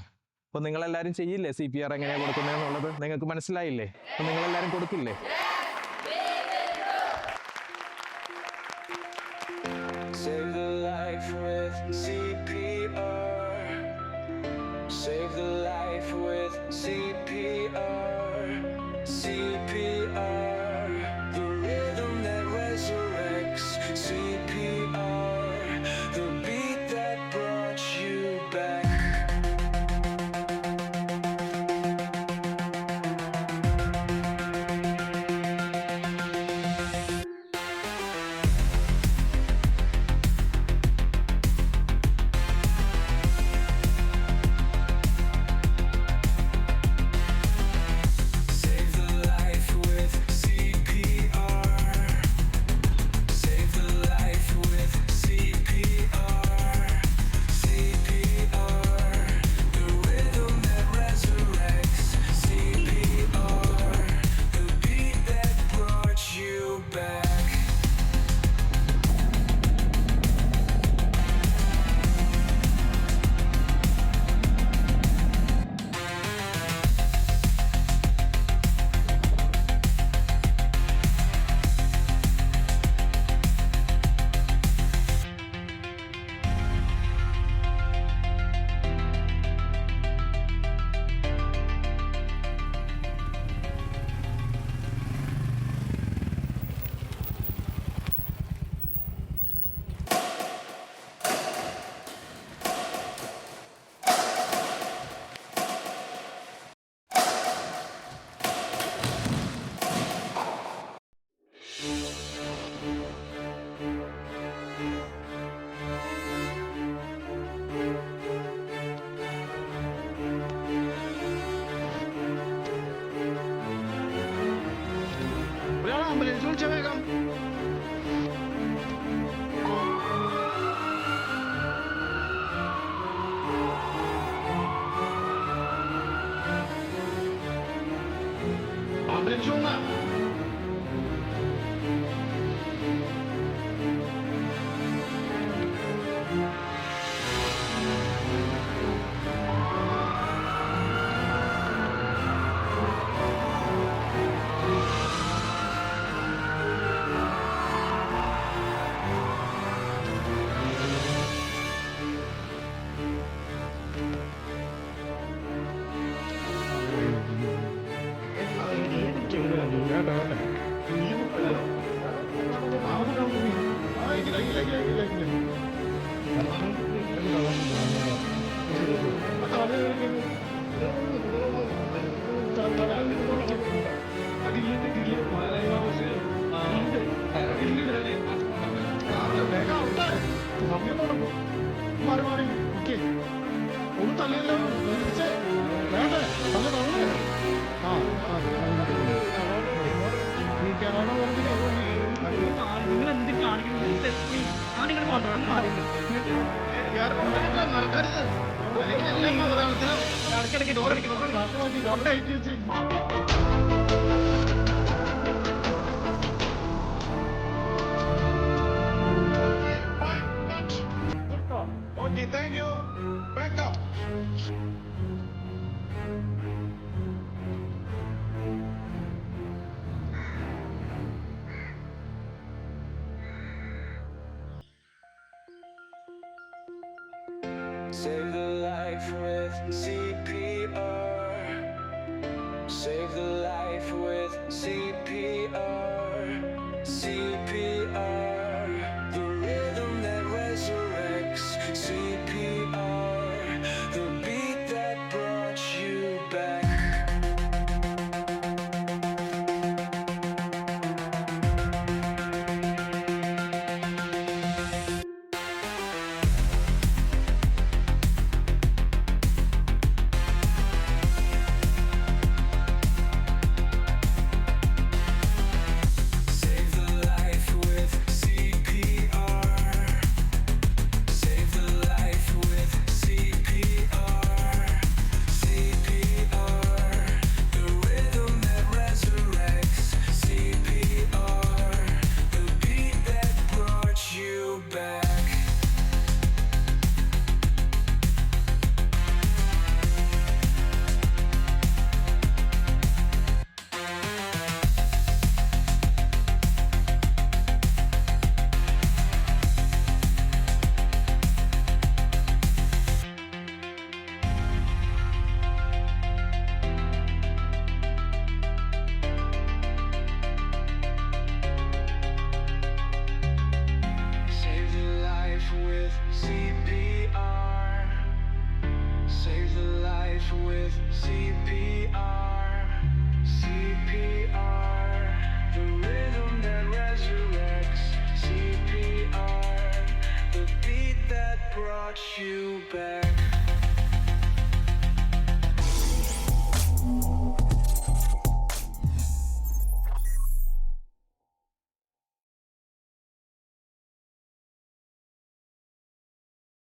അപ്പോൾ നിങ്ങളെല്ലാവരും ചെയ്യില്ലേ CPR എങ്ങനെയാണ് കൊടുക്കുന്നതെന്നുള്ളത്? നിങ്ങൾക്ക് മനസ്സിലായില്ലേ? അപ്പോൾ നിങ്ങളെല്ലാവരും കൊടുക്കില്ലേ? Save the life with CPR. Save the life with CPR. CPR, the rhythm that resurrects. CPR, the beat that brought you back. Save the life with Okay, thank you. Back up. Save the life with CPR. Save the life with CPR. CPR, the rhythm that resurrects. CPR, the beat that brought you back. Save the life with CPR. Save the life with CPR. CPR, the rhythm that resurrects. CPR, the beat that brought you back. Save the life with CPR. Save the life with CPR. CPR, the rhythm that resurrects. CPR, the beat that brought you back.